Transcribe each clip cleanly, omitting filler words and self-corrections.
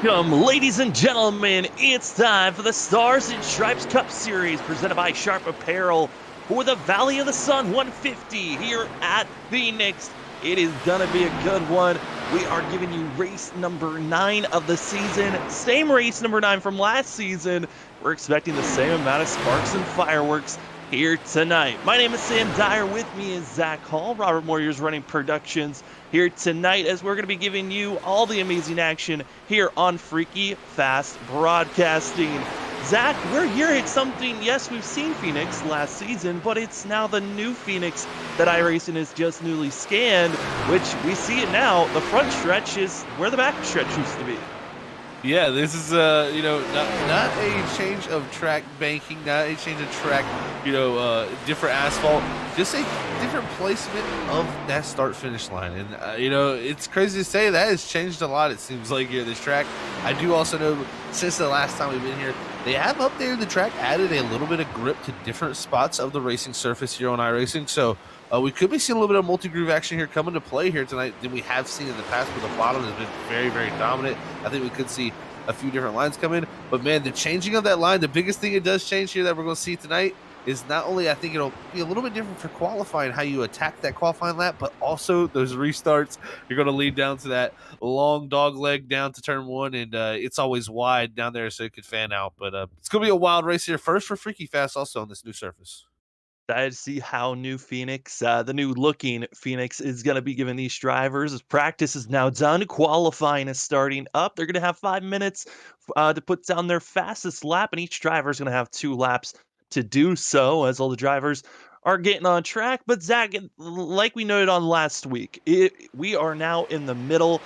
Welcome, ladies and gentlemen. It's time for the Stars and Stripes Cup Series presented by Sharp Apparel for the Valley of the Sun 150 here at Phoenix. It is going to be a good one. We are giving you race number 9 of the season. Same race number 9 from last season. We're expecting the same amount of sparks and fireworks here tonight. My name is Sam Dyer. With me is Zach Hall. Robert Moyer's running productions here tonight as we're going to be giving you all the amazing action here on Freaky Fast Broadcasting. Zach, we're here at something, yes, we've seen Phoenix last season, but it's now the new Phoenix that iRacing has just newly scanned, which we see it now. The front stretch is where the back stretch used to be. Yeah, this is not a change of track banking, not a change of track, different asphalt, just a different placement of that start finish line. And it's crazy to say that has changed a lot. It seems like here this track. I do also know since the last time we've been here, they have updated the track, added a little bit of grip to different spots of the racing surface here on iRacing. So we could be seeing a little bit of multi-groove action here come into play here tonight than we have seen in the past, where the bottom has been very, very dominant. I think we could see a few different lines come in. But, man, the changing of that line, the biggest thing it does change here that we're going to see tonight is not only I think it'll be a little bit different for qualifying, how you attack that qualifying lap, but also those restarts. You're going to lead down to that long dog leg down to turn 1, and it's always wide down there so it could fan out. But it's going to be a wild race here. First for Freaky Fast also on this new surface. Excited to see how new Phoenix, the new looking Phoenix, is going to be giving these drivers. As practice is now done, qualifying is starting up. They're going to have 5 minutes to put down their fastest lap, and each driver is going to have 2 laps to do so as all the drivers are getting on track. But Zach, like we noted on last week, we are now in the middle,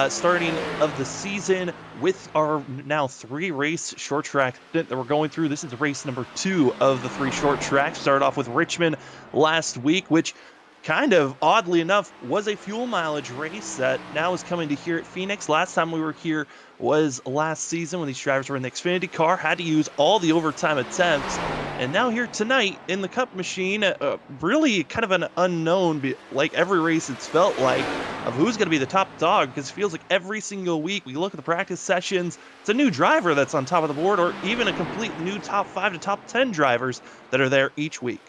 starting of the season with our now 3 race short track that we're going through. This is race number 2 of the 3 short tracks. Started off with Richmond last week, which kind of oddly enough was a fuel mileage race that now is coming to here at Phoenix. Last time we were here was last season when these drivers were in the Xfinity car, had to use all the overtime attempts, and now here tonight in the Cup machine, really kind of an unknown, like every race it's felt like, of who's going to be the top dog, because it feels like every single week we look at the practice sessions, it's a new driver that's on top of the board, or even a complete new top 5 to top 10 drivers that are there each week.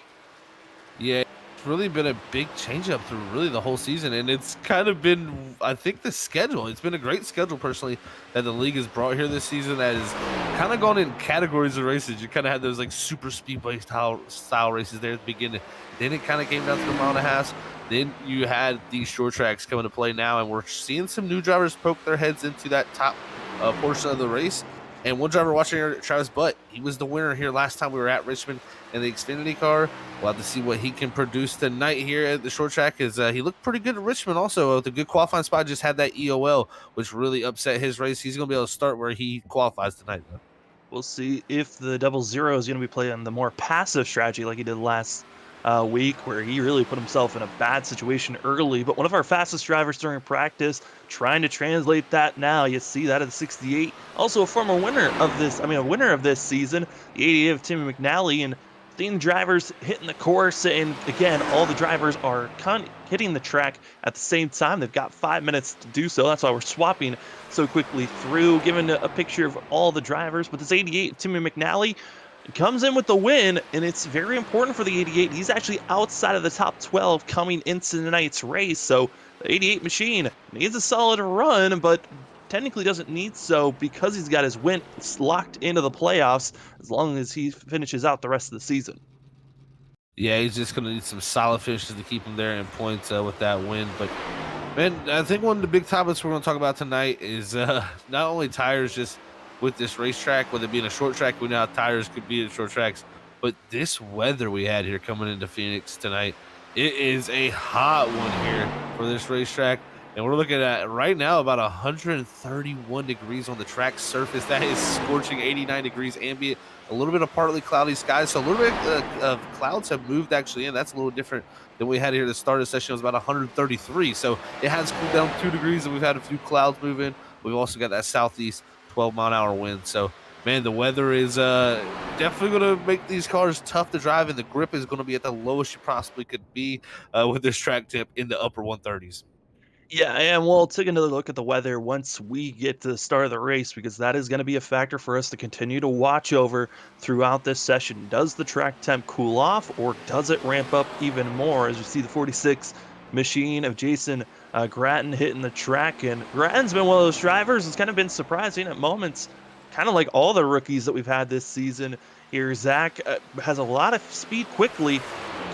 Yeah, it's really been a big change up through really the whole season, and it's kind of been, I think, the schedule. It's been a great schedule personally that the league has brought here this season that has kind of gone in categories of races. You kind of had those like super speedway style races there at the beginning. Then it kind of came down to the mile and a half. Then you had these short tracks come into play now, and we're seeing some new drivers poke their heads into that top portion of the race. And one driver watching here, Travis Butt, he was the winner here last time we were at Richmond in the Xfinity car. We'll have to see what he can produce tonight here at the short track. He looked pretty good at Richmond also. With a good qualifying spot, just had that EOL, which really upset his race. He's going to be able to start where he qualifies tonight, though. We'll see if the 00 is going to be playing the more passive strategy like he did last week, where he really put himself in a bad situation early. But one of our fastest drivers during practice, trying to translate that now. You see that at the 68. Also a former winner of this season, the 88 of Timmy McNally, and seeing drivers hitting the course. And again, all the drivers are hitting the track at the same time. They've got 5 minutes to do so. That's why we're swapping so quickly through, giving a picture of all the drivers. But this 88 of Timmy McNally comes in with the win, and it's very important for the 88. He's actually outside of the top 12 coming into tonight's race, so the 88 machine needs a solid run, but technically doesn't need so because he's got his win locked into the playoffs as long as he finishes out the rest of the season. Yeah, he's just going to need some solid finishes to keep him there in points with that win. But, man, I think one of the big topics we're going to talk about tonight is not only tires just with this racetrack, with it being a short track, we know how tires could be at short tracks, but this weather we had here coming into Phoenix tonight, it is a hot one here for this racetrack, and we're looking at right now about 131 degrees on the track surface. That is scorching, 89 degrees ambient, a little bit of partly cloudy skies, so a little bit of clouds have moved actually in. That's a little different than we had here at the start of the session. It was about 133, so it has cooled down 2 degrees, and we've had a few clouds move in. We've also got that southeast 12-mile-an-hour wind. So, man, the weather is definitely going to make these cars tough to drive, and the grip is going to be at the lowest you possibly could be with this track tip in the upper 130s. Yeah, and we'll take another look at the weather once we get to the start of the race because that is going to be a factor for us to continue to watch over throughout this session. Does the track temp cool off or does it ramp up even more as we see the 46 machine of Jason Grattan hitting the track? And Grattan's been one of those drivers that's kind of been surprising at moments, kind of like all the rookies that we've had this season here. Zach has a lot of speed quickly.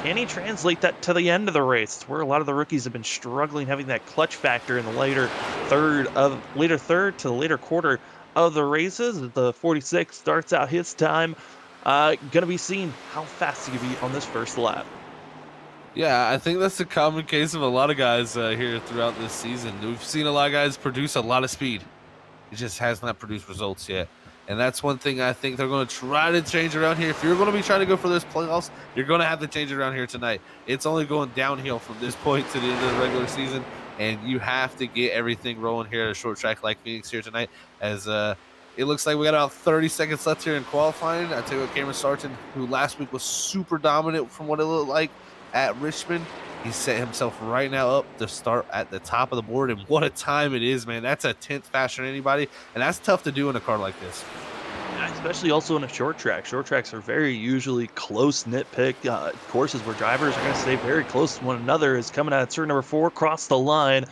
Can he translate that to the end of the race? It's where a lot of the rookies have been struggling, having that clutch factor in the later third to the later quarter of the races. The 46 starts out his time. Gonna be seeing how fast he can be on this first lap. Yeah, I think that's a common case of a lot of guys here throughout this season. We've seen a lot of guys produce a lot of speed. It just has not produced results yet. And that's one thing I think they're going to try to change around here. If you're going to be trying to go for those playoffs, you're going to have to change it around here tonight. It's only going downhill from this point to the end of the regular season, and you have to get everything rolling here at a short track like Phoenix here tonight. As it looks like we got about 30 seconds left here in qualifying. I tell you what, Cameron Sargent, who last week was super dominant from what it looked like at Richmond, he set himself right now up to start at the top of the board, and what a time it is, man. That's a 10th faster than anybody, and that's tough to do in a car like this. Yeah, especially also in a short track. Short tracks are very usually close nitpick courses where drivers are going to stay very close to one another. Is coming out of turn number 4, across the line.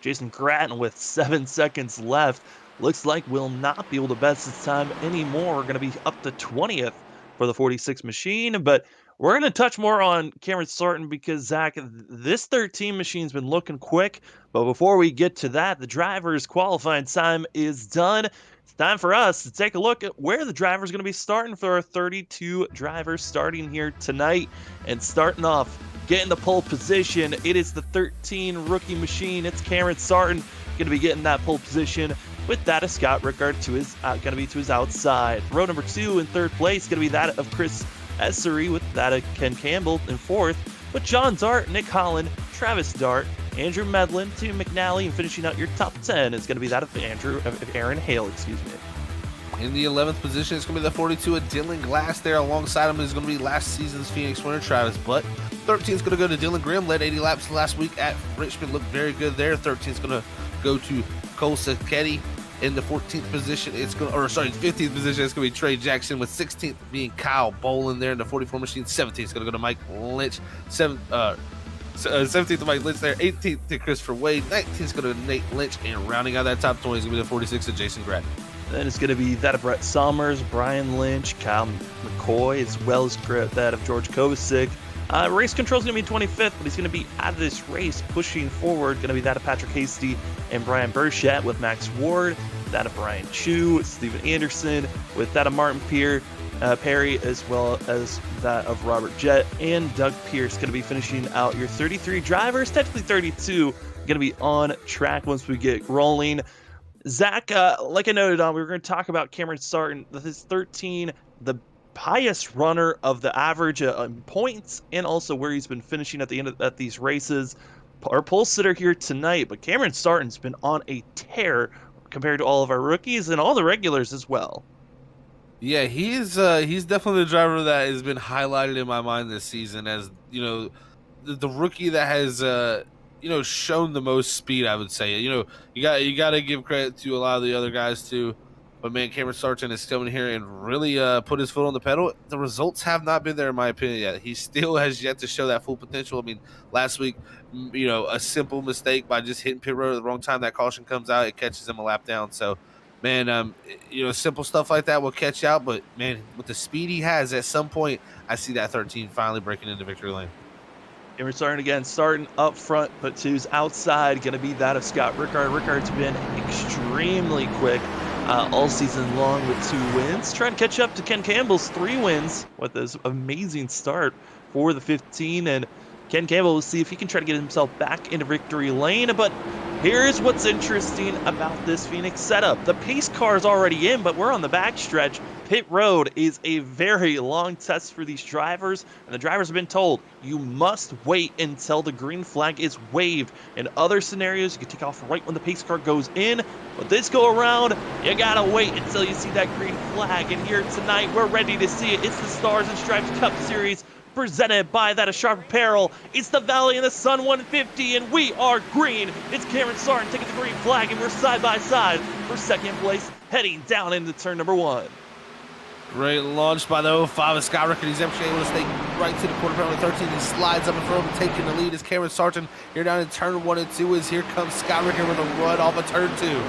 Jason Grattan with 7 seconds left. Looks like we'll not be able to best this time anymore. We're going to be up to 20th for the 46 machine, but we're going to touch more on Cameron Sargent because, Zach, this 13 machine's been looking quick. But before we get to that, the driver's qualifying time is done. It's time for us to take a look at where the driver's going to be starting for our 32 drivers starting here tonight. And starting off, getting the pole position, it is the 13 rookie machine. It's Cameron Sargent going to be getting that pole position with that of Scott Rickard to his going to be to his outside. Row number 2 in third place going to be that of Chris Essery with that of Ken Campbell in fourth, with John Dart, Nick Holland, Travis Dart, Andrew Medlin, Tim McNally, and finishing out your top 10 is going to be that of Aaron Hale, excuse me. In the 11th position, it's going to be the 42 of Dylan Glass. There alongside him is going to be last season's Phoenix winner, Travis Butt. 13 is going to go to Dylan Grimm, led 80 laps last week at Richmond, looked very good there. 13 is going to go to Cole Sacchetti. In the 14th position, 15th position, it's going to be Trey Jackson, with 16th being Kyle Bolin there in the 44 machine. 17th is going to go to Mike Lynch. 17th to Mike Lynch there. 18th to Christopher Wade. 19th is going to Nate Lynch. And rounding out that top 20 is going to be the 46 of Jason Grattan. Then it's going to be that of Brett Summers, Brian Lynch, Kyle McCoy, as well as that of George Kovacic. Race control is going to be 25th, but he's going to be out of this race pushing forward. Going to be that of Patrick Hasty and Brian Burchett with Max Ward, that of Brian Chu, Steven Anderson, with that of Martin Perry, as well as that of Robert Jett and Doug Pierce. Going to be finishing out your 33 drivers, technically 32, going to be on track once we get rolling. Zach, like I noted on, we were going to talk about Cameron Sargent, his 13, the highest runner of the average points, and also where he's been finishing at the end of these races. Our pole sitter here tonight, but Cameron Sargent's been on a tear compared to all of our rookies and all the regulars as well. Yeah, he's definitely the driver that has been highlighted in my mind this season as, you know, the rookie that has shown the most speed, I would say. You got to give credit to a lot of the other guys too. But, man, Cameron Sargent is coming here and really put his foot on the pedal. The results have not been there, in my opinion, yet. He still has yet to show that full potential. I mean, last week, a simple mistake by just hitting pit road at the wrong time. That caution comes out. It catches him a lap down. So, man, simple stuff like that will catch out. But, man, with the speed he has, at some point, I see that 13 finally breaking into victory lane. Cameron Sargent again, starting up front, but to his outside, going to be that of Scott Rickard. Rickard's been extremely quick all season long with 2 wins. Trying to catch up to Ken Campbell's 3 wins with this amazing start for the 15. And Ken Campbell will see if he can try to get himself back into victory lane. But here's what's interesting about this Phoenix setup. The pace car is already in, but we're on the backstretch. Pit road is a very long test for these drivers, and the drivers have been told you must wait until the green flag is waved. In other scenarios, you can take off right when the pace car goes in, but this go around, you gotta wait until you see that green flag. And here tonight, we're ready to see it. It's the Stars and Stripes Cup Series presented by that Sharp Apparel. It's the Valley in the Sun 150, and we are green. It's Cameron Sartin taking the green flag, and we're side by side for second place, heading down into turn number 1. Great launch by the 05 of Scott Rickard. He's actually able to stay right to the quarter penalty 13. He slides up in front of him, taking the lead as Cameron Sartin here down in turn 1 and 2. As here comes Scott Rickard with a run off of turn 2.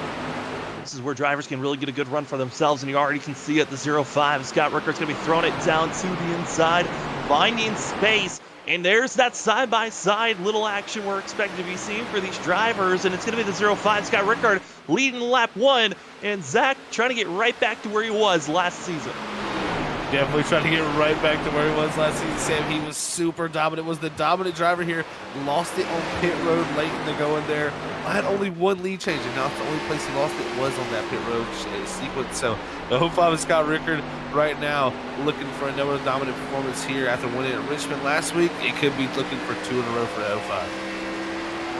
This is where drivers can really get a good run for themselves, and you already can see it. The 05, Scott Rickard's going to be throwing it down to the inside, finding space. And there's that side-by-side little action we're expecting to be seeing for these drivers. And it's going to be the 05, Scott Rickard, leading lap 1. And Zach trying to get right back to where he was last season. Definitely trying to get right back to where he was last season, Sam. He was super dominant, was the dominant driver here. Lost it on pit road late in the going there. I had only one lead change, and now the only place he lost it was on that pit road sequence. So the 05 of Scott Rickard right now looking for another dominant performance here after winning at Richmond last week. It could be looking for 2 in a row for the 05.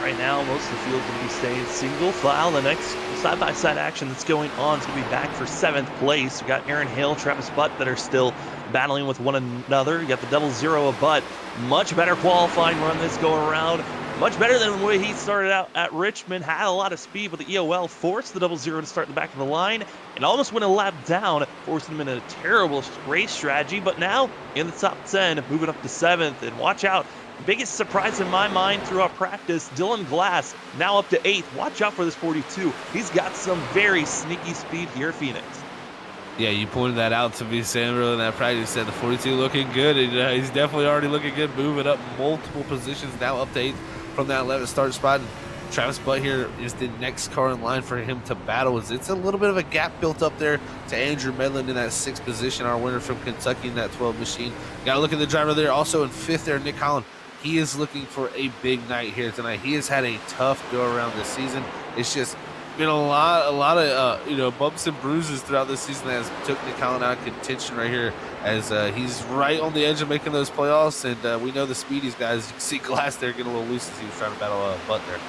Right now, most of the field going to be staying single file. The next side-by-side action that's going on is going to be back for 7th place. We got Aaron Hill, Travis Butt that are still battling with one another. You got the double zero of Butt. Much better qualifying run this go around. Much better than the way he started out at Richmond. Had a lot of speed, but the EOL forced the double zero to start the back of the line and almost went a lap down, forcing him in a terrible race strategy. But now in the top 10, moving up to 7th. And watch out. Biggest surprise in my mind throughout practice, Dylan Glass, now up to 8th. Watch out for this 42. He's got some very sneaky speed here at Phoenix. Yeah, you pointed that out to me, Sam, earlier in that practice. Said the 42 looking good. And, he's definitely already looking good, moving up multiple positions, now up to 8th from that 11th start spot. And Travis Butt here is the next car in line for him to battle. It's a little bit of a gap built up there to Andrew Medlin in that 6th position, our winner from Kentucky in that 12 machine. Got to look at the driver there. Also in 5th there, Nick Holland. He is looking for a big night here tonight. He has had a tough go around this season. It's just been a lot of bumps and bruises throughout this season that has took Nick Holland out of contention right here, as he's right on the edge of making those playoffs. And we know the speediest guys. You can see Glass there getting a little loose as he was trying to battle Butt there.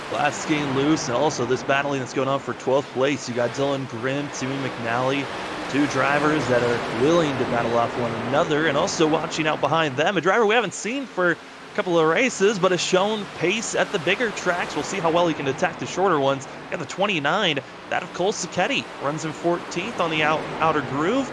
Glass getting loose, and also this battling that's going on for 12th place. You got Dylan Grimm, Timmy McNally, 2 drivers that are willing to battle off one another, and also watching out behind them, a driver we haven't seen for couple of races, but has shown pace at the bigger tracks. We'll see how well he can attack the shorter ones. Got the 29, that of Cole Sacchetti, runs in 14th on the outer groove.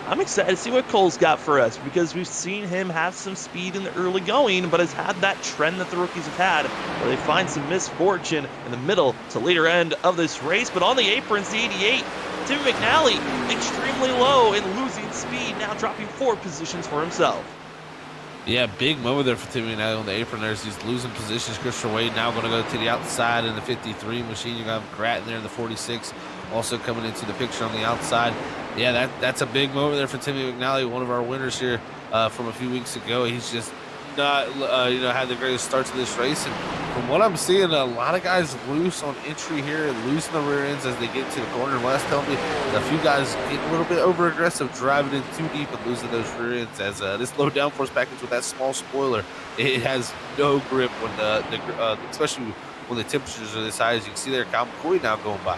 I'm excited to see what Cole's got for us, because we've seen him have some speed in the early going, but has had that trend that the rookies have had, where they find some misfortune in the middle to later end of this race. But on the aprons, the 88, Tim McNally, extremely low and losing speed, now dropping 4 positions for himself. Yeah, big moment there for Timmy now on the apron. There's these losing positions. Christopher Wade now going to go to the outside in the 53 machine. You got Grattan there in the 46, also coming into the picture on the outside. Yeah, that's a big moment there for Timmy McNally, one of our winners here from a few weeks ago. He's just not, had the greatest start to this race. And from what I'm seeing, a lot of guys loose on entry here and loose in the rear ends as they get to the corner. And Wes telling me a few guys get a little bit over aggressive, driving in too deep and losing those rear ends, as this low downforce package with that small spoiler, it has no grip when especially when the temperatures are this high. As you can see there, Kyle McCoy now going by.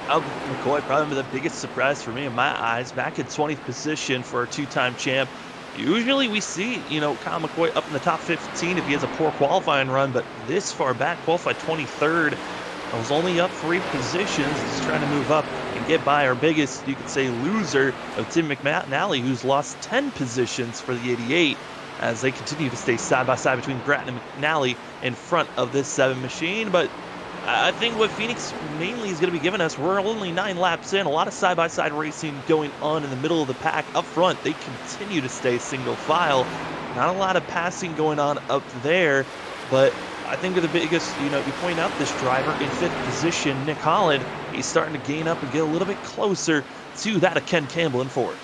McCoy probably the biggest surprise for me in my eyes, back in 20th position for a 2-time champ. Usually we see, Kyle McCoy up in the top 15 if he has a poor qualifying run, but this far back, qualified 23rd. I was only up 3 positions, just trying to move up and get by our biggest, you could say, loser of Tim McNally, who's lost 10 positions for the 88, as they continue to stay side by side between Grattan and McNally in front of this 7 machine. But I think what Phoenix mainly is going to be giving us, we're only 9 laps in, a lot of side-by-side racing going on in the middle of the pack. Up front, they continue to stay single file. Not a lot of passing going on up there, but I think the biggest, you point out this driver in 5th position, Nick Holland, he's starting to gain up and get a little bit closer to that of Ken Campbell in 4th.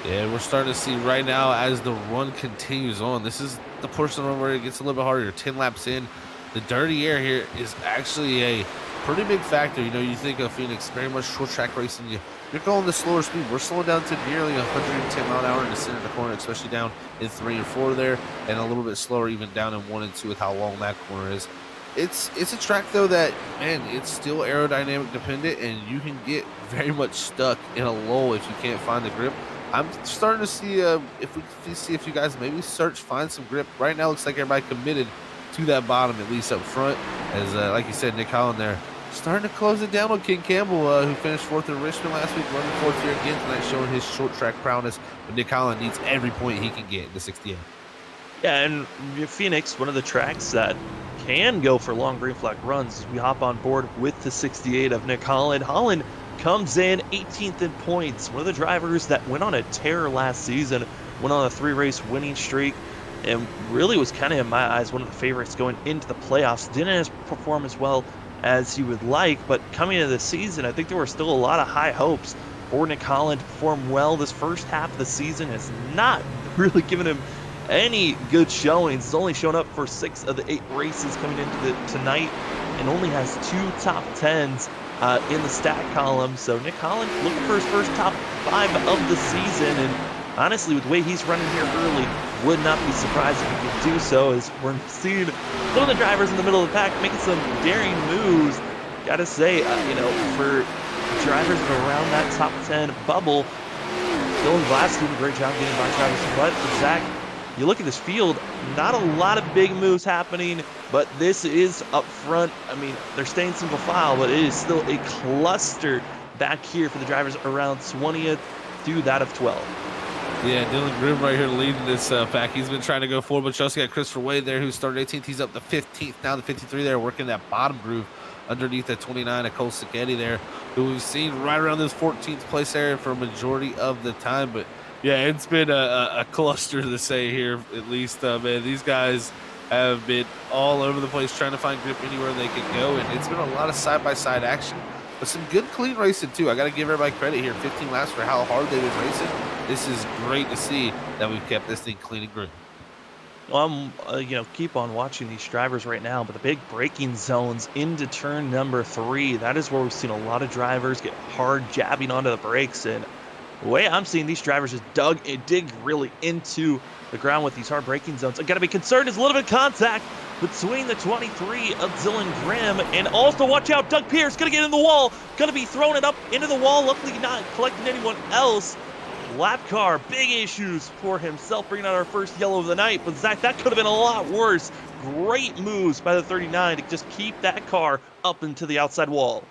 Yeah, we're starting to see right now as the run continues on. This is the portion of where it gets a little bit harder. 10 laps in. The dirty air here is actually a pretty big factor. You think of Phoenix, very much short track racing. You're going the slower speed. We're slowing down to nearly 110 mile an hour in the center of the corner, especially down in 3 and 4 there, and a little bit slower even down in 1 and 2 with how long that corner is. It's a track, though, that, man, it's still aerodynamic dependent, and you can get very much stuck in a lull if you can't find the grip. I'm starting to see if we see if you guys maybe find some grip. Right now, looks like everybody committed to that bottom, at least up front. As like you said, Nick Holland there starting to close it down on King Campbell, who finished fourth in Richmond last week, running fourth here again tonight, showing his short track prowess. But Nick Holland needs every point he can get in the 68. Yeah, and Phoenix, one of the tracks that can go for long green flag runs. We hop on board with the 68 of Nick Holland. Holland comes in 18th in points. One of the drivers that went on a tear last season, went on a 3-race winning streak, and really was kind of, in my eyes, one of the favorites going into the playoffs. Didn't perform as well as he would like, but coming into the season, I think there were still a lot of high hopes for Nick Holland to perform well. This first half of the season has not really given him any good showings. He's only shown up for 6 of the 8 races coming into tonight, and only has 2 top 10s in the stat column. So Nick Holland looking for his first top 5 of the season, and honestly, with the way he's running here early, would not be surprised if he could do so, as we're seeing some of the drivers in the middle of the pack making some daring moves. Gotta say, for drivers around that top 10 bubble, Dylan Glass doing a great job getting by Travis. But Zach, you look at this field, not a lot of big moves happening, but this is up front. I mean, they're staying single file, but it is still a cluster back here for the drivers around 20th through that of 12th. Yeah, Dylan Grimm right here leading this pack. He's been trying to go forward, but you also got Christopher Wade there, who started 18th. He's up to 15th now, the 53 there, working that bottom groove underneath that 29 of Cole Sacchetti there, who we've seen right around this 14th place area for a majority of the time. But yeah, it's been a cluster to say here, at least. Man, these guys have been all over the place trying to find grip anywhere they can go, and it's been a lot of side-by-side action, but some good clean racing too. I got to give everybody credit here. 15 laps for how hard they've been racing. This is great to see that we've kept this thing clean and green. Well, I'm, keep on watching these drivers right now, but the big braking zones into turn number 3, that is where we've seen a lot of drivers get hard jabbing onto the brakes. And the way I'm seeing these drivers just dig really into the ground with these hard braking zones. I got to be concerned. There's a little bit of contact between the 23 of Dylan Grimm, and also watch out, Doug Pierce going to get in the wall, going to be throwing it up into the wall. Luckily not collecting anyone else. Lap car, big issues for himself, bringing out our first yellow of the night. But Zach, that could have been a lot worse. Great moves by the 39 to just keep that car up into the outside wall.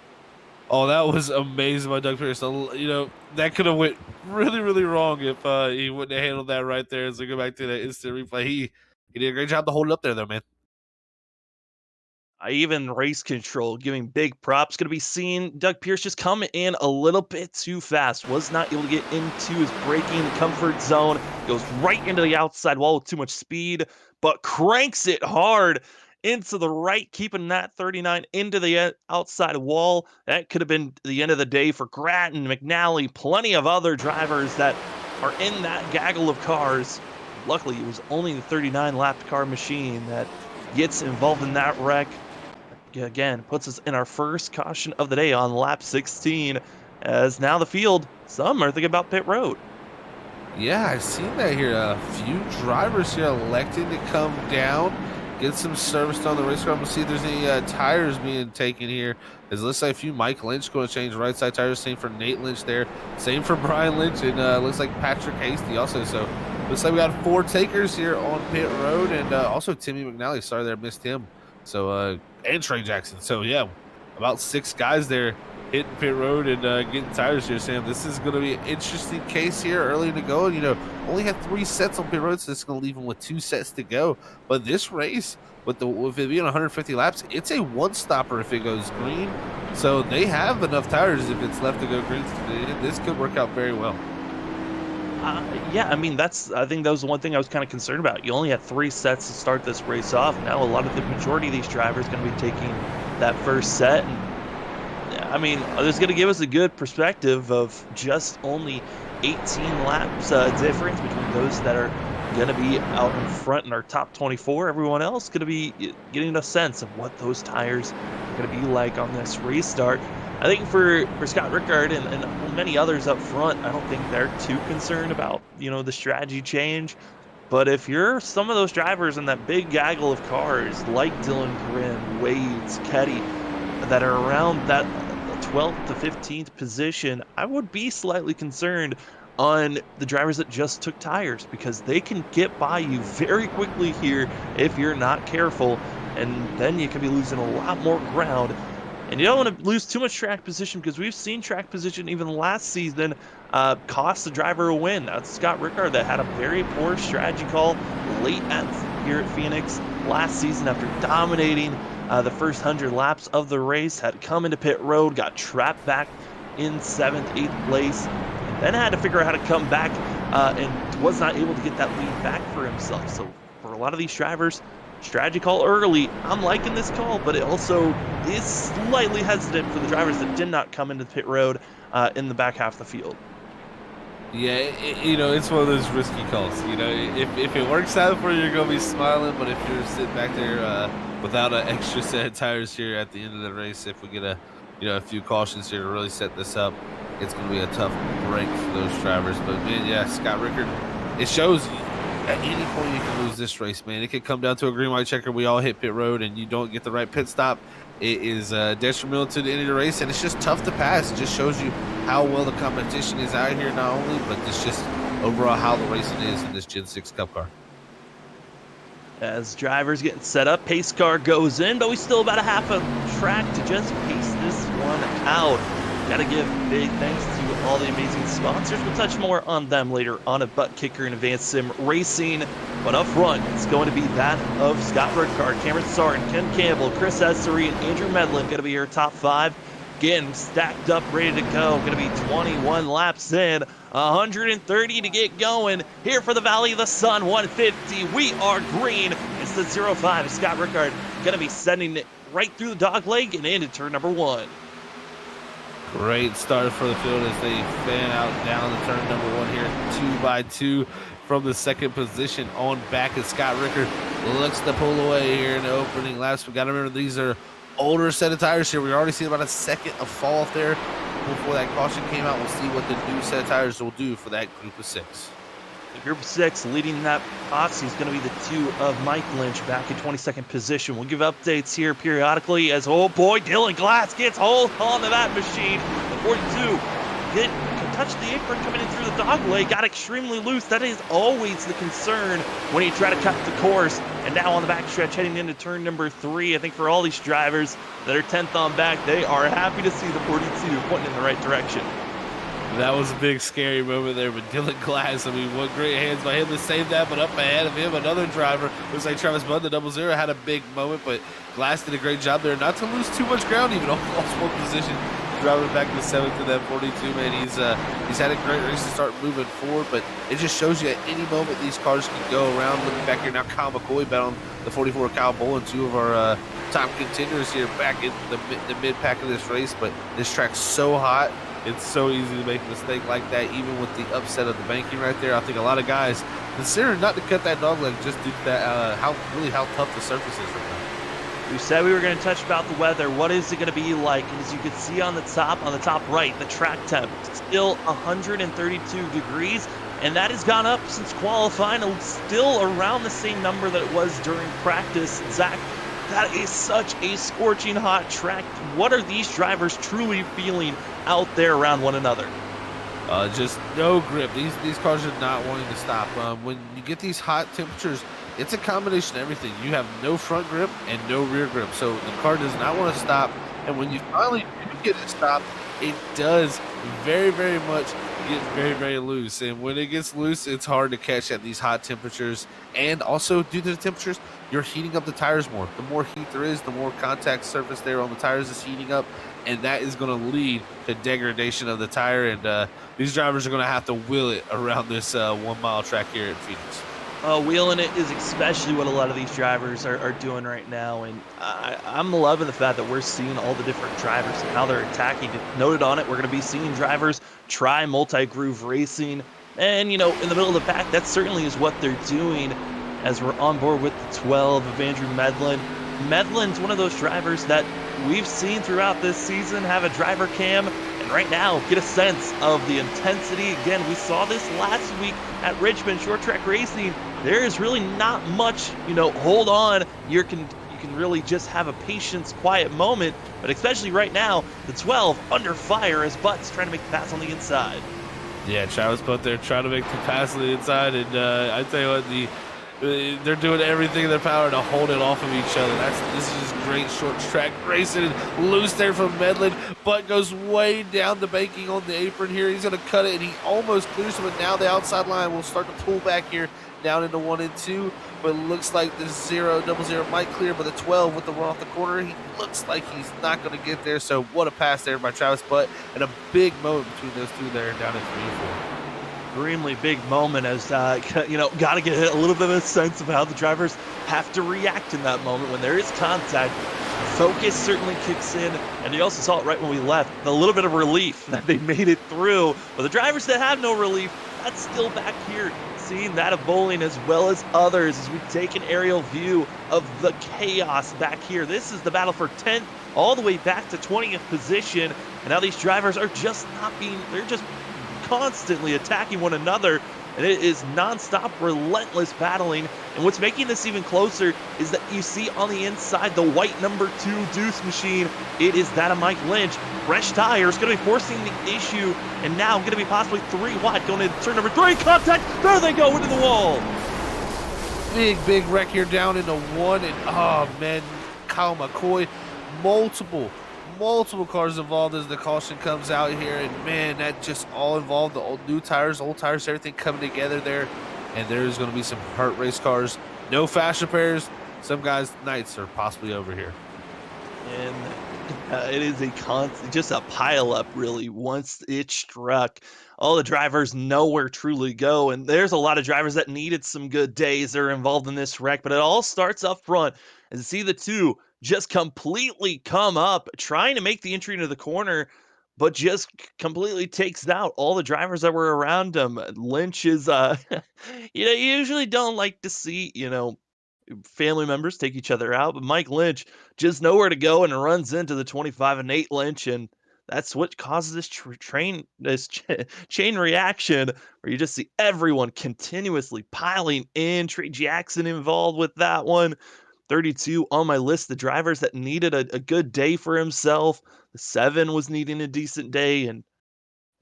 Oh, that was amazing by Doug Pierce. That could have went really, really wrong if he wouldn't have handled that right there. As we go back to the instant replay, he did a great job to hold it up there, though, man. Even race control, giving big props. Going to be seeing Doug Pierce just come in a little bit too fast. Was not able to get into his braking comfort zone. Goes right into the outside wall with too much speed, but cranks it hard into the right, keeping that 39 into the outside wall. That could have been the end of the day for Grattan, McNally, plenty of other drivers that are in that gaggle of cars. Luckily, it was only the 39 lapped car machine that gets involved in that wreck. Again, puts us in our first caution of the day on lap 16, as now the field, some are thinking about pit road. Yeah, I've seen that here. A few drivers here electing to come down, get some service on the race car. We'll see if there's any tires being taken here. It looks like a few Mike Lynch going to change right side tires. Same for Nate Lynch there. Same for Brian Lynch, and looks like Patrick Hasty also. So looks like we got 4 takers here on pit road, and also Timmy McNally. Sorry there, missed him. So and Trey Jackson. So yeah, about 6 guys there hitting pit road and getting tires here, Sam. This is going to be an interesting case here early to go. Only had 3 sets on pit road, so it's going to leave them with 2 sets to go. But this race, with it being 150 laps, it's a one-stopper if it goes green. So they have enough tires if it's left to go green. This could work out very well. Yeah, I mean, I think that was the one thing I was kind of concerned about. You only had 3 sets to start this race off. Now the majority of these drivers are going to be taking that first set. And I mean, it's going to give us a good perspective of just only 18 laps difference between those that are going to be out in front in our top 24. Everyone else going to be getting a sense of what those tires are going to be like on this restart. I think for Scott Rickard and many others up front, I don't think they're too concerned about, the strategy change. But if you're some of those drivers in that big gaggle of cars like Dylan Grimm, Wades, Ketty, that are around that 12th to 15th position, I would be slightly concerned on the drivers that just took tires, because they can get by you very quickly here if you're not careful, and then you can be losing a lot more ground. And you don't want to lose too much track position, because we've seen track position even last season cost the driver a win. That's Scott Rickard that had a very poor strategy call late here at Phoenix last season after dominating the first 100 laps of the race, had come into pit road, got trapped back in 7th, 8th place, and then had to figure out how to come back and was not able to get that lead back for himself. So for a lot of these drivers, strategy call early. I'm liking this call, but it also is slightly hesitant for the drivers that did not come into pit road in the back half of the field. Yeah, it's one of those risky calls. If it works out for you, you're gonna be smiling. But if you're sitting back there without an extra set of tires here at the end of the race, if we get a few cautions here to really set this up, it's gonna be a tough break for those drivers. But man, yeah, Scott Rickard, it shows at any point you can lose this race, man. It could come down to a green light checker. We all hit pit road, and you don't get the right pit stop. It is detrimental to the end of the race, and it's just tough to pass. It just shows you how well the competition is out here, not only, but it's just overall how the racing is in this Gen 6 Cup car. As drivers getting set up, pace car goes in, but we still about a half a track to just pace this one out. Gotta give big thanks to all the amazing sponsors. We'll touch more on them later on at Butt Kicker and Advanced Sim Racing. But up front, it's going to be that of Scott Rickard, Cameron Sartin, Ken Campbell, Chris Essery, and Andrew Medlin. Going to be your top 5. Again, stacked up, ready to go. Going to be 21 laps in, 130 to get going. Here for the Valley of the Sun, 150. We are green. It's the 05. Scott Rickard going to be sending it right through the dog leg and into turn number 1. Great start for the field as they fan out down to turn number 1 here, 2 by 2 from the second position on back. And Scott Rickard looks to pull away here in the opening laps. We got to remember these are older set of tires here. We already see about a second of fall off there before that caution came out. We'll see what the new set of tires will do for that group of 6. The group of 6 leading that posse is going to be the 2 of Mike Lynch back in 22nd position. We'll give updates here periodically as, oh boy, Dylan Glass gets hold on to that machine. The 42 can touch the apron coming in through the dog leg, got extremely loose. That is always the concern when you try to cut the course. And now on the backstretch heading into turn number 3, I think for all these drivers that are 10th on back, they are happy to see the 42 pointing in the right direction. That was a big scary moment there with Dylan Glass. I mean, what great hands by him to save that, but up ahead of him, another driver, looks like Travis Budd, the 00, had a big moment, but Glass did a great job there not to lose too much ground, even almost lost 1 position, driving back to 7th to that 42, man. He's had a great race to start moving forward, but it just shows you at any moment these cars can go around. Looking back here now, Kyle McCoy bet on the 44 Kyle Bolin, 2 of our top contenders here back in the mid-pack of this race, but this track's so hot. It's so easy to make a mistake like that, even with the upset of the banking right there. I think a lot of guys considering not to cut that dog leg just due to that, how tough the surface is right now. We said we were going to touch about the weather. What is it going to be like? As you can see on the top right, the track temp still 132 degrees, and that has gone up since qualifying, still around the same number that it was during practice. Zach, that is such a scorching hot track. What are these drivers truly feeling out there around one another? Just no grip. These cars are not wanting to stop. When you get these hot temperatures, it's a combination of everything. You have no front grip and no rear grip, so the car does not want to stop. And when you finally get it stopped, it does very, very much get very, very loose. And when it gets loose, it's hard to catch at these hot temperatures. And also, due to the temperatures, you're heating up the tires more. The more heat there is, the more contact surface there on the tires is heating up, and that is going to lead to degradation of the tire. And these drivers are going to have to wheel it around this 1 mile track here at Phoenix. Wheeling it is especially what a lot of these drivers are doing right now, and I'm loving the fact that we're seeing all the different drivers and how they're attacking. Noted on it, we're going to be seeing drivers try multi-groove racing, and in the middle of the pack, that certainly is what they're doing. As we're on board with the 12 of Andrew Medlin. Medlin's one of those drivers that we've seen throughout this season have a driver cam, and right now get a sense of the intensity. Again, we saw this last week at Richmond Short Track Racing. There is really not much, hold on. You can really just have a patience, quiet moment, but especially right now, the 12 under fire as Butts trying to make the pass on the inside. Yeah, Travis put there trying to make the pass to the inside, and I tell you what, they're doing everything in their power to hold it off of each other. This is just great short track racing, and loose there from Medlin, but goes way down the banking on the apron here. He's going to cut it, and he almost clears it, but now the outside line will start to pull back here down into 1 and 2. But it looks like the 0-0 might clear, but the 12 with the run off the corner, he looks like he's not going to get there. So what a pass there by Travis Butt, and a big moment between those two there down at 3 and 4. Extremely big moment as, got to get a little bit of a sense of how the drivers have to react in that moment when there is contact. Focus certainly kicks in, and you also saw it right when we left, a little bit of relief that they made it through. But the drivers that have no relief, that's still back here, seeing that of Bowling as well as others as we take an aerial view of the chaos back here. This is the battle for 10th all the way back to 20th position, and now these drivers are just they're just constantly attacking one another, and it is non-stop, relentless battling. And what's making this even closer is that you see on the inside the white number 2 deuce machine. It is that of Mike Lynch. Fresh tires going to be forcing the issue, and now going to be possibly 3 wide going into turn number 3. Contact, there they go into the wall. Big wreck here down into 1, and oh man, Kyle McCoy, multiple cars involved as the caution comes out here, and man, that just all involved the old tires, everything coming together there. And there's going to be some hurt race cars, no fast repairs. Some guys' nights are possibly over here. And it is just a pile up, really. Once it struck, all the drivers nowhere truly go, and there's a lot of drivers that needed some good days that are involved in this wreck. But it all starts up front, and see the two just completely come up, trying to make the entry into the corner, but just completely takes out all the drivers that were around him. Lynch is, you usually don't like to see, family members take each other out, but Mike Lynch just nowhere to go and runs into the 25 and 8 Lynch, and that's what causes this chain reaction where you just see everyone continuously piling in. Trey Jackson involved with that one. 32 on my list, the drivers that needed a good day for himself. The 7 was needing a decent day, and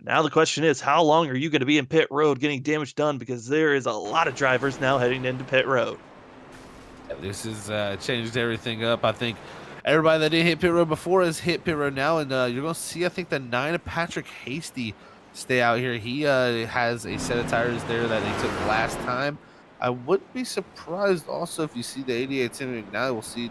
now the question is, how long are you going to be in pit road getting damage done? Because there is a lot of drivers now heading into pit road. This has changed everything up. I think everybody that didn't hit pit road before has hit pit road now, and you're going to see, I think, the 9 of Patrick Hasty stay out here. He has a set of tires there that he took last time. I wouldn't be surprised also if you see the 88 Tim McNally. We'll see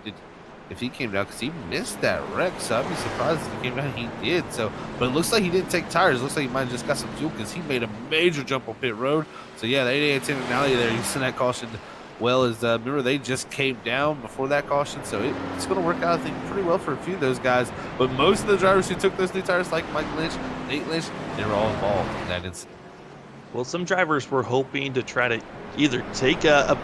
if he came down, because he missed that wreck, so I'd be surprised if he came down. He did. So, but it looks like he didn't take tires. It looks like he might have just got some fuel, because he made a major jump on pit road. So yeah, the 88 Tim McNally there, you sent that caution well. As remember, they just came down before that caution, so it's going to work out, I think, pretty well for a few of those guys. But most of the drivers who took those new tires, like Mike Lynch, Nate Lynch, they were all involved in that incident. Well, some drivers were hoping to try to either take a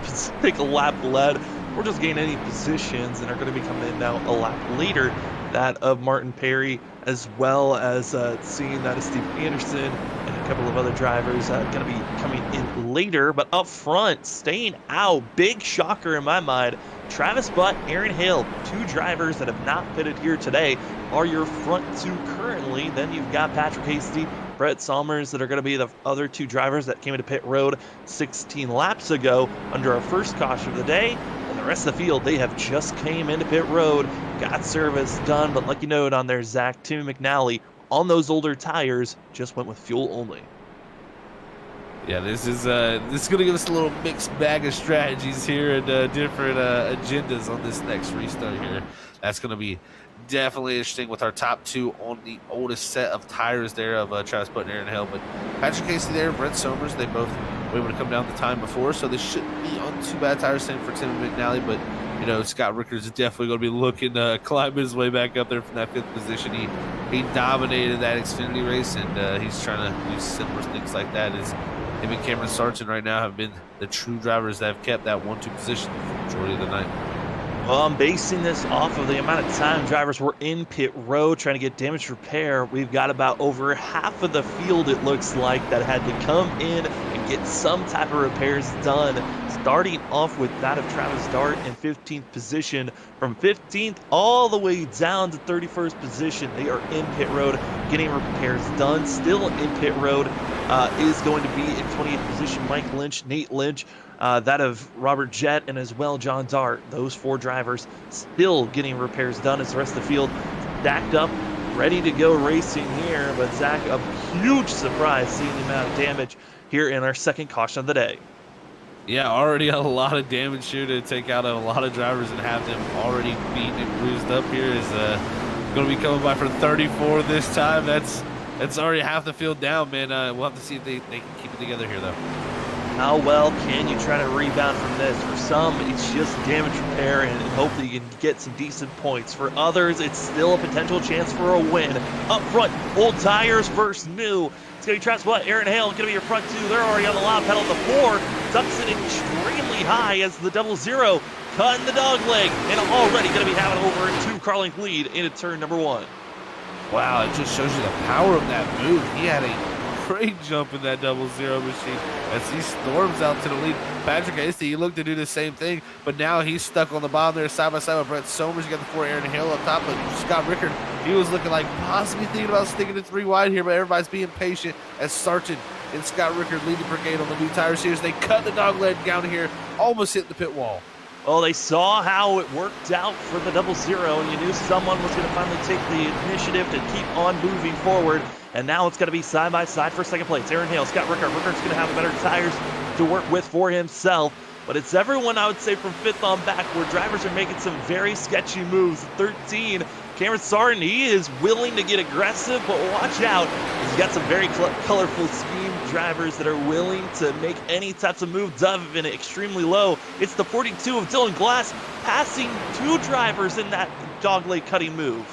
lap lead or just gain any positions, and are going to be coming in now a lap later. That of Martin Perry, as well as seeing that of Steve Anderson and a couple of other drivers going to be coming in later. But up front, staying out, big shocker in my mind, Travis Butt, Aaron Hale, 2 drivers that have not pitted here today, are your front 2 currently. Then you've got Patrick Hasty, Brett Salmers that are going to be the other 2 drivers that came into pit road 16 laps ago under our first caution of the day. And the rest of the field, they have just came into pit road, got service done, but like you noted on there, Zach, Timmy McNally on those older tires just went with fuel only. Yeah, this is going to give us a little mixed bag of strategies here and different agendas on this next restart here. That's going to be definitely interesting with our top 2 on the oldest set of tires there of Travis Butt and Aaron Hill. But Patrick Casey there, Brent Somers, they both were able to come down the time before, so they shouldn't be on too bad tires. Same for Tim McNally, but Scott Rickers is definitely going to be looking to climb his way back up there from that 5th position. He dominated that Xfinity race, and he's trying to do similar things like that. As him and Cameron Sargent right now have been the true drivers that have kept that 1-2 position for the majority of the night. Well, I'm basing this off of the amount of time drivers were in pit road trying to get damage repair. We've got about over half of the field, it looks like, that had to come in and get some type of repairs done. So starting off with that of Travis Dart in 15th position. From 15th all the way down to 31st position, they are in pit road, getting repairs done. Still in pit road is going to be in 20th position Mike Lynch, Nate Lynch, that of Robert Jett, and as well John Dart. Those 4 drivers still getting repairs done as the rest of the field stacked up, ready to go racing here. But Zach, a huge surprise seeing the amount of damage here in our second caution of the day. Yeah, already a lot of damage here to take out a lot of drivers and have them already beaten and bruised up here is going to be coming by for 34 this time. That's already half the field down, man. We'll have to see if they can keep it together here, though. How well can you try to rebound from this? For some, it's just damage repair and hopefully you can get some decent points. For others, it's still a potential chance for a win. Up front, old tires versus new. It's going to be Travis Blatt, Aaron Hale, going to be your front 2. They're already on the loud pedal. The 4 ducks it extremely high as the 00 cutting the dog leg and already going to be having over a 2-car length lead into turn number 1. Wow, it just shows you the power of that move. He had a great jump in that 00 machine as he storms out to the lead. Patrick Hasty, he looked to do the same thing, but now he's stuck on the bottom there side by side with Brett Somers. You got the 4 Aaron Hale up top, but Scott Rickard, he was looking like possibly thinking about sticking to 3 wide here, but everybody's being patient as Sargent and Scott Rickard lead the brigade on the new tires here as they cut the dog leg down here, almost hit the pit wall. Well, they saw how it worked out for the 00, and you knew someone was going to finally take the initiative to keep on moving forward. And now it's going to be side by side for second place. Aaron Hale, Scott Rickard. Rickard's going to have better tires to work with for himself. But it's everyone, I would say, from 5th on back where drivers are making some very sketchy moves. 13, Cameron Sargent, he is willing to get aggressive, but watch out. He's got some very colorful scheme drivers that are willing to make any types of moves up and extremely low. It's the 42 of Dylan Glass passing 2 drivers in that dogleg cutting move.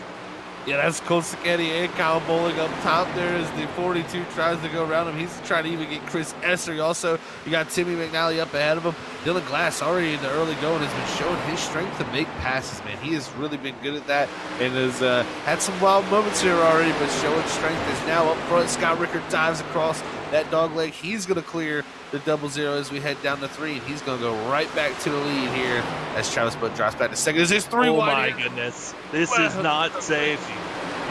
Yeah, that's Cole Sacchetti and Kyle Bowling up top there as the 42 tries to go around him. He's trying to even get Chris Esser. Also, you got Timmy McNally up ahead of him. Dylan Glass already in the early going has been showing his strength to make passes, man. He has really been good at that and has had some wild moments here already, but showing strength is now up front. Scott Rickard dives across that dog leg. He's going to clear the 00 as we head down to 3, and he's going to go right back to the lead here as Travis Butt drops back to second. This is 3 wide. Oh my goodness. This is not safe.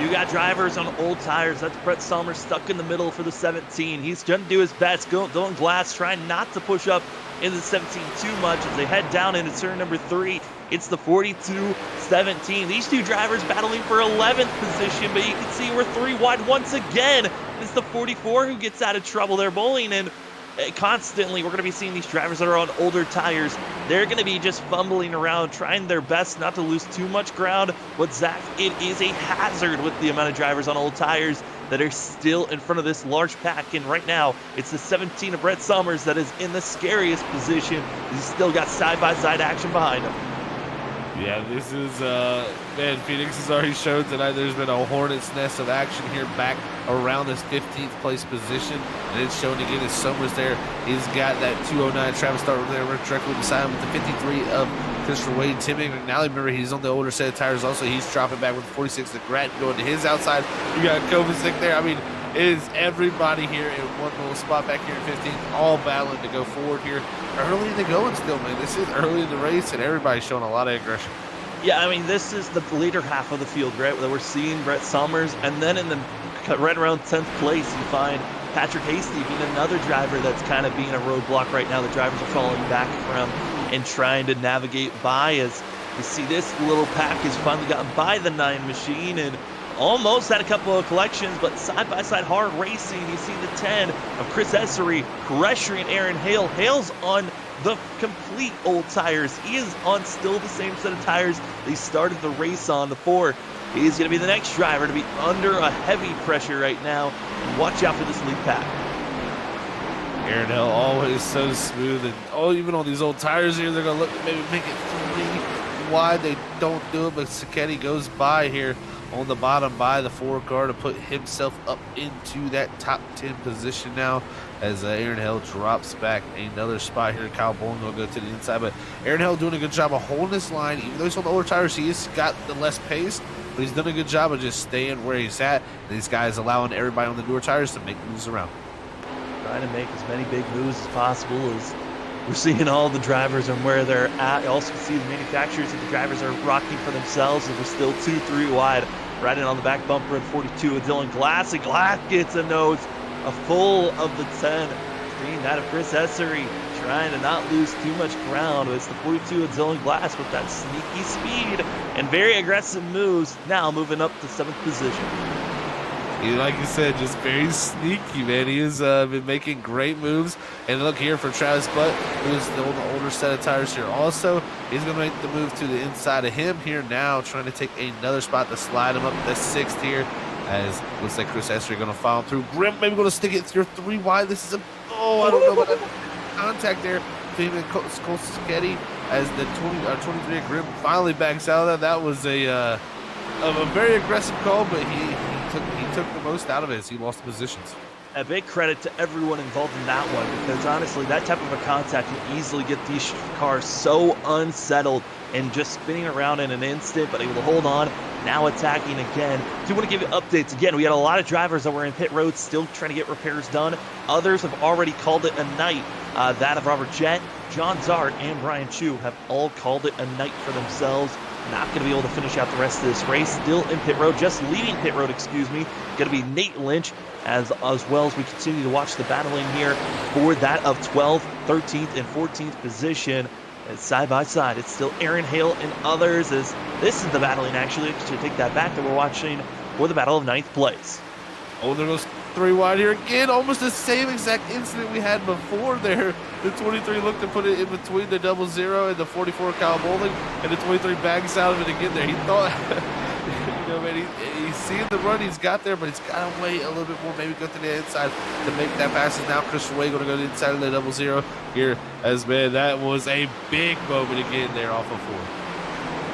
You got drivers on old tires. That's Brett Somers stuck in the middle for the 17. He's going to do his best. Dylan Glass trying not to push up into the 17 too much as they head down into turn number 3. It's the 42-17. These 2 drivers battling for 11th position, but you can see we're 3 wide once again. It's the 44 who gets out of trouble there, Bowling, and constantly we're going to be seeing these drivers that are on older tires. They're going to be just fumbling around, trying their best not to lose too much ground. But Zach, it is a hazard with the amount of drivers on old tires that are still in front of this large pack. And right now, it's the 17 of Brett Somers that is in the scariest position. He's still got side-by-side action behind him. Yeah, this is, man, Phoenix has already showed tonight there's been a hornet's nest of action here back around this 15th place position. And it's shown again as Somers there. He's got that 209 Travis Dart there directly beside him with the 53 of Christopher Wade. Timmy McNally, remember, he's on the older set of tires also. He's dropping back with 46 of Grattan going to his outside. You got Kovacic there. I mean, it is everybody here in one little spot back here in 15th, all battling to go forward here. Early in the going still, man. This is early in the race, and everybody's showing a lot of aggression. Yeah, I mean, this is the later half of the field, right, where we're seeing Brett Somers, and then in the right around 10th place, you find Patrick Hasty being another driver that's kind of being a roadblock right now. The drivers are falling back from and trying to navigate by as you see this little pack has finally gotten by the 9 machine and almost had a couple of collections, but side-by-side hard racing. You see the 10 of Chris Essery pressuring Aaron Hale. Hale's on the complete old tires. He is on still the same set of tires they started the race on. The 4, he's going to be the next driver to be under a heavy pressure right now. And watch out for this lead pack. Aaron Hale always so smooth, and even on these old tires here, they're going to look maybe make it 3 wide. They don't do it, but Sacchetti goes by here on the bottom by the 4 car to put himself up into that top 10 position now as Aaron Hale drops back another spot here. Kyle Bowling will go to the inside, but Aaron Hale doing a good job of holding this line. Even though he's on the older tires, he's got the less pace, but he's done a good job of just staying where he's at. These guys allowing everybody on the newer tires to make moves around. Trying to make as many big moves as possible as We're seeing all the drivers and where they're at. You also see the manufacturers and the drivers are rocking for themselves, and we're still 2-3 wide. Right in on the back bumper at 42 with Dylan Glass, and Glass gets a nose, a full of the 10. Seeing that of Chris Essery, trying to not lose too much ground. It's the 42 of Dylan Glass with that sneaky speed and very aggressive moves, now moving up to 7th position. Like you said, just very sneaky, man. He has been making great moves. And look here for Travis Butt, who's the older set of tires here also. He's going to make the move to the inside of him here now, trying to take another spot to slide him up to 6th here. As looks like Chris Essery going to follow through. Grim maybe going to stick it through 3 wide. This is a, I don't know about that contact there between him and Cole Sketti as the 23 Grim finally backs out of that. That was a very aggressive call, but he took the most out of it as he lost the positions. A big credit to everyone involved in that one, because honestly, that type of a contact can easily get these cars so unsettled and just spinning around in an instant, but able to hold on, now attacking again. Do want to give you updates again. We had a lot of drivers that were in pit road still trying to get repairs done. Others have already called it a night. That of Robert Jett, John Zart, and Brian Chu have all called it a night for themselves. Not going to be able to finish out the rest of this race. Still in pit road, just leaving pit road, excuse me. Going to be Nate Lynch, as well as we continue to watch the battling here for that of 12th, 13th, and 14th position. And side by side, it's still Aaron Hale and others. As this is the battling, actually, to take that back, that we're watching for the battle of 9th place. Oh, there goes 3 wide here again. Almost the same exact incident we had before there. The 23 looked to put it in between the 00 and the 44 Kyle Bowling, and the 23 bags out of it again there. He thought, you know, man, he's seeing the run he's got there, but he's got to wait a little bit more, maybe go to the inside to make that pass. And now Christopher Way going to go to the inside of the 00 here, as, man, that was a big moment again there off of 4.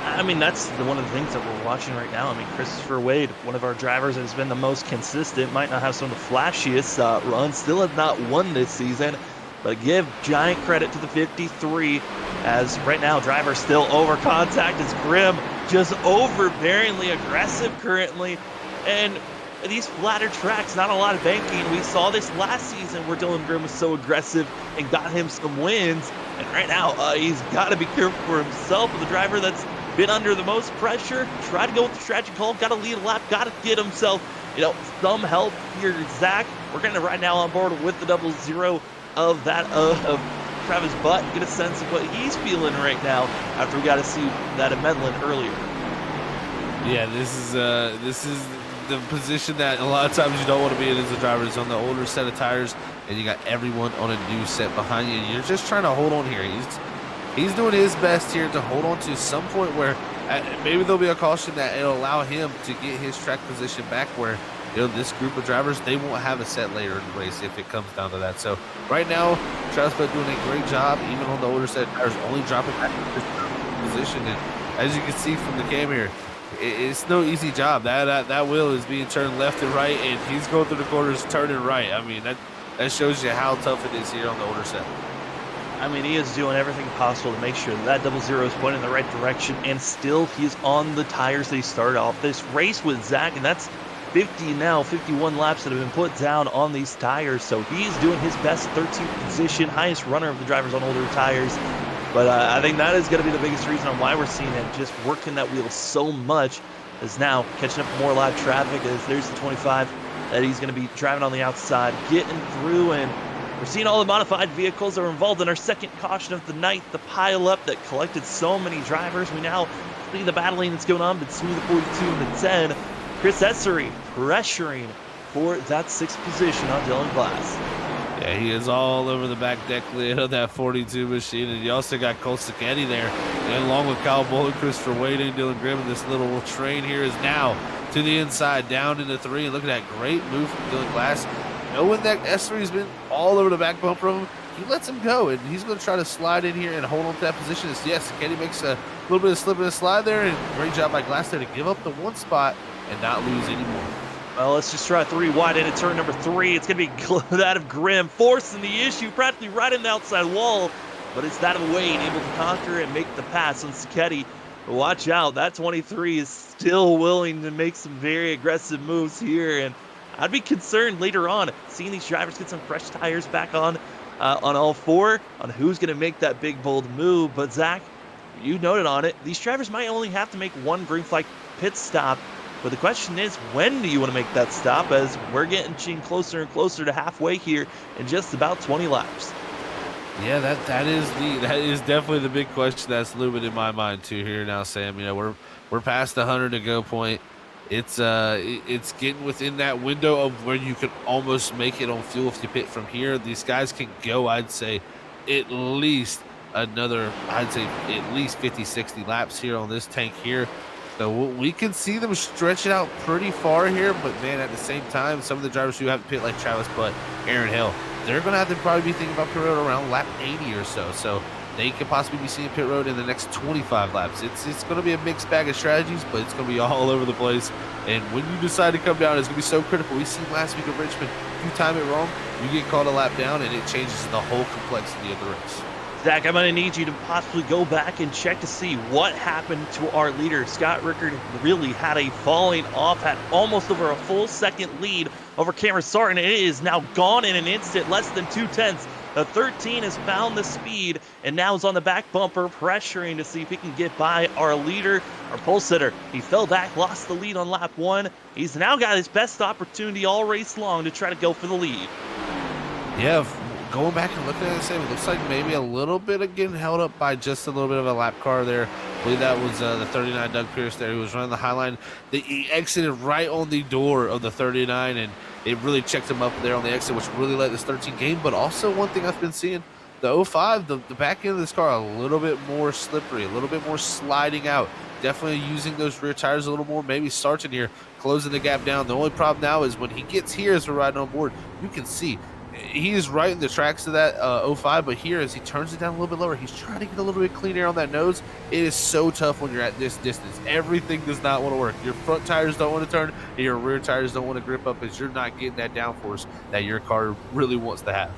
I mean, that's one of the things that we're watching right now. I mean, Christopher Wade, one of our drivers that has been the most consistent, might not have some of the flashiest runs, still has not won this season, but give giant credit to the 53, as right now drivers still over contact as Grimm just overbearingly aggressive currently. And these flatter tracks, not a lot of banking. We saw this last season where Dylan Grimm was so aggressive and got him some wins. And right now, he's got to be careful for himself. The driver that's been under the most pressure, try to go with the strategy call, got to lead a lap, got to get himself, some help here. Zach, we're going to right now on board with the 00 of that of Travis Butt, get a sense of what he's feeling right now after we got to see that at Medlin earlier. Yeah, this is the position that a lot of times you don't want to be in as a driver, is on the older set of tires, and you got everyone on a new set behind you, and you're just trying to hold on here. He's doing his best here to hold on to some point where maybe there'll be a caution that it'll allow him to get his track position back, where this group of drivers, they won't have a set later in the race if it comes down to that. So right now, Travis Butt doing a great job, even on the older set of tires, only dropping back to his position. And as you can see from the cam here, it's no easy job. That wheel is being turned left and right, and he's going through the corners turning right. I mean, that shows you how tough it is here on the older set. I mean, he is doing everything possible to make sure that 00 is pointing in the right direction, and still he's on the tires that he started off this race with, Zach, and that's 51 laps that have been put down on these tires. So he's doing his best, 13th position, highest runner of the drivers on older tires. But I think that is going to be the biggest reason on why we're seeing him just working that wheel so much, is now catching up with more live traffic, as there's the 25 that he's going to be driving on the outside, getting through. And we're seeing all the modified vehicles that were involved in our second caution of the night, the pile-up that collected so many drivers. We now see the battling that's going on between the 42 and the 10. Chris Essery pressuring for that 6th position on Dylan Glass. Yeah, he is all over the back deck lid of that 42 machine. And you also got Cole Sacchetti there. And along with Kyle Bowling, Christopher Wade, and Dylan Grimm, and this little train here is now to the inside, down into 3. And look at that great move from Dylan Glass. Knowing that Essery's been all over the back bumper of him, he lets him go. And he's going to try to slide in here and hold on to that position. Yes, Sacchetti makes a little bit of slip and a slide there. And great job by Glass there to give up the 1 spot and not lose anymore. Well, let's just try 3 wide into turn number 3. It's going to be that of Grimm, forcing the issue practically right in the outside wall. But it's that of Wade, able to conquer and make the pass on Sacchetti. But watch out, that 23 is still willing to make some very aggressive moves here. And I'd be concerned later on, seeing these drivers get some fresh tires back on on all four on who's going to make that big, bold move. But Zach, you noted on it, these drivers might only have to make one green flag pit stop. But the question is, when do you want to make that stop, as we're getting closer and closer to halfway here in just about 20 laps? Yeah, that is definitely the big question that's looming in my mind too here now, Sam. You know, we're past the 100 to go point. It's getting within that window of where you could almost make it on fuel if you pit from here. These guys can go, I'd say, at least at least 50, 60 laps here on this tank here. So we can see them stretch it out pretty far here, but man, at the same time, some of the drivers who have to pit like Travis Butt, Aaron Hill, they're going to have to probably be thinking about pit road around lap 80 or so. So they could possibly be seeing pit road in the next 25 laps. It's going to be a mixed bag of strategies, but it's going to be all over the place. And when you decide to come down, it's going to be so critical. We seen last week at Richmond, if you time it wrong, you get called a lap down, and it changes the whole complexity of the race. Zach, I'm going to need you to possibly go back and check to see what happened to our leader. Scott Rickard really had a falling off, had almost over a full second lead over Cameron Sarton. It is now gone in an instant, less than 2/10. The 13 has found the speed and now is on the back bumper, pressuring to see if he can get by our leader, our pole sitter. He fell back, lost the lead on lap 1. He's now got his best opportunity all race long to try to go for the lead. Yeah, going back and looking at it, it looks like maybe a little bit of getting held up by just a little bit of a lap car there. I believe that was the 39 Doug Pierce there. He was running the high line. He exited right on the door of the 39, and it really checked him up there on the exit, which really let this 13 gain. But also one thing I've been seeing, the 05, the back end of this car a little bit more slippery, a little bit more sliding out. Definitely using those rear tires a little more. Maybe Sarton here closing the gap down. The only problem now is when he gets here as we're riding on board, you can see he is right in the tracks of that 05, but here as he turns it down a little bit lower, he's trying to get a little bit clean air on that nose. It is so tough when you're at this distance. Everything does not want to work. Your front tires don't want to turn, and your rear tires don't want to grip up as you're not getting that downforce that your car really wants to have.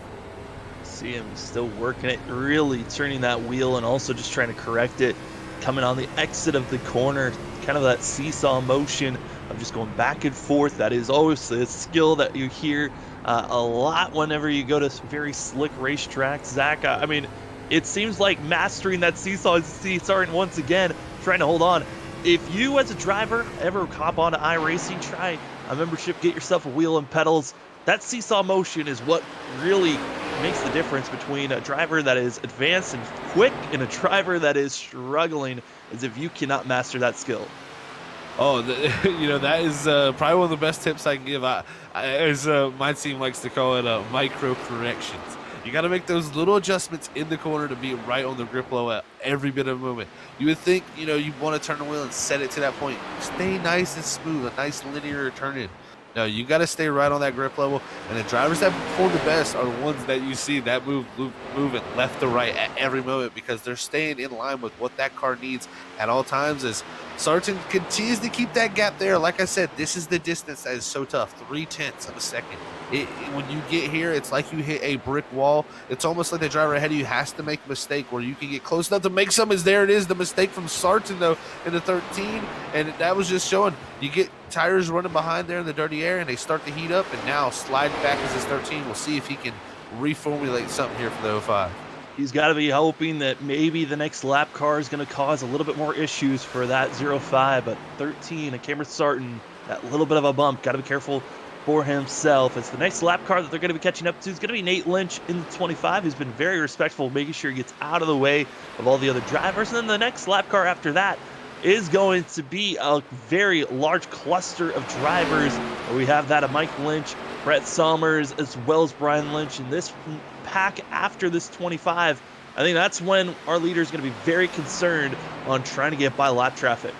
See him still working it, really turning that wheel and also just trying to correct it. Coming on the exit of the corner, kind of that seesaw motion of just going back and forth. That is always a skill that you hear a lot whenever you go to very slick racetracks. Zach, I mean, it seems like mastering that seesaw starting once again, trying to hold on. If you as a driver ever hop onto iRacing, try a membership, get yourself a wheel and pedals. That seesaw motion is what really makes the difference between a driver that is advanced and quick and a driver that is struggling, as if you cannot master that skill. Oh, that is probably one of the best tips I can give. As my team likes to call it, micro corrections. You got to make those little adjustments in the corner to be right on the grip low at every bit of movement. You would think, you want to turn the wheel and set it to that point. Stay nice and smooth, a nice linear turn in. No, you got to stay right on that grip level, and the drivers that perform the best are the ones that you see that moving left to right at every moment, because they're staying in line with what that car needs at all times. As Sarton continues to keep that gap there, like I said, this is the distance that is so tough, 0.3 of a second. When you get here, it's like you hit a brick wall. It's almost like the driver ahead of you has to make a mistake where you can get close enough to make some. As there it is, the mistake from Sarton though in the 13, and that was just showing you get tires running behind there in the dirty air, and they start to heat up, and now slide back as his 13. We'll see if he can reformulate something here for the 05. He's got to be hoping that maybe the next lap car is going to cause a little bit more issues for that 05, but 13, and Cameron Sarton, that little bit of a bump, got to be careful for himself. It's the next lap car that they're going to be catching up to. It's going to be Nate Lynch in the 25, who's been very respectful, making sure he gets out of the way of all the other drivers. And then the next lap car after that is going to be a very large cluster of drivers. We have that of Mike Lynch, Brett Somers, as well as Brian Lynch. In this pack after this 25, I think that's when our leader is going to be very concerned on trying to get by lap traffic.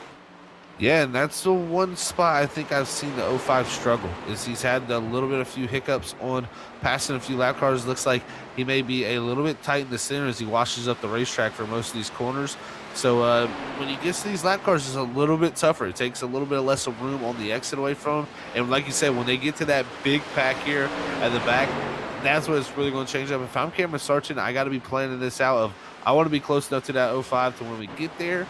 Yeah, and that's the one spot I think I've seen the 05 struggle, is he's had a little bit of few hiccups on passing a few lap cars. Looks like he may be a little bit tight in the center as he washes up the racetrack for most of these corners. So when he gets to these lap cars, it's a little bit tougher. It takes a little bit less of room on the exit away from him. And like you said, when they get to that big pack here at the back, that's what it's really going to change up. If I'm Cameron Sarton, I got to be planning this out of, I want to be close enough to that 05 to when we get there,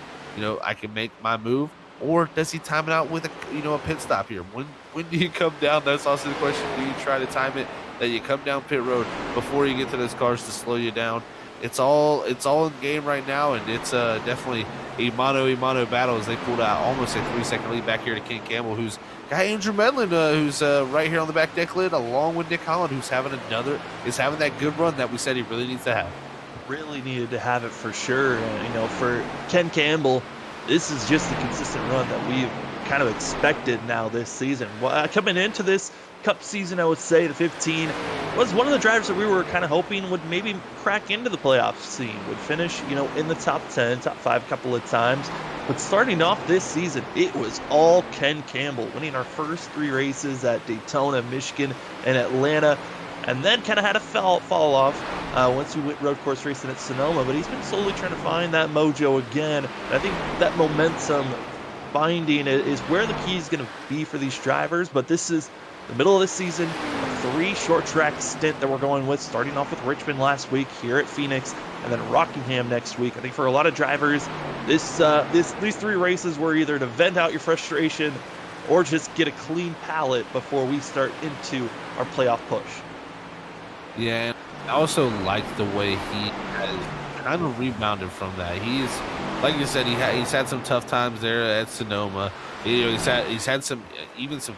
I can make my move. Or does he time it out with a pit stop here? When do you come down? That's also the question. Do you try to time it that you come down pit road before you get to those cars to slow you down. It's all in game right now, and it's definitely a mano battle as they pulled out almost a 3-second lead back here to Ken Campbell, who's got Andrew Medlin, who's right here on the back deck lid, along with Nick Holland, who's having that good run that we said he really needs to have. Really needed to have it for sure. And, for Ken Campbell, this is just a consistent run that we've kind of expected now this season. Coming into this Cup season, I would say the 15 was one of the drivers that we were kind of hoping would maybe crack into the playoff scene, would finish, in the top 10, top 5 a couple of times. But starting off this season, it was all Ken Campbell, winning our first 3 races at Daytona, Michigan, and Atlanta, and then kind of had a fall off once we went road course racing at Sonoma. But he's been slowly trying to find that mojo again. And I think that momentum finding is where the key is going to be for these drivers. But this is the middle of the season, a 3 short track stint that we're going with, starting off with Richmond last week, here at Phoenix, and then Rockingham next week. I think for a lot of drivers, these 3 races were either to vent out your frustration or just get a clean palate before we start into our playoff push. Yeah, and I also like the way he has kind of rebounded from that. He's, like you said, he's had some tough times there at Sonoma. He's had some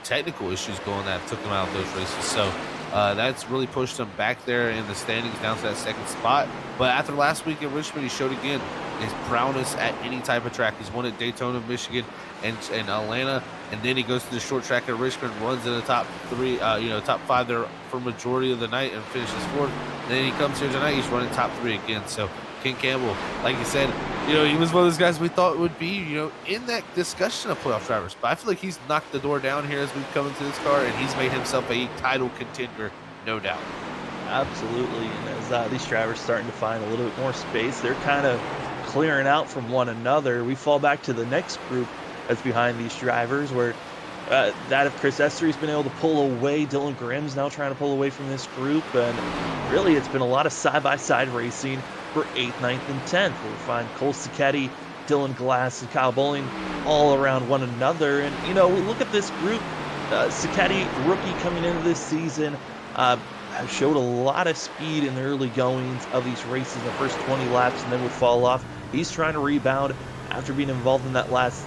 technical issues going that took him out of those races. So that's really pushed him back there in the standings down to that 2nd spot. But after last week in Richmond, he showed again his prowess at any type of track. He's won at Daytona, Michigan, and Atlanta, and then he goes to the short track at Richmond, runs in the top 3, top 5 there for majority of the night, and finishes 4th. And then he comes here tonight, he's running top 3 again. So Ken Campbell, like you said, he was one of those guys we thought would be, in that discussion of playoff drivers. But I feel like he's knocked the door down here as we come into this car, and he's made himself a title contender, no doubt. Absolutely, and as these drivers starting to find a little bit more space, they're kind of clearing out from one another. We fall back to the next group that's behind these drivers, where that of Chris Ester's been able to pull away. Dylan Grimm's now trying to pull away from this group, and really it's been a lot of side-by-side racing for 8th, 9th, and 10th. We'll find Cole Sacchetti, Dylan Glass, and Kyle Bowling all around one another. And, we look at this group. Sacchetti, rookie coming into this season, showed a lot of speed in the early goings of these races, the first 20 laps, and then would fall off. He's trying to rebound after being involved in that last,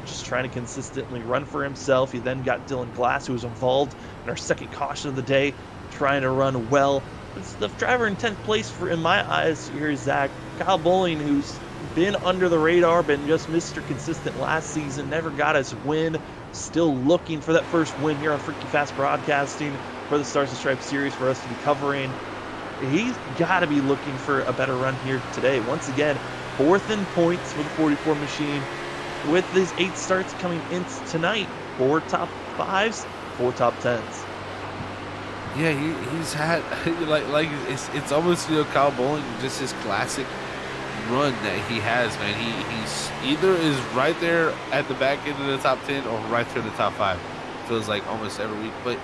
just trying to consistently run for himself. You then got Dylan Glass, who was involved in our 2nd caution of the day, trying to run well. It's the driver in 10th place in my eyes here is Zach. Kyle Bowling, who's been under the radar, been just Mr. Consistent last season, never got his win, still looking for that first win here on Freaky Fast Broadcasting for the Stars and Stripes series for us to be covering. He's got to be looking for a better run here today. Once again, 4th in points for the 44 machine, with his 8 starts coming in tonight. 4 top 5s, 4 top 10s. Yeah, he's had like it's almost Kyle Bowling, just his classic run that he has, man. He's either is right there at the back end of the top 10 or right there in the top 5. Feels like almost every week, but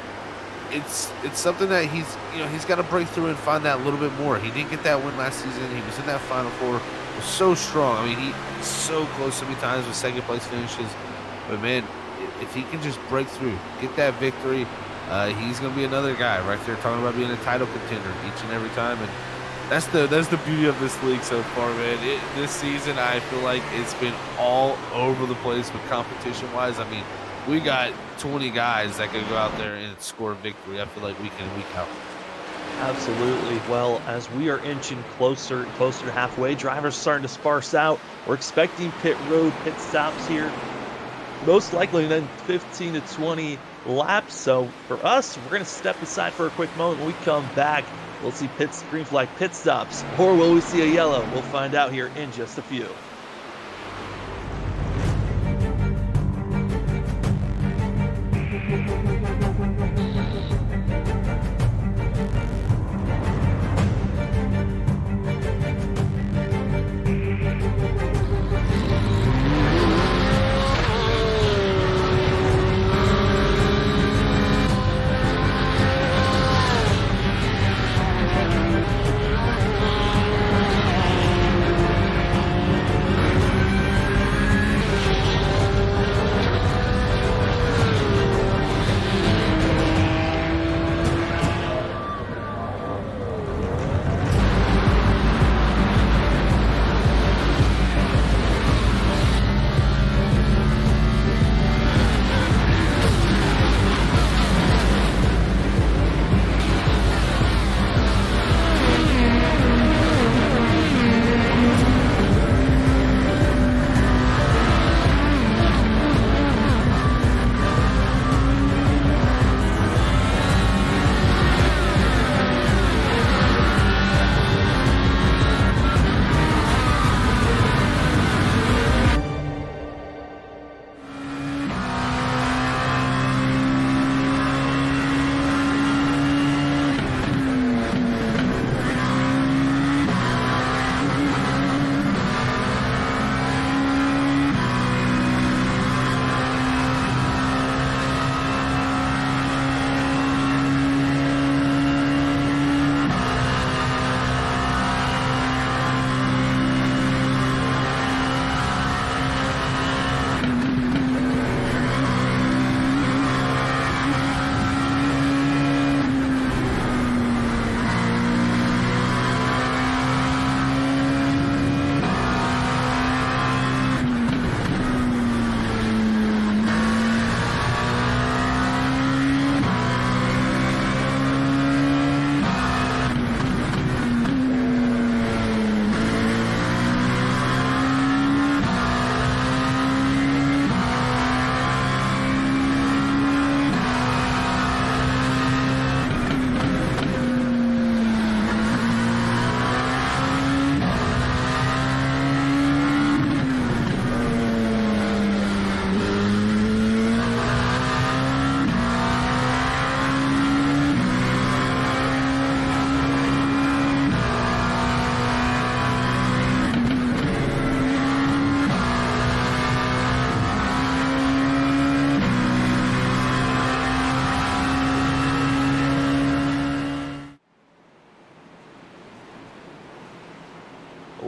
it's something that he's got to break through and find that a little bit more. He didn't get that win last season. He was in that Final Four, was so strong. I mean, he's so close so many times with 2nd place finishes. But man, if he can just break through, get that victory. He's going to be another guy right there talking about being a title contender each and every time. And that's the beauty of this league so far, man. This season, I feel like it's been all over the place with competition-wise. I mean, we got 20 guys that can go out there and score a victory. I feel like week in and week out. Absolutely. Well, as we are inching closer and closer to halfway, drivers starting to sparse out. We're expecting pit stops here, most likely then 15 to 20 laps. So for us, we're going to step aside for a quick moment. When we come back, we'll see green flag pit stops, or will we see a yellow? We'll find out here in just a few.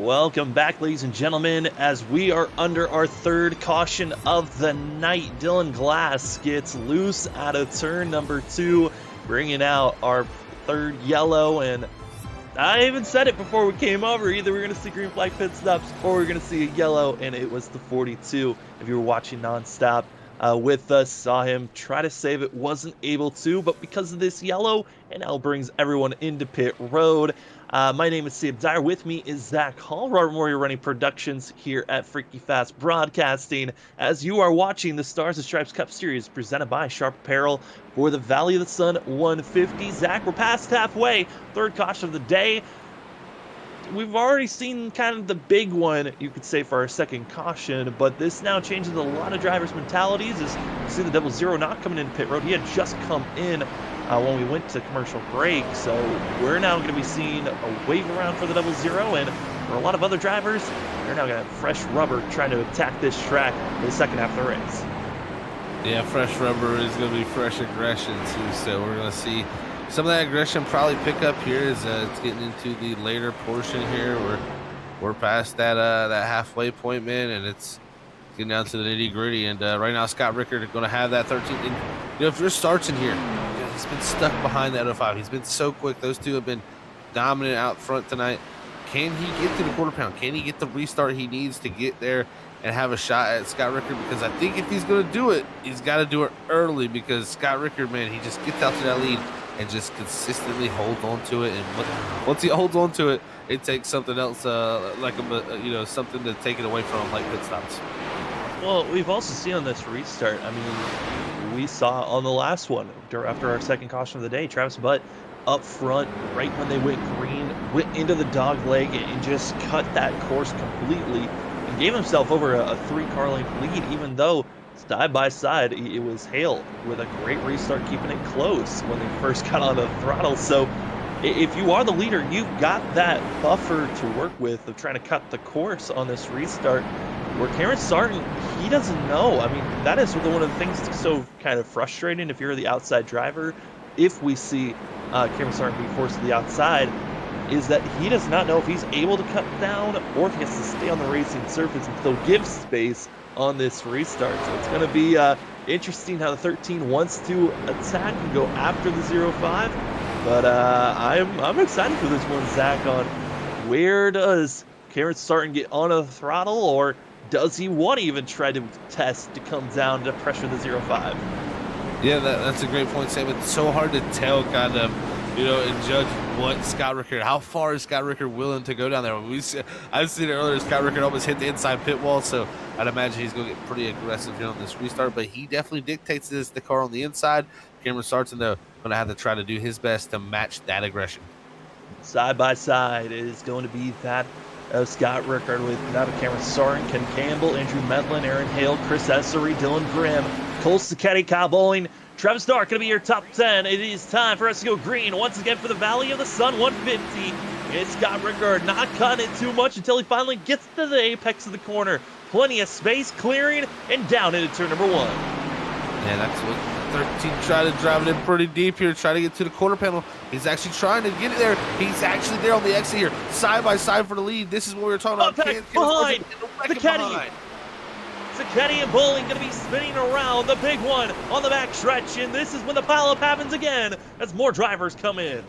Welcome back, ladies and gentlemen, as we are under our third caution of the night. Dylan Glass gets loose out of turn number 2, bringing out our third yellow. And I even said it before we came over. Either we're going to see green flag pit stops or we're going to see a yellow, and it was the 42. If you were watching nonstop with us, saw him try to save it, wasn't able to, but because of this yellow, it now brings everyone into pit road. My name is Steve Dyer. With me is Zach Hall, Robert Warrior running productions here at Freaky Fast Broadcasting. As you are watching the Stars and Stripes Cup Series presented by Sharp Apparel for the Valley of the Sun 150. Zach, we're past halfway, third caution of the day. We've already seen kind of the big one, you could say, for our second caution, but this now changes a lot of drivers' mentalities. As you see the Double Zero not coming in pit road. He had just come in when we went to commercial break, so we're now going to be seeing a wave around for the Double Zero, and for a lot of other drivers, they're now going to have fresh rubber trying to attack this track for the second half of the race. Yeah, fresh rubber is going to be fresh aggression too, so we're going to see some of that aggression probably pick up here as it's getting into the later portion here. We're past that that halfway point, man, and it's getting down to the nitty gritty. And right now, Scott Rickard is going to have that 13. And, if your starts in here, he's been stuck behind that 05. He's been so quick. Those two have been dominant out front tonight. Can he get to the quarter pound? Can he get the restart he needs to get there and have a shot at Scott Rickard? Because I think if he's going to do it, he's got to do it early, because Scott Rickard, man, he just gets out to that lead and just consistently holds on to it. And once he holds on to it, it takes something else, something to take it away from him, like pit stops. Well, we've also seen on this restart, I mean, we saw on the last one, after our second caution of the day, Travis Butt up front, right when they went green, went into the dog leg and just cut that course completely and gave himself over a 3-car length lead, even though side by side it was Hale with a great restart, keeping it close when they first got on the throttle. So if you are the leader, you've got that buffer to work with of trying to cut the course on this restart, where Cameron Sarton, he doesn't know. I mean, that is one of the things that's so kind of frustrating if you're the outside driver. If we see Cameron Sarton be forced to the outside, is that he does not know if he's able to cut down or if he has to stay on the racing surface and still give space on this restart. So it's going to be interesting how the 13 wants to attack and go after the 05. But I'm excited for this one, Zach, on where does Cameron Sarton get on a throttle, or does he want to even try to test to come down to pressure the 05? Yeah, that's a great point, Sam. It's so hard to tell, kind of, and judge what Scott Rickard, how far is Scott Rickard willing to go down there. I've seen it earlier, Scott Rickard almost hit the inside pit wall, so I'd imagine he's going to get pretty aggressive here on this restart, but he definitely dictates the car on the inside. Cameron Sarton, though, going to have to try to do his best to match that aggression. Side by side is going to be that of Scott Rickard with that of Cameron Sarton, Ken Campbell, Andrew Medlin, Aaron Hale, Chris Essery, Dylan Grimm, Cole Sacchetti, Kyle Bowling, Travis Dark going to be your top 10. It is time for us to go green once again for the Valley of the Sun 150. It's Scott Rickard not cutting it too much until he finally gets to the apex of the corner. Plenty of space clearing and down into turn number 1. Yeah, that's what 13 tried to drive it in pretty deep here, try to get to the quarter panel. He's actually trying to get it there. He's actually there on the exit here, side by side for the lead. This is what we were talking about. Behind Sacchetti and Bowling going to be spinning around the big one on the back stretch, and this is when the pileup happens again as more drivers come in.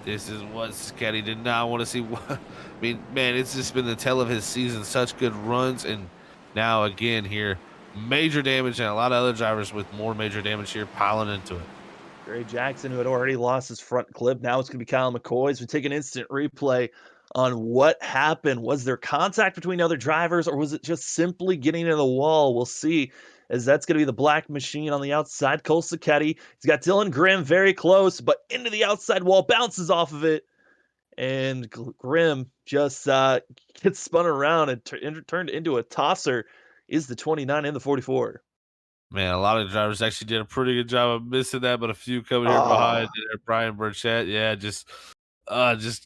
This is what Sacchetti did not want to see. I mean, man, it's just been the tale of his season. Such good runs, and now again here, major damage, and a lot of other drivers with more major damage here piling into it. Gray Jackson, who had already lost his front clip, now it's going to be Kyle McCoy. As we take an instant replay on what happened. Was there contact between other drivers, or was it just simply getting into the wall? We'll see, as that's going to be the black machine on the outside. Cole Sacchetti, he's got Dylan Grimm very close, but into the outside wall, bounces off of it, and Grimm just gets spun around and turned into a tosser. Is the 29 and the 44. Man, a lot of drivers actually did a pretty good job of missing that, but a few coming here behind there. Brian Burchett, yeah, just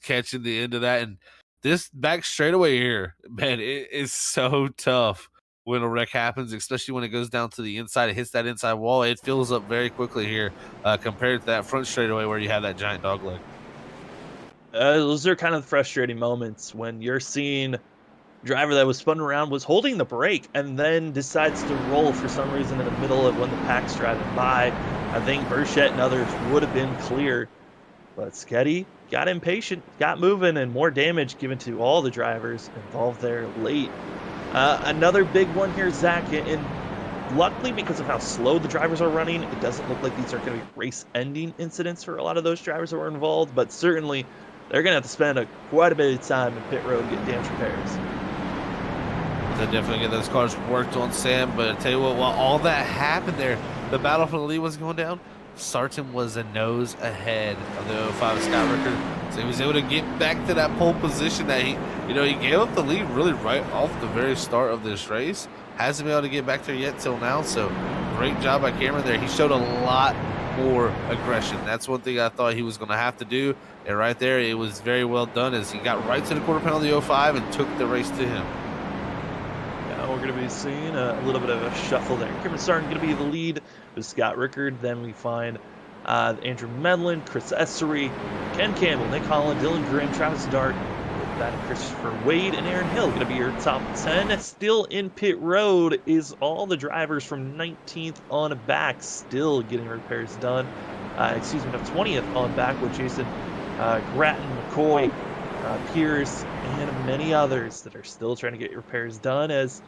catching the end of that. And this back straightaway here, man, it is so tough when a wreck happens, especially when it goes down to the inside. It hits that inside wall. It fills up very quickly here compared to that front straightaway where you have that giant dog leg. Those are kind of frustrating moments when you're seeing driver that was spun around was holding the brake and then decides to roll for some reason in the middle of when the pack's driving by. I think Burchett and others would have been clear, but Sketty got impatient, got moving, and more damage given to all the drivers involved there late. Another big one here, Zach, and luckily because of how slow the drivers are running, it doesn't look like these are going to be race-ending incidents for a lot of those drivers that were involved, but certainly they're going to have to spend quite a bit of time in pit road getting damage repairs. They'll definitely get those cars worked on, Sam, but I tell you what, while all that happened there, the battle for the lead was going down, Sarton was a nose ahead of the 05 Scott Ricker, so he was able to get back to that pole position that he gave up the lead really right off the very start of this race. Hasn't been able to get back there yet till now, so great job by Cameron there. He showed a lot more aggression. That's one thing I thought he was going to have to do, and right there it was very well done as he got right to the quarter panel of the 05 and took the race to him. We're going to be seeing a little bit of a shuffle there. Cameron Sarton going to be the lead with Scott Rickard. Then we find Andrew Medlin, Chris Essery, Ken Campbell, Nick Holland, Dylan Graham, Travis Dart, that Christopher Wade, and Aaron Hill going to be your top 10. Still in pit road is all the drivers from 19th on back still getting repairs done. Excuse me, 20th on back with Jason Grattan, McCoy, Pierce, and many others that are still trying to get repairs done, as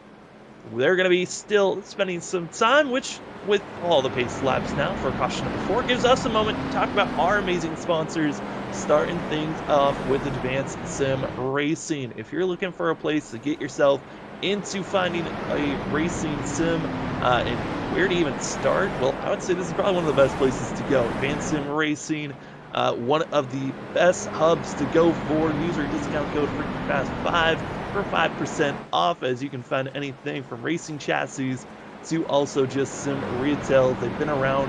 they're going to be still spending some time, which with all the pace laps now for caution number 4 gives us a moment to talk about our amazing sponsors, starting things off with Advanced Sim Racing. If you're looking for a place to get yourself into finding a racing sim and where to even start, well, I would say this is probably one of the best places to go. Advanced Sim Racing, one of the best hubs to go for. Use our discount code FreakyFast5 for 5% off, as you can find anything from racing chassis to also just sim retail. They've been around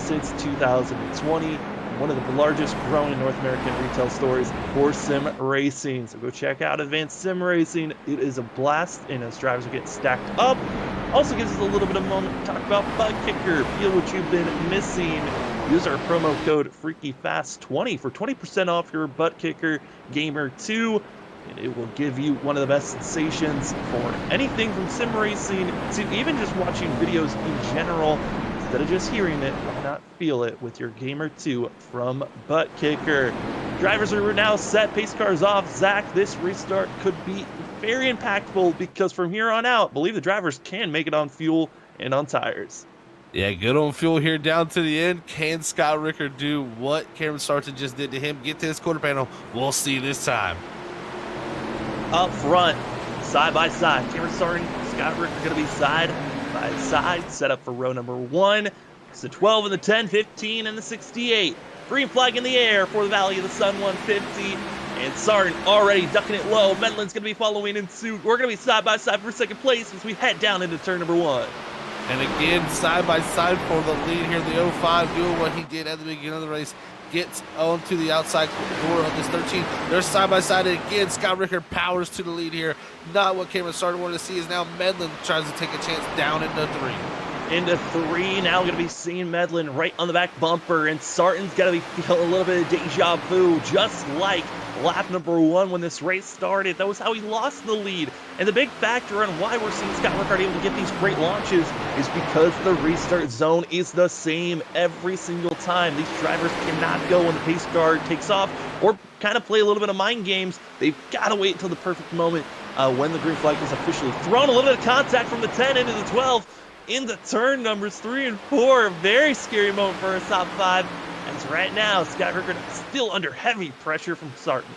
since 2020, one of the largest growing North American retail stores for sim racing. So go check out Advanced Sim Racing. It is a blast, and as drivers are getting stacked up, also gives us a little bit of a moment to talk about Butt Kicker. Feel what you've been missing. Use our promo code FreakyFast20 for 20% off your Butt Kicker Gamer 2. And it will give you one of the best sensations for anything from sim racing to even just watching videos in general. Instead of just hearing it, why not feel it with your Gamer 2 from Butt Kicker? Drivers are now set, pace cars off. Zach, this restart could be very impactful because from here on out, I believe the drivers can make it on fuel and on tires. Yeah, good on fuel here down to the end. Can Scott Rickard do what Cameron Sarton just did to him? Get to his quarter panel. We'll see this time. Up front, side by side, Cameron Sarton, Scott Rickard going to be side by side, set up for row number 1. It's the 12 and the 10, 15 and the 68. Green flag in the air for the Valley of the Sun 150. And Sarton already ducking it low. Medlin's going to be following in suit. We're going to be side by side for second place as we head down into turn number 1. And again, side by side for the lead here. The 05 doing what he did at the beginning of the race. Gets onto the outside door of this 13. They're side by side again. Scott Rickard powers to the lead here. Not what Cameron Sarton wanted to see, is now Medlin tries to take a chance down into 3. Into 3, now going to be seeing Medlin right on the back bumper, and Sarton's got to be feeling a little bit of deja vu, just like lap number 1 when this race started. That was how he lost the lead. And the big factor on why we're seeing Scott Rickard able to get these great launches is because the restart zone is the same every single time. These drivers cannot go when the pace car takes off or kind of play a little bit of mind games. They've got to wait until the perfect moment when the green flag is officially thrown. A little bit of contact from the 10 into the 12 into turn numbers 3 and 4. A very scary moment for our top 5. As right now, Scott Rickard still under heavy pressure from Sarton.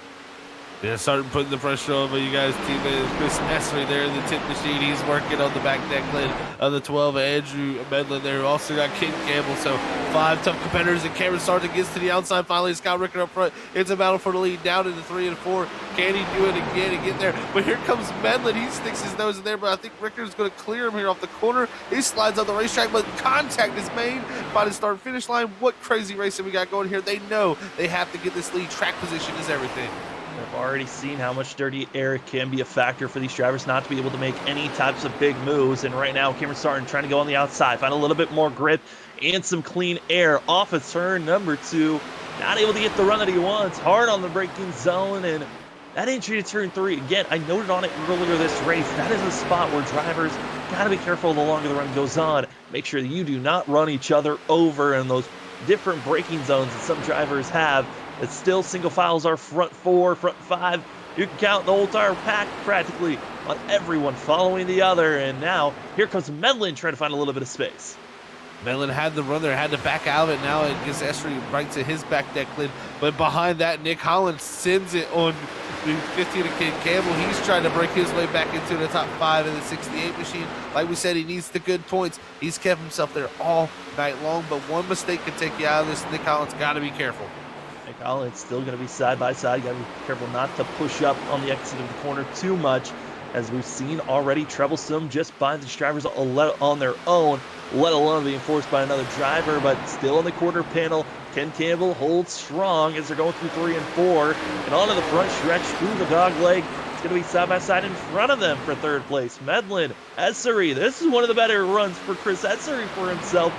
Yeah, Sarton putting the pressure on, but you guys, teammate Chris Essery there in the tip machine. He's working on the back deck lid of the 12. Andrew Medlin there. Also got King Campbell. So 5 tough competitors, and Cameron Sarton gets to the outside. Finally, Scott Rickard up front. It's a battle for the lead down into 3 and 4. Can he do it again and get there? But here comes Medlin. He sticks his nose in there, but I think Rickard's going to clear him here off the corner. He slides on the racetrack, but contact is made by the start-finish line. What crazy racing we got going here. They know they have to get this lead. Track position is everything. I've already seen how much dirty air can be a factor for these drivers not to be able to make any types of big moves. And right now, Cameron Sarton trying to go on the outside, find a little bit more grip and some clean air off of turn number 2. not able to get the run that he wants. Hard on the braking zone, and that entry to turn 3, again, I noted on it earlier this race, that is a spot where drivers gotta be careful the longer the run goes on. Make sure that you do not run each other over in those different braking zones that some drivers have. It's still single files are front 4, front 5. You can count the whole entire pack practically on everyone following the other. And now here comes Medlin trying to find a little bit of space. Medlin had the run there, had to back out of it. Now it gets Esri right to his back deck lid. But behind that, Nick Holland sends it on the 15 to Ken Campbell. He's trying to break his way back into the top 5 in the 68 machine. Like we said, he needs the good points. He's kept himself there all night long, but one mistake can take you out of this. Nick Holland's got to be careful. Nick Holland's still going to be side by side. Got to be careful not to push up on the exit of the corner too much. As we've seen already, troublesome just by these drivers on their own, let alone being forced by another driver, but still in the quarter panel. Ken Campbell holds strong as they're going through 3 and 4, and onto the front stretch through the dog leg. It's going to be side by side in front of them for 3rd place. Medlin, Esri, this is one of the better runs for Chris Esri for himself.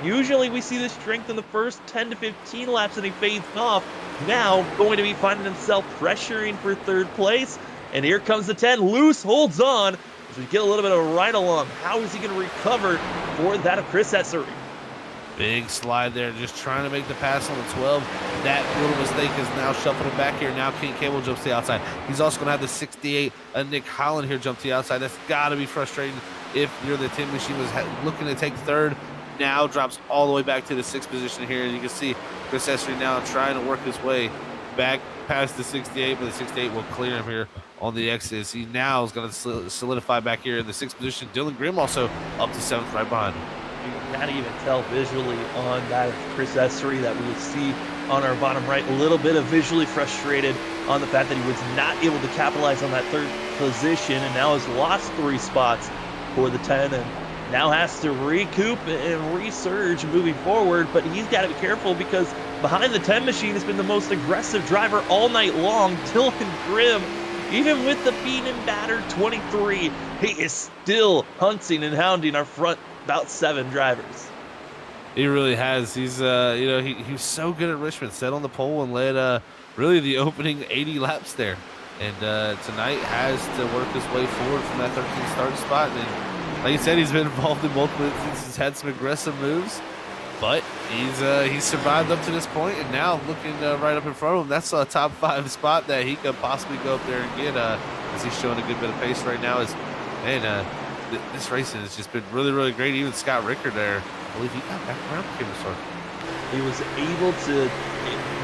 Usually we see this strength in the first 10 to 15 laps and he fades off. Now going to be finding himself pressuring for 3rd place. And here comes the 10, loose, holds on, as we get a little bit of a ride along. How is he going to recover for that of Chris Esri? Big slide there, just trying to make the pass on the 12. That little mistake is now shuffled him back here. Now King Cable jumps to the outside. He's also going to have the 68, Nick Holland here jump to the outside. That's got to be frustrating if you're the 10 machine was looking to take 3rd. Now drops all the way back to the 6th position here. And you can see Chris Esri now trying to work his way back past the 68, but the 68 will clear him here on the exits. He now is going to solidify back here in the 6th position. Dylan Grimm also up to 7th right behind him. You can't even tell visually on that Chris Esri that we will see on our bottom right a little bit of visually frustrated on the fact that he was not able to capitalize on that 3rd position and now has lost 3 spots for the 10 and now has to recoup and resurge moving forward, but he's got to be careful because behind the 10 machine has been the most aggressive driver all night long, Dylan Grimm. Even with the beat and battered 23, he is still hunting and hounding our front about 7 drivers. He really has. He's he's so good at Richmond. Set on the pole and led really the opening 80 laps there. And tonight has to work his way forward from that 13th start spot. And like you said, he's been involved in multiple instances, had some aggressive moves, but he's survived up to this point, and now looking right up in front of him, that's a top 5 spot that he could possibly go up there and get. As he's showing a good bit of pace right now. This racing has just been really, really great. Even Scott Ricker there, I believe he got back around the start. He was able to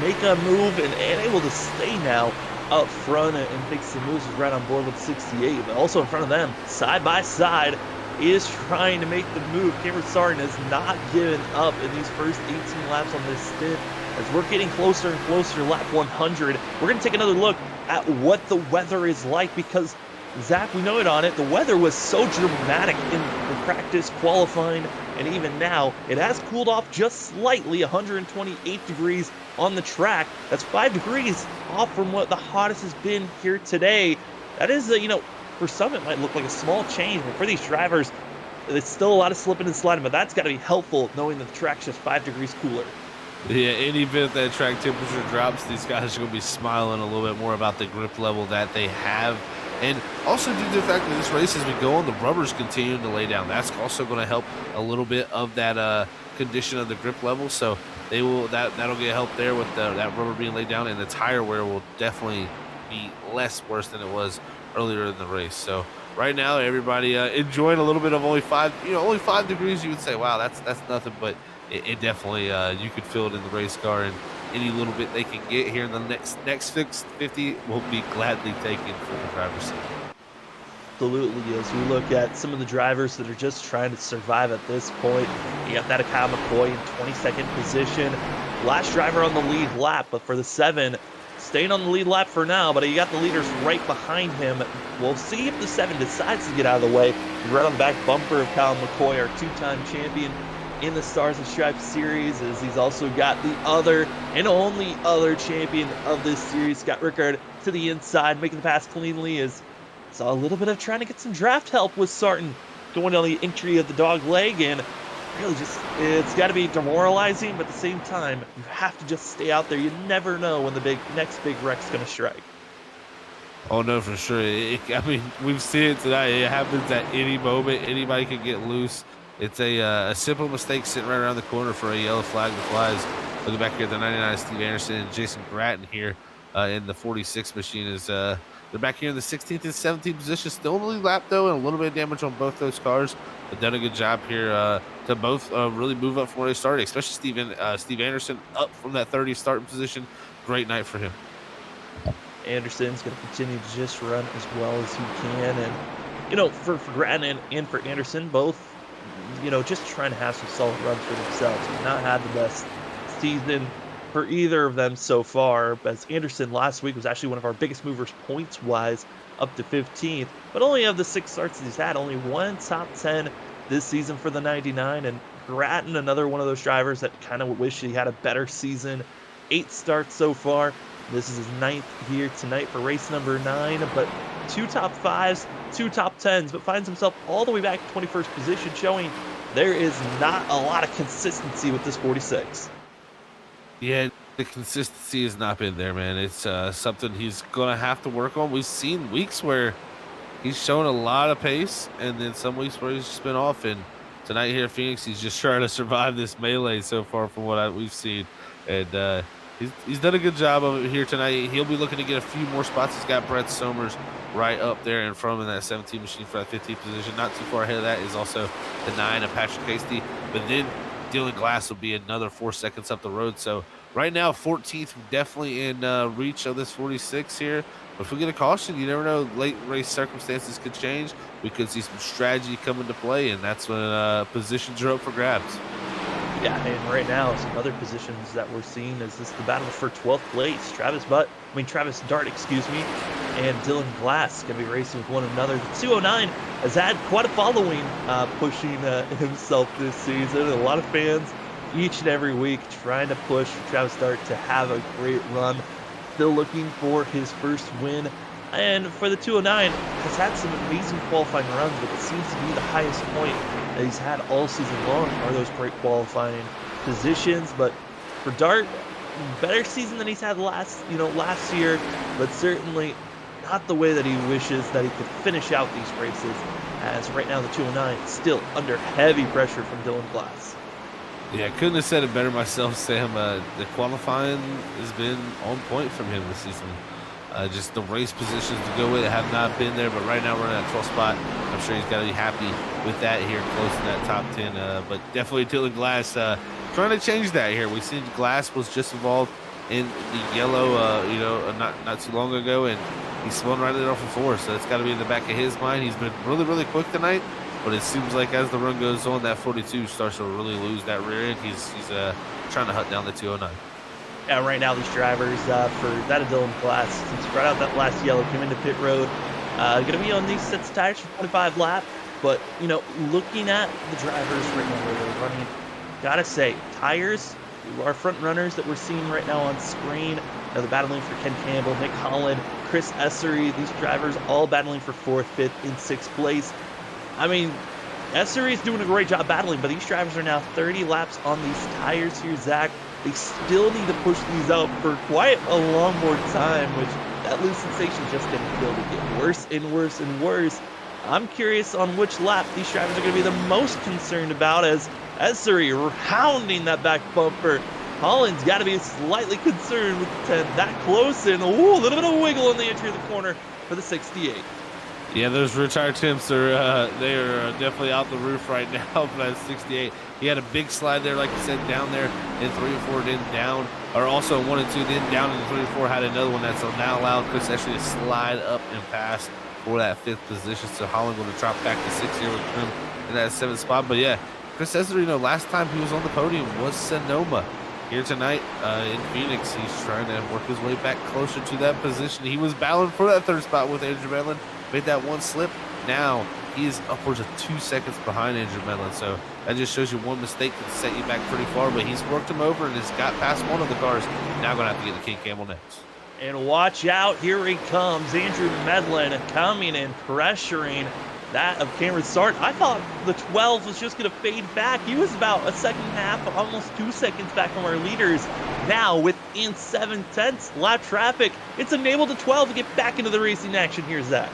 make a move and able to stay now up front and make some moves right on board with 68, but also in front of them, side by side, is trying to make the move. Cameron Sartin has not given up in these first 18 laps on this stint. As we're getting closer and closer to lap 100, we're going to take another look at what the weather is like because, Zach, we know it on it, the weather was so dramatic in the practice, qualifying, and even now. It has cooled off just slightly, 128 degrees on the track. That's 5 degrees off from what the hottest has been here today. That is, for some it might look like a small change, but for these drivers, it's still a lot of slipping and sliding, but that's got to be helpful knowing that the track's just 5 degrees cooler. Yeah, any bit that track temperature drops, these guys are going to be smiling a little bit more about the grip level that they have. And also due to the fact that this race, as we go on, the rubber's continuing to lay down. That's also going to help a little bit of that condition of the grip level. So they will that'll get help there with that rubber being laid down, and the tire wear will definitely be less worse than it was earlier in the race. So right now, everybody enjoying a little bit of only 5 degrees. You would say, wow, that's nothing, but it definitely you could feel it in the race car, and any little bit they can get here in the next 50 will be gladly taken for the driver's seat. Absolutely. As we look at some of the drivers that are just trying to survive at this point, you got that Kyle McCoy in 22nd position, last driver on the lead lap, but for the 7, staying on the lead lap for now, but you got the leaders right behind him. We'll see if the 7 decides to get out of the way. Right on the back bumper of Kyle McCoy, our 2-time champion in the Stars and Stripes series, as he's also got the other and only other champion of this series, Scott Rickard, to the inside, making the pass cleanly. As saw a little bit of trying to get some draft help with Sartin going on the entry of the dog leg, and really just it's got to be demoralizing, but at the same time, you have to just stay out there. You never know when the next big wreck's going to strike. Oh no, for sure. I mean, we've seen it tonight. It happens at any moment. Anybody can get loose. It's a simple mistake sitting right around the corner for a yellow flag that flies. Looking back here at the 99, Steve Anderson and Jason Gratton here in the 46 machine is they're back here in the 16th and 17th position. Still in the lead lap though, and a little bit of damage on both those cars. But done a good job here to both really move up from where they started, especially Steve Anderson up from that 30th starting position. Great night for him. Anderson's going to continue to just run as well as he can. And, for Grattan and for Anderson, both, just trying to have some solid runs for themselves. They've not had the best season for either of them so far, as Anderson last week was actually one of our biggest movers points-wise, up to 15th. But only of the 6 starts he's had, only one top 10 this season for the 99. And Grattan, another one of those drivers that kind of wish he had a better season. 8 starts so far. This is his 9th here tonight for race number 9, but 2 top 5s, 2 top 10s, but finds himself all the way back to 21st position, showing there is not a lot of consistency with this 46. Yeah, the consistency has not been there, man. It's something he's going to have to work on. We've seen weeks where he's shown a lot of pace, and then some weeks where he's just been off. And tonight here at Phoenix, he's just trying to survive this melee so far from what we've seen. And he's done a good job of it here tonight. He'll be looking to get a few more spots. He's got Brett Somers right up there in front of him in that 17 machine for that 15th position. Not too far ahead of that is also the 9 of Patrick Hasty. But then Dylan Glass will be another 4 seconds up the road. So right now, 14th, definitely in reach of this 46 here. But if we get a caution, you never know. Late race circumstances could change. We could see some strategy come into play, and that's when positions are up for grabs. Yeah, and right now, some other positions that we're seeing is this the battle for 12th place. Travis Dart, and Dylan Glass going to be racing with one another. The 209 has had quite a following pushing himself this season. A lot of fans each and every week trying to push Travis Dart to have a great run. Still looking for his first win. And for the 209, has had some amazing qualifying runs, but it seems to be the highest point that he's had all season long are those great qualifying positions. But for Dart, better season than he's had last year, but certainly not the way that he wishes that he could finish out these races, as right now the 209 is still under heavy pressure from Dylan Glass. Yeah, couldn't have said it better myself, Sam. The qualifying has been on point from him this season. Just the race positions to go with it have not been there, but right now we're in that 12th spot. I'm sure he's got to be happy with that here, close to that top 10. But definitely Dylan Glass trying to change that here. We've seen Glass was just involved in the yellow, not too long ago, and he spun right there off of 4. So that's got to be in the back of his mind. He's been really, really quick tonight, but it seems like as the run goes on, that 42 starts to really lose that rear end. He's trying to hunt down the 209. Yeah, right now these drivers for that of Dylan Glass, since right out that last yellow, came into pit road, going to be on these sets of tires for 25 lap. But, looking at the drivers right now where they're running, gotta say, tires, our front runners that we're seeing right now on screen, they're battling for Ken Campbell, Nick Holland, Chris Essery, these drivers all battling for 4th, 5th, and 6th place. I mean, Essery is doing a great job battling, but these drivers are now 30 laps on these tires here, Zach. They still need to push these out for quite a long more time, which that loose sensation is just going to feel to get worse and worse and worse. I'm curious on which lap these drivers are going to be the most concerned about, as Essery hounding that back bumper. Holland's got to be slightly concerned with the 10 that close, and a little bit of wiggle in the entry of the corner for the 68. Yeah, those rear tire temps are definitely out the roof right now for that 68. He had a big slide there, like you said, down there in 3 and 4, then down, or also 1 and 2, then down in 3 and 4, had another one that's now allowed Chris actually to slide up and pass for that 5th position. So Holland going to drop back to 6 here with him in that 7th spot. But yeah, Chris Essery, last time he was on the podium was Sonoma. Here tonight in Phoenix, he's trying to work his way back closer to that position. He was battling for that 3rd spot with Andrew Medlin, made that one slip. Now he is upwards of 2 seconds behind Andrew Medlin. So that just shows you one mistake can set you back pretty far. But he's worked him over and has got past one of the cars. Now going to have to get the King Campbell next. And watch out, here he comes, Andrew Medlin coming and pressuring that of Cameron's start. I thought the 12 was just going to fade back. He was about a second half, almost 2 seconds back from our leaders. Now, within 7/10 lap traffic, it's enabled the 12 to get back into the racing action. Here's that.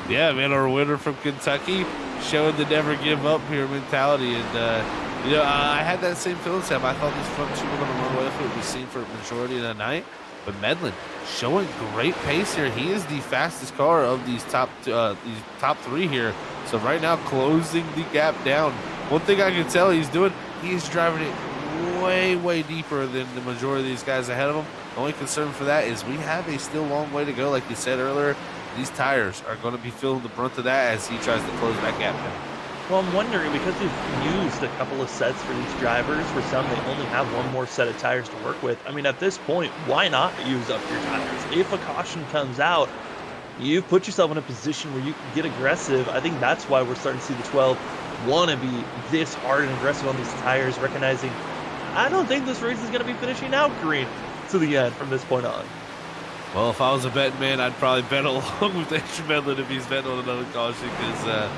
Yeah, man, our winner from Kentucky showing the never give up here mentality. And, I had that same feeling, Sam. I thought these front two were going to run away with what we've seen for a majority of the night. But Medlin showing great pace here. He is the fastest car of these top three here. So right now, closing the gap down. One thing I can tell he's doing, he's driving it way, way deeper than the majority of these guys ahead of him. The only concern for that is we have a still long way to go. Like you said earlier, these tires are going to be feeling the brunt of that as he tries to close that gap down. Well, I'm wondering, because we've used a couple of sets for these drivers, for some they only have one more set of tires to work with. I mean, at this point, why not use up your tires? If a caution comes out, you put yourself in a position where you can get aggressive. I think that's why we're starting to see the 12 want to be this hard and aggressive on these tires, recognizing I don't think this race is going to be finishing out green to the end from this point on. Well, if I was a betting man, I'd probably bet along with Andrew Medlin if he's betting on another caution because,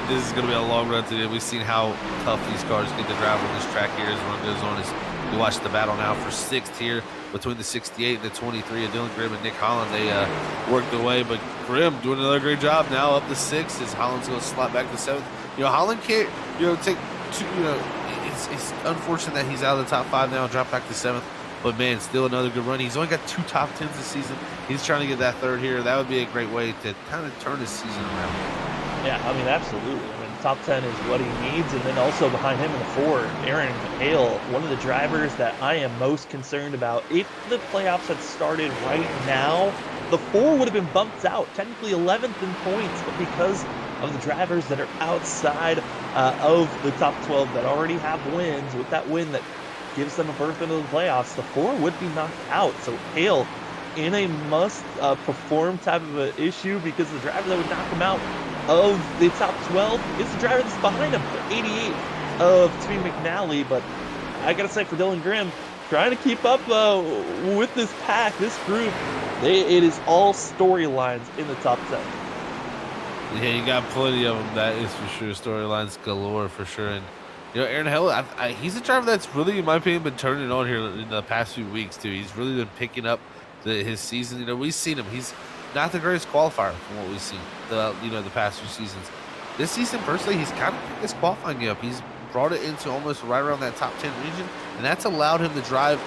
this is going to be a long run today. We've seen how tough these cars get to drive on this track here as the run goes on. As we watch the battle now for 6th here between the 68 and the 23 of Dylan Grimm and Nick Holland. They worked away, but Grimm doing another great job now up to 6 as Holland's going to slot back to 7th. Holland can't, take two, it's unfortunate that he's out of the top 5 now and drop back to 7th. But, man, still another good run. He's only got 2 top 10s this season. He's trying to get that 3rd here. That would be a great way to kind of turn his season around. Yeah, I mean, absolutely. I mean, top 10 is what he needs. And then also behind him in the 4, Aaron Hale, one of the drivers that I am most concerned about. If the playoffs had started right now, the 4 would have been bumped out, technically 11th in points. But because of the drivers that are outside of the top 12 that already have wins, with that win that gives them a berth into the playoffs, the 4 would be knocked out. So Hale in a must-perform type of an issue, because the driver that would knock him out of the top 12 is the driver that's behind him, the 88 of Team McNally. But I gotta say, for Dylan Grimm, trying to keep up with this pack, this group, it is all storylines in the top 10. Yeah, you got plenty of them, that is for sure. Storylines galore for sure. And Aaron Hill, he's a driver that's really, in my opinion, been turning it on here in the past few weeks too. He's really been picking up his season. We've seen him. He's not the greatest qualifier from what we've seen the past few seasons. This season, personally, he's kind of picked his qualifying up. He's brought it into almost right around that top 10 region, and that's allowed him to drive.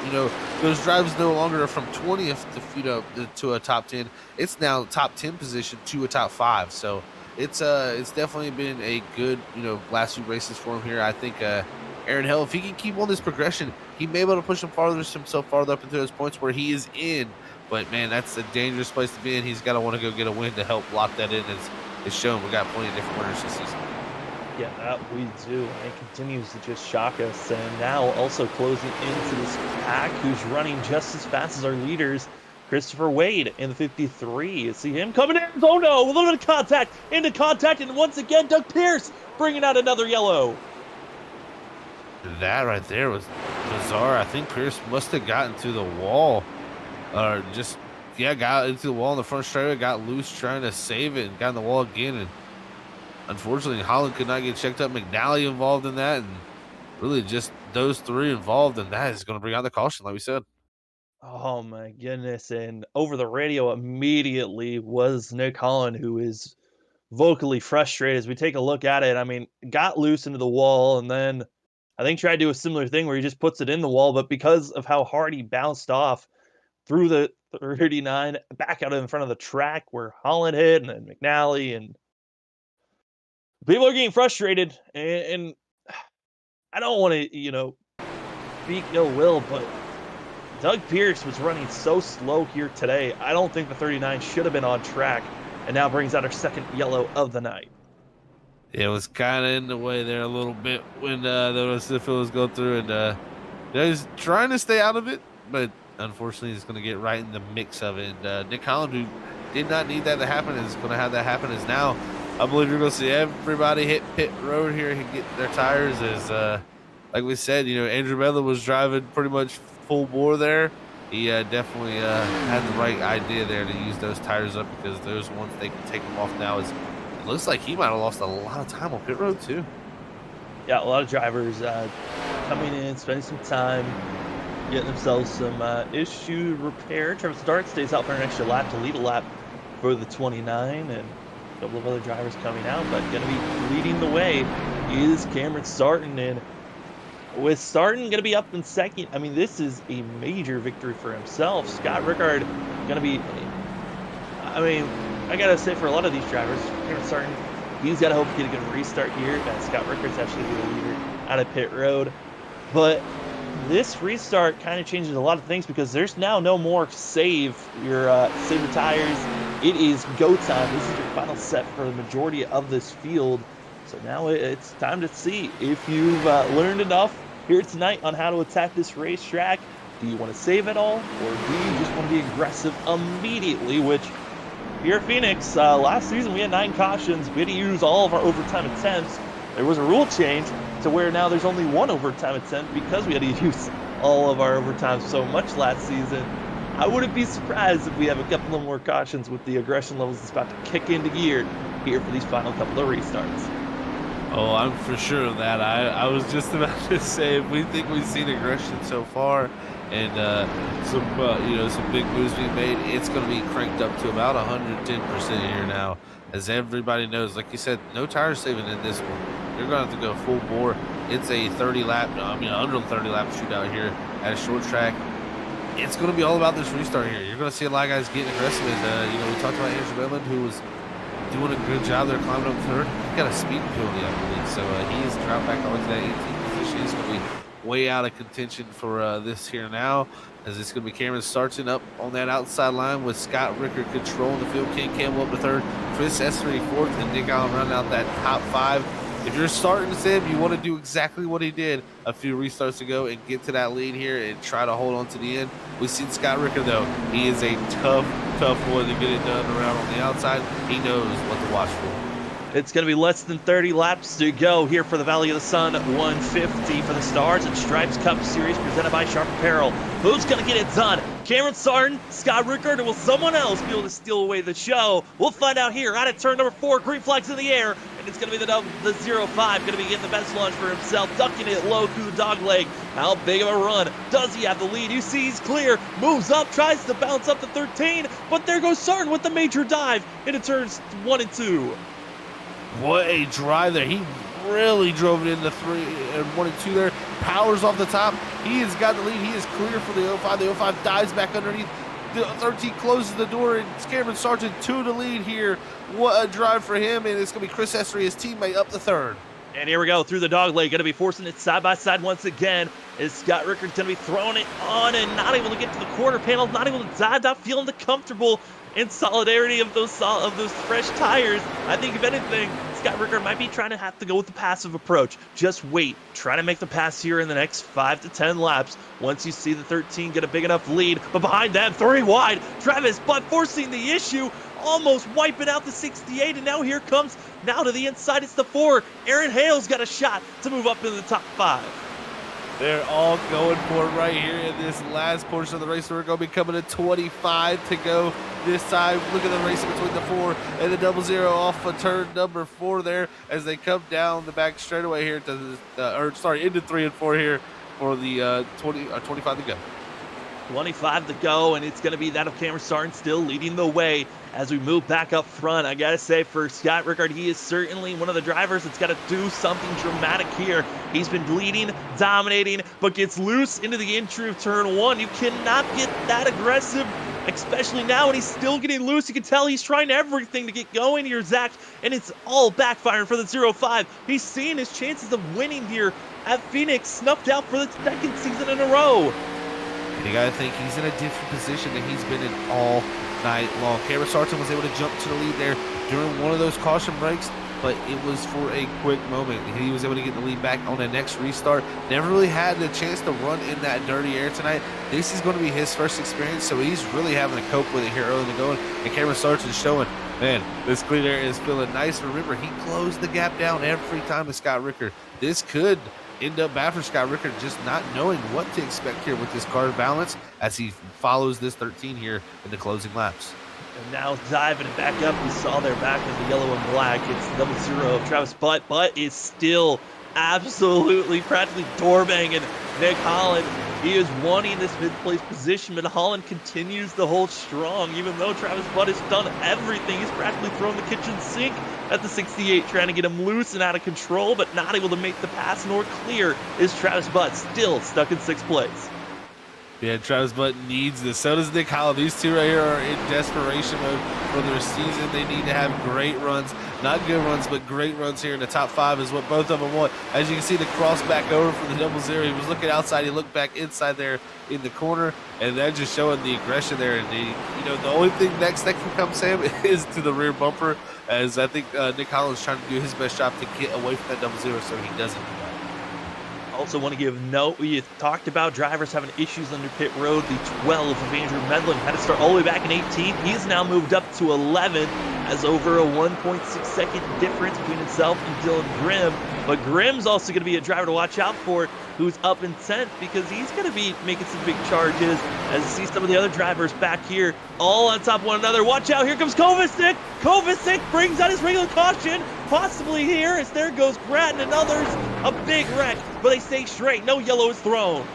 Those drives no longer are from 20th to a top 10. It's now top 10 position to a top 5. So it's definitely been a good last few races for him here. I think Aaron Hill, if he can keep on this progression, he may be able to push himself farther up into those points where he is in. But, man, that's a dangerous place to be in. He's got to want to go get a win to help lock that in. It's shown we got plenty of different winners this season. Yeah, that we do. And it continues to just shock us. And now also closing into this pack, who's running just as fast as our leaders, Christopher Wade in the 53. See him coming in. Oh, no, a little bit of contact. Into contact. And once again, Doug Pierce bringing out another yellow. That right there was bizarre. I think Pierce must have gotten to the wall. Or got into the wall in the front straightaway, got loose trying to save it, and got in the wall again. And unfortunately, Holland could not get checked up. McNally involved in that, and really just those 3 involved, and that is going to bring out the caution, like we said. Oh, my goodness. And over the radio immediately was Nick Holland, who is vocally frustrated as we take a look at it. I mean, got loose into the wall, and then I think tried to do a similar thing where he just puts it in the wall, but because of how hard he bounced off, through the 39, back out in front of the track where Holland hit, and then McNally, and people are getting frustrated. And I don't want to, speak ill will, but Doug Pierce was running so slow here today. I don't think the 39 should have been on track, and now brings out our second yellow of the night. It was kind of in the way there a little bit when the Sifil was going through, and he's trying to stay out of it, but unfortunately, he's going to get right in the mix of it. And Nick Holland, who did not need that to happen, is going to have that happen. Is now, I believe you're going to see everybody hit pit road here and get their tires. As like we said, Andrew Medlin was driving pretty much full bore there. He definitely had the right idea there to use those tires up, because those ones they can take them off now as looks like he might have lost a lot of time on pit road too. Yeah, a lot of drivers coming in, spending some time, getting themselves some issue repaired. Travis Dart stays out for an extra lap to lead a lap for the 29, and a couple of other drivers coming out, but going to be leading the way is Cameron Sarton. And with Sarton going to be up in second, I mean, this is a major victory for himself. Scott Rickard going to be, I mean, I got to say for a lot of these drivers, Cameron Sarton, he's got to hope to get a good restart here. Scott Rickard's actually the leader out of pit road. But this restart kind of changes a lot of things because there's now no more save your tires. It is go time. This is your final set for the majority of this field. So now it's time to see if you've learned enough here tonight on how to attack this racetrack. Do you want to save it all, or do you just want to be aggressive immediately? Which here at Phoenix, last season we had 9 cautions. We had to use all of our overtime attempts. There was a rule change to where now there's only 1 overtime attempt because we had to use all of our overtime so much last season. I wouldn't be surprised if we have a couple of more cautions with the aggression levels that's about to kick into gear here for these final couple of restarts. Oh, I'm for sure of that. I was just about to say, if we think we've seen aggression so far and some big moves being made, it's going to be cranked up to about 110% here now. As everybody knows, like you said, no tire saving in this one. You're going to have to go full bore. It's a 30-lap, under 30-lap shootout here at a short track. It's going to be all about this restart here. You're going to see a lot of guys getting aggressive. And, we talked about Andrew Wayland, who was doing a good job there climbing up third. He got a speed penalty, I believe. So he is dropped back onto that 18th position. He's going to be way out of contention for this here now, as it's going to be Cameron Sarton up on that outside line with Scott Rickard controlling the field. Ken Campbell up to third, Chris Essery fourth, and Nick Allen running out that top 5. If you're starting Sim, you want to do exactly what he did a few restarts ago and get to that lead here and try to hold on to the end. We've seen Scott Rickard, though. He is a tough boy to get it done around on the outside. He knows what to watch for. It's going to be less than 30 laps to go here for the Valley of the Sun 150 for the Stars and Stripes Cup Series presented by Sharp Apparel. Who's going to get it done? Cameron Sarton, Scott Rickard, or will someone else be able to steal away the show? We'll find out here out at turn number 4. Green flags in the air, and it's going to be the 05 going to be getting the best launch for himself, ducking it low through the dog leg. How big of a run does he have the lead? You see he's clear, moves up, tries to bounce up to 13, but there goes Sarton with the major dive into turns 1 and 2. What a drive there. He really drove it into 3 and 1 and 2 there. Powers off the top. He has got the lead. He is clear for the 05. The 05 dives back underneath. The 13 closes the door, and it's Cameron Sarton 2 to lead here. What a drive for him, and it's going to be Chris Essery, his teammate, up the 3rd. And here we go through the dog leg. Going to be forcing it side by side once again. Is Scott Rickard going to be throwing it on and not able to get to the quarter panel, not able to dive, not feeling the comfortable in solidarity of those fresh tires. I think if anything, Scott Rickard might be trying to have to go with the passive approach. Just wait. Try to make the pass here in the next 5 to 10 laps. Once you see the 13 get a big enough lead, but behind them, 3 wide. Travis Butt forcing the issue, almost wiping out the 68, and now here comes, now to the inside, it's the 4. Aaron Hale's got a shot to move up into the top 5. They're all going for it right here in this last portion of the race. We're going to be coming to 25 to go this time. Look at the racing between the 4 and the 00 off of turn number 4 there as they come down the back straightaway here to into 3 and 4 here for the 25 to go. 25 to go, and it's going to be that of Cameron Sarton still leading the way as we move back up front. I got to say, for Scott Rickard, he is certainly one of the drivers that's got to do something dramatic here. He's been leading, dominating, but gets loose into the entry of turn 1. You cannot get that aggressive, especially now when he's still getting loose. You can tell he's trying everything to get going here, Zach, and it's all backfiring for the 05. He's seeing his chances of winning here at Phoenix snuffed out for the 2nd season in a row. You got to think he's in a different position than he's been in all night long. Cameron Sarton was able to jump to the lead there during one of those caution breaks, but it was for a quick moment. He was able to get the lead back on the next restart. Never really had the chance to run in that dirty air tonight. This is going to be his first experience, so he's really having to cope with it here early in the going. And Cameron Sarton's showing, man, this clean air is feeling nice. Remember, he closed the gap down every time to Scott Rickard. This could end up bad for Scott Rickard, just not knowing what to expect here with this car balance as he follows this 13 here in the closing laps. And now diving it back up, we saw there back in the yellow and black. It's double zero of Travis Butt is still absolutely practically door banging Nick Holland. He is wanting this mid-place position, but Holland continues to hold strong, even though Travis Butt has done everything. He's practically thrown the kitchen sink at the 68, trying to get him loose and out of control, but not able to make the pass nor clear is Travis Butt, still stuck in 6th place. Yeah, Travis Butt needs this. So does Nick Holland. These two right here are in desperation mode for their season. They need to have great runs. Not good runs, but great runs here in the top 5 is what both of them want. As you can see, the cross back over from the double zero. He was looking outside. He looked back inside there in the corner, and that just showing the aggression there. And the only thing next that can come, Sam, is to the rear bumper, as I think Nick Holland's trying to do his best job to get away from that double zero so he doesn't do that. Also want to give note, we talked about drivers having issues under pit road. The 12 of Andrew Medlin had to start all the way back in 18th. He's now moved up to 11th, as over a 1.6 second difference between himself and Dylan Grimm. But Grimm's also going to be a driver to watch out for, who's up in 10th, because he's going to be making some big charges. As you see some of the other drivers back here, all on top of one another. Watch out, here comes Kovacic. Kovacic brings out his regular caution, possibly here, as there goes Grattan and others. A big wreck, but they stay straight. No yellow is thrown.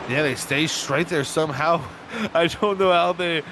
Yeah, they stay straight there somehow. I don't know how they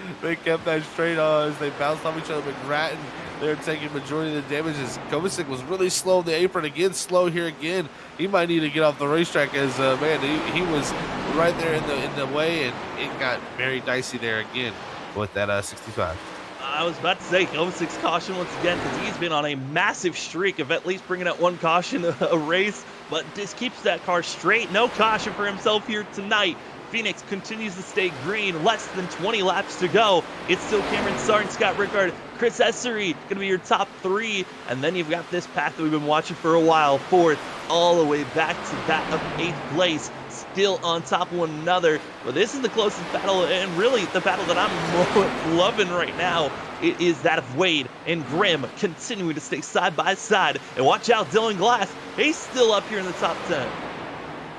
kept that straight on as they bounced off each other, but Grattan, they're taking majority of the damages. Kovacic was really slow in the apron. Again, slow here again. He might need to get off the racetrack as, he was right there in the way, and it got very dicey there again with that 65. I was about to say Kovacic's caution once again, because he's been on a massive streak of at least bringing out one caution a race, but just keeps that car straight. No caution for himself here tonight. Phoenix continues to stay green. Less than 20 laps to go. It's still Cameron Sartin, Scott Rickard, Chris Essery going to be your top 3. And then you've got this pack that we've been watching for a while. 4th, all the way back to that of 8th place. Still on top of one another. But this is the closest battle, and really the battle that I'm loving right now. It is that of Wade and Grimm continuing to stay side by side. And watch out, Dylan Glass. He's still up here in the top 10.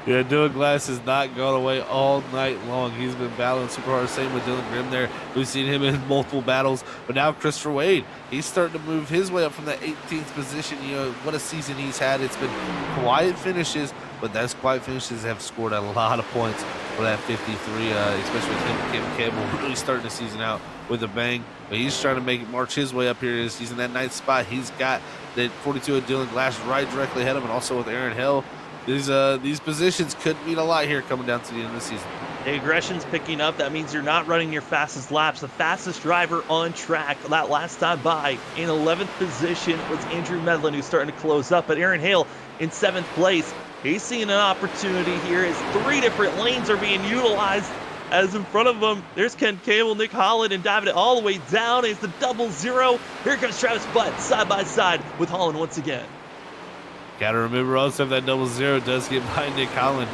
Yeah, Dylan Glass has not gone away all night long. He's been battling super hard. Same with Dylan Grimm there. We've seen him in multiple battles. But now Christopher Wade, he's starting to move his way up from that 18th position. What a season he's had. It's been quiet finishes, but those quiet finishes have scored a lot of points for that 53, especially with him and Kim Campbell really starting the season out with a bang. But he's trying to march his way up here. He's in that 9th spot. He's got that 42 of Dylan Glass right directly ahead of him, and also with Aaron Hill. These positions could mean a lot here coming down to the end of the season. The aggression's picking up. That means you're not running your fastest laps. The fastest driver on track that last time by in 11th position was Andrew Medlin, who's starting to close up. But Aaron Hale in 7th place. He's seeing an opportunity here as 3 different lanes are being utilized. As in front of him, there's Ken Campbell, Nick Holland, and diving it all the way down is the double zero. Here comes Travis Butt side by side with Holland once again. Got to remember also, if that double zero does get by Nick Holland,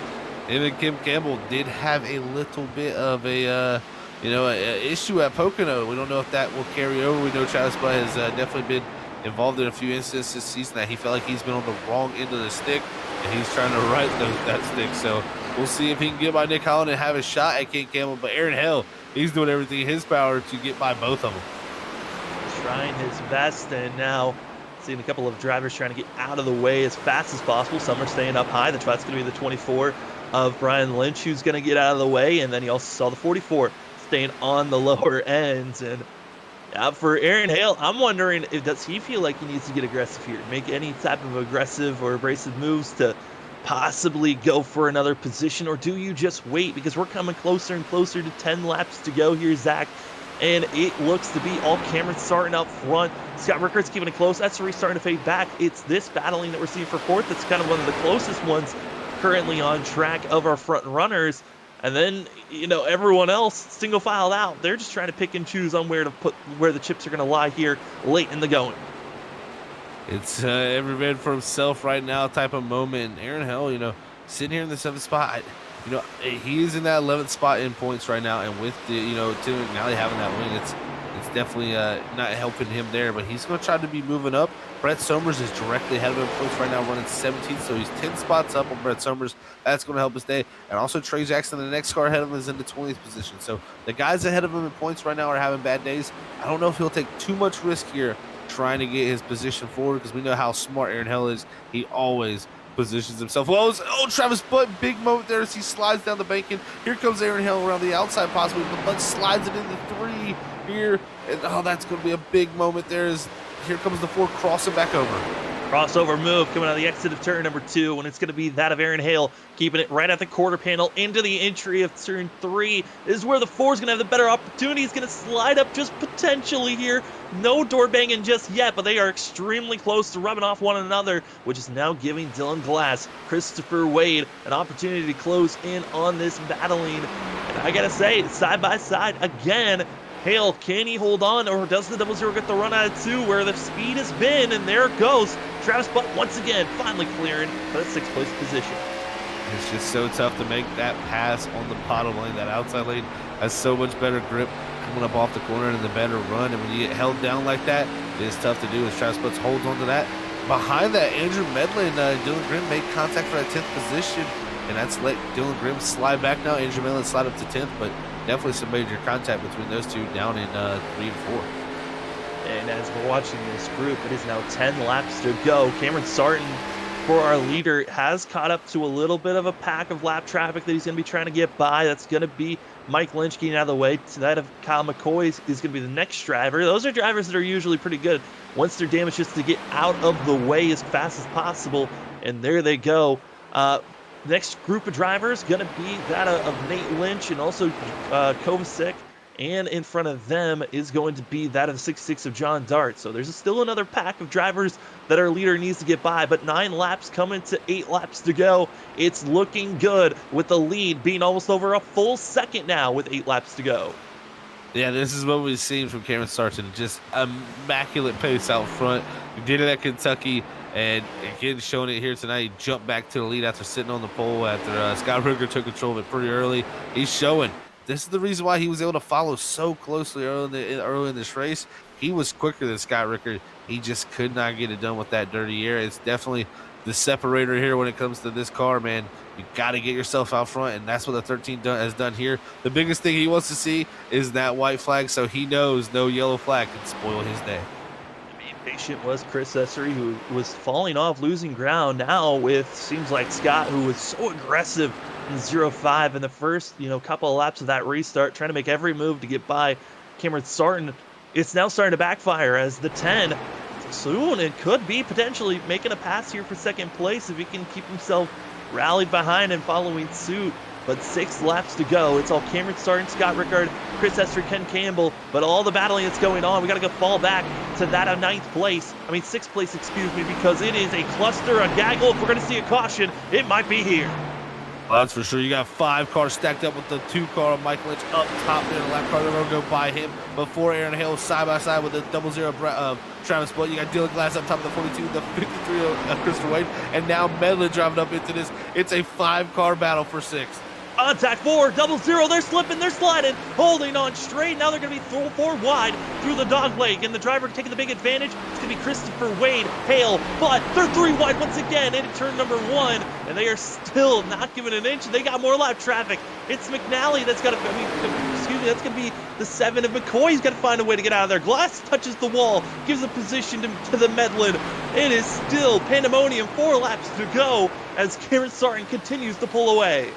him and Kim Campbell did have a little bit of a issue at Pocono. We don't know if that will carry over. We know Travis Butt has definitely been involved in a few instances this season that he felt like he's been on the wrong end of the stick, and he's trying to right that stick. So we'll see if he can get by Nick Holland and have a shot at Ken Campbell. But Aaron Hill, he's doing everything in his power to get by both of them. Trying his best, and now seeing a couple of drivers trying to get out of the way as fast as possible. Some are staying up high. That's going to be the 24 of Brian Lynch, who's going to get out of the way. And then you also saw the 44 staying on the lower ends. And for Aaron Hale, I'm wondering, does he feel like he needs to get aggressive here? Make any type of aggressive or abrasive moves to possibly go for another position? Or do you just wait? Because we're coming closer and closer to 10 laps to go here, Zach. And it looks to be all Cameron Sartin up front. Scott Rickard's keeping it close. That's where he's starting to fade back. It's this battling that we're seeing for 4th. That's kind of one of the closest ones currently on track of our front runners. And then, everyone else single filed out. They're just trying to pick and choose on where the chips are going to lie here late in the going. It's every man for himself right now type of moment. And Aaron Hill, sitting here in the 7th spot, he is in that 11th spot in points right now, and with the Tim McNally having that win, it's definitely not helping him there, but he's going to try to be moving up. Brett Somers is directly ahead of him in points right now, running 17th, so he's 10 spots up on Brett Somers. That's going to help his day. And also Trey Jackson, the next car ahead of him, is in the 20th position. So the guys ahead of him in points right now are having bad days. I don't know if he'll take too much risk here trying to get his position forward, because we know how smart Aaron Hill is. He always positions himself well. Oh, Travis Butt, big moment there as he slides down the banking. Here comes Aaron Hill around the outside possibly, but Butt slides it into 3 here. And oh, that's going to be a big moment there as here comes the 4 crossing back over. Crossover move coming out of the exit of turn number 2, and it's going to be that of Aaron Hale, keeping it right at the quarter panel into the entry of turn 3. This is where the 4 is going to have the better opportunity. He's going to slide up just potentially here. No door banging just yet, but they are extremely close to rubbing off one another, which is now giving Dylan Glass, Christopher Wade, an opportunity to close in on this battling. And I got to say, side by side again, Hale, can he hold on, or does the 00 get the run out of 2 where the speed has been? And there it goes. Travis Butt once again finally clearing for the 6th place position. It's just so tough to make that pass on the bottom lane. That outside lane has so much better grip coming up off the corner and the better run. And when you get held down like that, it is tough to do as Travis Butt holds on to that. Behind that, Andrew Medley and Dylan Grimm make contact for that 10th position. And that's let Dylan Grimm slide back now. Andrew Medley slide up to 10th, but definitely some major contact between those two down in 3 and 4. And as we're watching this group, it is now 10 laps to go. Cameron Sarton, for our leader, has caught up to a little bit of a pack of lap traffic that he's going to be trying to get by. That's going to be Mike Lynch getting out of the way. To that of Kyle McCoy is going to be the next driver. Those are drivers that are usually pretty good once they're damaged, just to get out of the way as fast as possible. And there they go. Next group of drivers going to be that of Nate Lynch and also Kovacic. And in front of them is going to be that of the 66 of John Dart. So there's still another pack of drivers that our leader needs to get by. But 9 laps coming to 8 laps to go. It's looking good with the lead being almost over a full second now with 8 laps to go. Yeah, this is what we've seen from Cameron Sarton. Just immaculate pace out front. He did it at Kentucky. And again, showing it here tonight, he jumped back to the lead after sitting on the pole after Scott Ruger took control of it pretty early. He's showing. This is the reason why he was able to follow so closely early in this race. He was quicker than Scott Ricker. He just could not get it done with that dirty air. It's definitely the separator here when it comes to this car, man. You got to get yourself out front, and that's what the 13 has done here. The biggest thing he wants to see is that white flag, so he knows no yellow flag can spoil his day. Patient was Chris Essery, who was falling off, losing ground now with, seems like, Scott, who was so aggressive in 0-5 in the first, couple of laps of that restart, trying to make every move to get by Cameron Sarton. It's now starting to backfire as the 10 soon, it could be potentially making a pass here for second place if he can keep himself rallied behind and following suit. But 6 laps to go. It's all Cameron Sarton, Scott Rickard, Chris Essery, Ken Campbell, but all the battling that's going on, we got to go fall back to that of 6th place, excuse me, because it is a cluster, a gaggle. If we're going to see a caution, it might be here. Well, that's for sure. You got 5 cars stacked up with the 2 car of Mike Lynch up top there. The lap car, they're going to go by him before Aaron Hale side by side with the 00 of Travis Butt. You got Dylan Glass up top of the 42, the 53 of Christopher Wade, and now Medley driving up into this. It's a 5-car battle for 6th. Contact 4, 00, they're slipping, they're sliding, holding on straight. Now they're going to be 4 wide through the dog leg, and the driver taking the big advantage. It's going to be Christopher Wade, Hale, but they're 3 wide once again into turn number 1, and they are still not giving an inch. They got more lap traffic. It's McNally that's got to, that's going to be the 7 of McCoy. He's got to find a way to get out of there. Glass touches the wall, gives a position to the Medlin. It is still pandemonium, 4 laps to go as Cameron Sarton continues to pull away.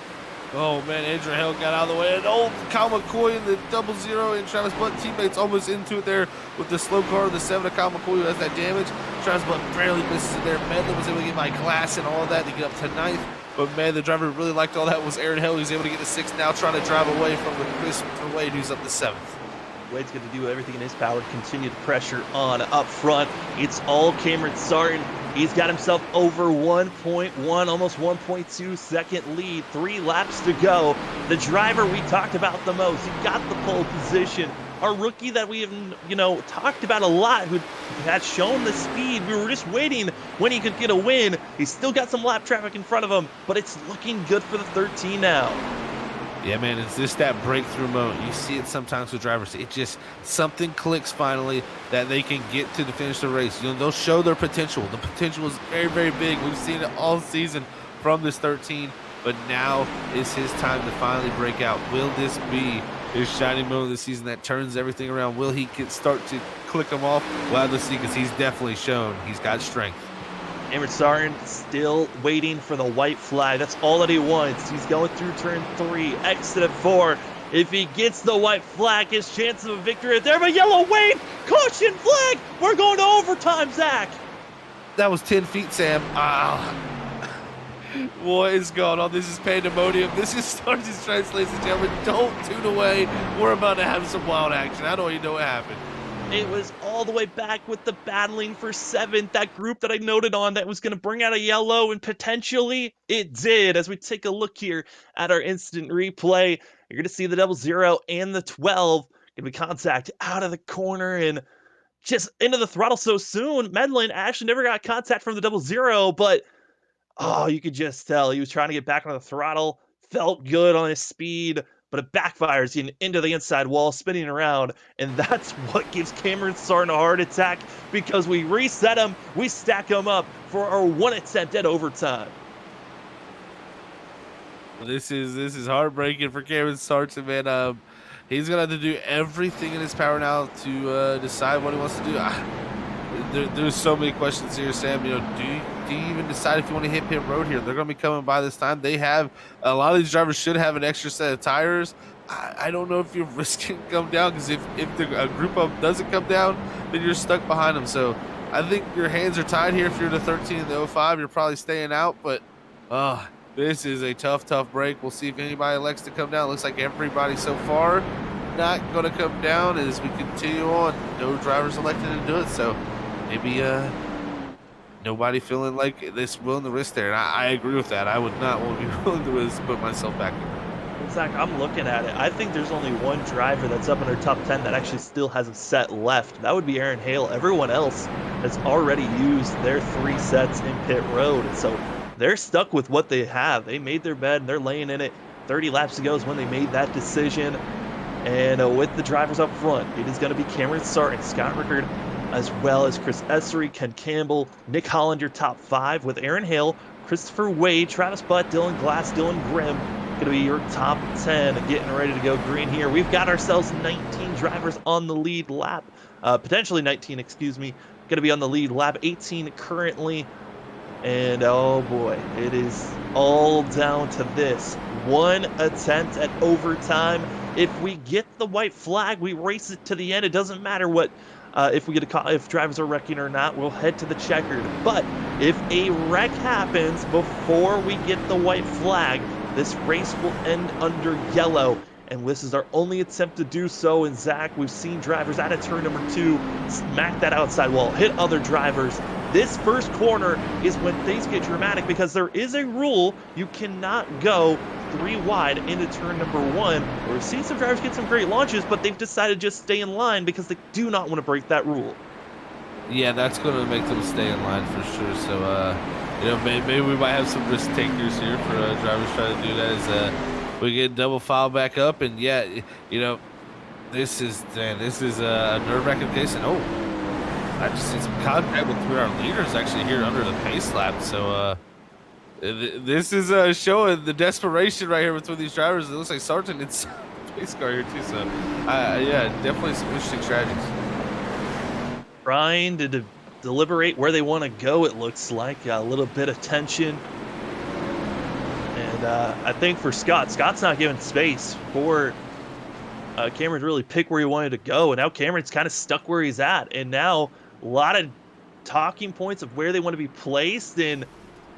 Oh, man, Andrew Hale got out of the way. And Kyle McCoy and the 00 and Travis Butt teammates almost into it there with the slow car, the 7 of Kyle McCoy who has that damage. Travis Butt barely misses it there. Medley was able to get by Glass and all of that to get up to 9th. But, man, the driver really liked all that was Aaron Hale. He's able to get to 6th now, trying to drive away from the Christopher Wade, who's up to 7th. Wade's going to do everything in his power to continue the pressure on up front. It's all Cameron Sarton. He's got himself over 1.1, almost 1.2 second lead. 3 laps to go. The driver we talked about the most. He got the pole position. Our rookie that we have, talked about a lot, who had shown the speed. We were just waiting when he could get a win. He's still got some lap traffic in front of him, but it's looking good for the 13 now. Yeah, man, it's just that breakthrough moment. You see it sometimes with drivers. It just something clicks finally that they can get to the finish of the race. They'll show their potential. The potential is very, very big. We've seen it all season from this 13, but now is his time to finally break out. Will this be his shining moment of the season that turns everything around? Will he start to click them off? We'll have to see, because he's definitely shown he's got strength. Cameron Sargent still waiting for the white flag. That's all that he wants. He's going through turn 3, exit at 4. If he gets the white flag, his chance of a victory is there. But yellow wave, caution flag. We're going to overtime, Zach. That was 10 feet, Sam. What is going on? This is pandemonium. This is Sergeant's Stripes, ladies and gentlemen. Don't tune away. We're about to have some wild action. I don't even know what happened. It was all the way back with the battling for 7th, that group that I noted on that was going to bring out a yellow, and potentially it did. As we take a look here at our instant replay, you're going to see the 00 and the 12 going to be contact out of the corner and just into the throttle so soon. Medlin actually never got contact from the 00, but you could just tell he was trying to get back on the throttle, felt good on his speed, but it backfires into the inside wall, spinning around, and that's what gives Cameron Sargent a heart attack, because we reset him, we stack him up for our 1 attempt at overtime. This is heartbreaking for Cameron Sargent, man. He's gonna have to do everything in his power now to decide what he wants to do. There's so many questions here, Sam. Do you even decide if you want to hit pit road here? They're going to be coming by this time. They have a lot of these drivers should have an extra set of tires. I don't know if you're risking come down, because if a group of them doesn't come down, then you're stuck behind them. So I think your hands are tied here. If you're the 13 and the 05, you're probably staying out. But this is a tough break. We'll see if anybody elects to come down. Looks like everybody so far not going to come down as we continue on. No drivers elected to do it. So maybe nobody feeling like this willing to risk there. And I agree with that. I would not want to be willing to put myself back there. Zach, I'm looking at it. I think there's only one driver that's up in our top 10 that actually still has a set left. That would be Aaron Hale. Everyone else has already used their 3 sets in pit road. So they're stuck with what they have. They made their bed and they're laying in it. 30 laps ago is when they made that decision. And with the drivers up front, it is going to be Cameron Sargent, Scott Rickard, as well as Chris Essery, Ken Campbell, Nick Holland, your top 5, with Aaron Hale, Christopher Wade, Travis Butt, Dylan Glass, Dylan Grimm, going to be your top 10, getting ready to go green here. We've got ourselves 19 drivers on the lead lap, potentially 19, excuse me, going to be on the lead lap, 18 currently, and oh boy, it is all down to this. 1 attempt at overtime. If we get the white flag, we race it to the end. It doesn't matter what if we get a call, if drivers are wrecking or not, we'll head to the checkered. But if a wreck happens before we get the white flag, this race will end under yellow. And this is our only attempt to do so. And Zach, we've seen drivers out of turn number 2 smack that outside wall, hit other drivers. This first corner is when things get dramatic, because there is a rule: you cannot go 3 wide into turn number 1. We've seen some drivers get some great launches, but they've decided to just stay in line because they do not want to break that rule. Yeah, that's going to make them stay in line for sure. So, maybe we might have some risk takers here for drivers trying to do that as we get double file back up. And yeah, this is a nerve-wracking case. And I just see some contact with our leaders actually here under the pace lap. So this is showing the desperation right here between these drivers. It looks like Sargent is pace car here too. So yeah, definitely some interesting strategies. Trying to deliberate where they want to go, it looks like. A little bit of tension. And I think for Scott's not giving space for Cameron to really pick where he wanted to go. And now Cameron's kind of stuck where he's at. And now a lot of talking points of where they want to be placed. And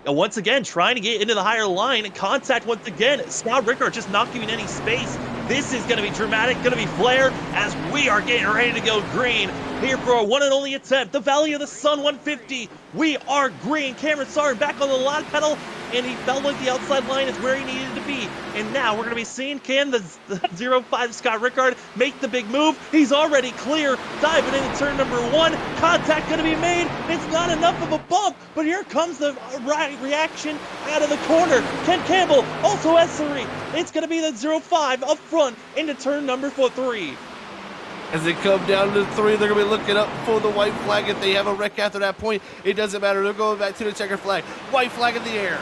once again, trying to get into the higher line, and contact once again. Scott Rickard just not giving any space. This is going to be dramatic, going to be flare as we are getting ready to go green. here for our one and only attempt, the Valley of the Sun 150. We are green. Cameron Sarn back on the log pedal, and he felt like the outside line is where he needed to be. And now we're going to be seeing, can the 05 Scott Rickard make the big move? He's already clear, diving into turn number 1. Contact going to be made. It's not enough of a bump, but here comes the reaction out of the corner. Ken Campbell also has 3. It's going to be the 05 up front into turn number 3. As they come down to 3, they're going to be looking up for the white flag. If they have a wreck after that point, it doesn't matter. They're going back to the checker flag. White flag in the air.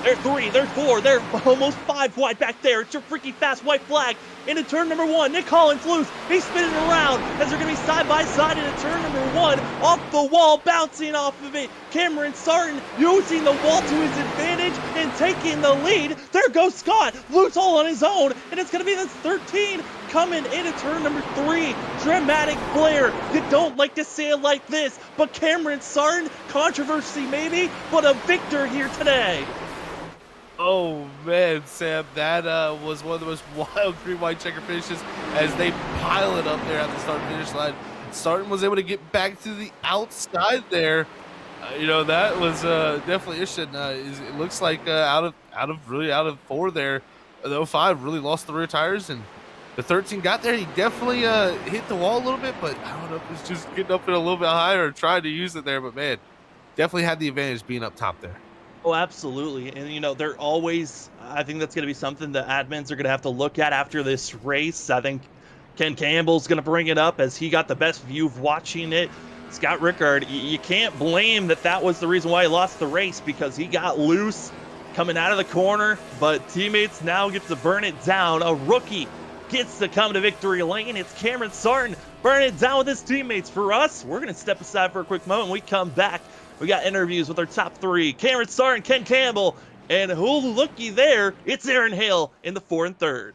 They're 3, they're 4, they're almost 5 wide back there. It's your freaky fast white flag. Into turn number 1, Nick Collins loose. He's spinning around as they're going to be side by side into turn number 1. Off the wall, bouncing off of it. Cameron Sarton using the wall to his advantage and taking the lead. There goes Scott, loose all on his own. And it's going to be the 13 coming into turn number 3. Dramatic flare. You don't like to say it like this, but Cameron Sarton, controversy maybe, but a victor here today. Oh man, Sam, that was one of the most wild green-white checker finishes as they pile it up there at the start-finish line. Sarton was able to get back to the outside there. That was definitely interesting. It looks like out of 4 there, the 05 really lost the rear tires, and the 13 got there. He definitely hit the wall a little bit, but I don't know if it's just getting up it a little bit higher or trying to use it there. But man, definitely had the advantage being up top there. Oh, absolutely. And, they're always, I think that's going to be something the admins are going to have to look at after this race. I think Ken Campbell's going to bring it up as he got the best view of watching it. Scott Rickard, you can't blame that was the reason why he lost the race, because he got loose coming out of the corner, but teammates now get to burn it down. A rookie gets to come to victory lane. It's Cameron Sarton burning it down with his teammates. For us, we're going to step aside for a quick moment. When we come back, we got interviews with our top 3, Cameron Sarton, Ken Campbell, and looky there, it's Aaron Hale in the 4 and 3rd.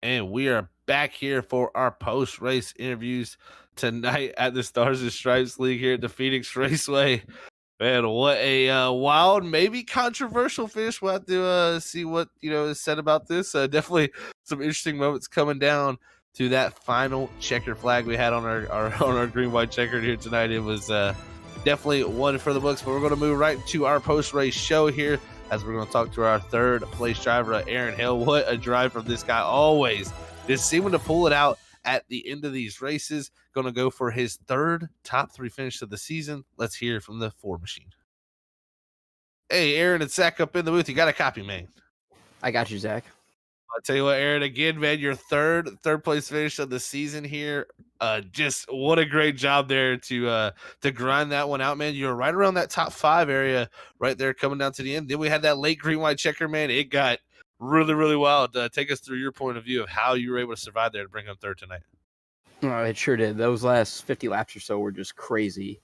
And we are back here for our post-race interviews tonight at the Stars and Stripes League here at the Phoenix Raceway. Man, what a wild, maybe controversial finish. We'll have to see what is said about this. Definitely some interesting moments coming down to that final checker flag we had on our green-white checkered here tonight. It was definitely one for the books. But we're going to move right to our post-race show here, as we're going to talk to our 3rd place driver, Aaron Hill. What a drive from this guy. Always just seeming to pull it out at the end of these races. Going to go for his third top 3 finish of the season. Let's hear from the 4 machine. Hey, Aaron and Zach up in the booth. You got a copy, man. I got you, Zach. I'll tell you what, Aaron, again, man, your third place finish of the season here. Just what a great job there to grind that one out, man. You're right around that top 5 area right there coming down to the end. Then we had that late green white checker, man. It got really, really wild. Take us through your point of view of how you were able to survive there to bring home third tonight. Oh, it sure did. Those last 50 laps or so were just crazy.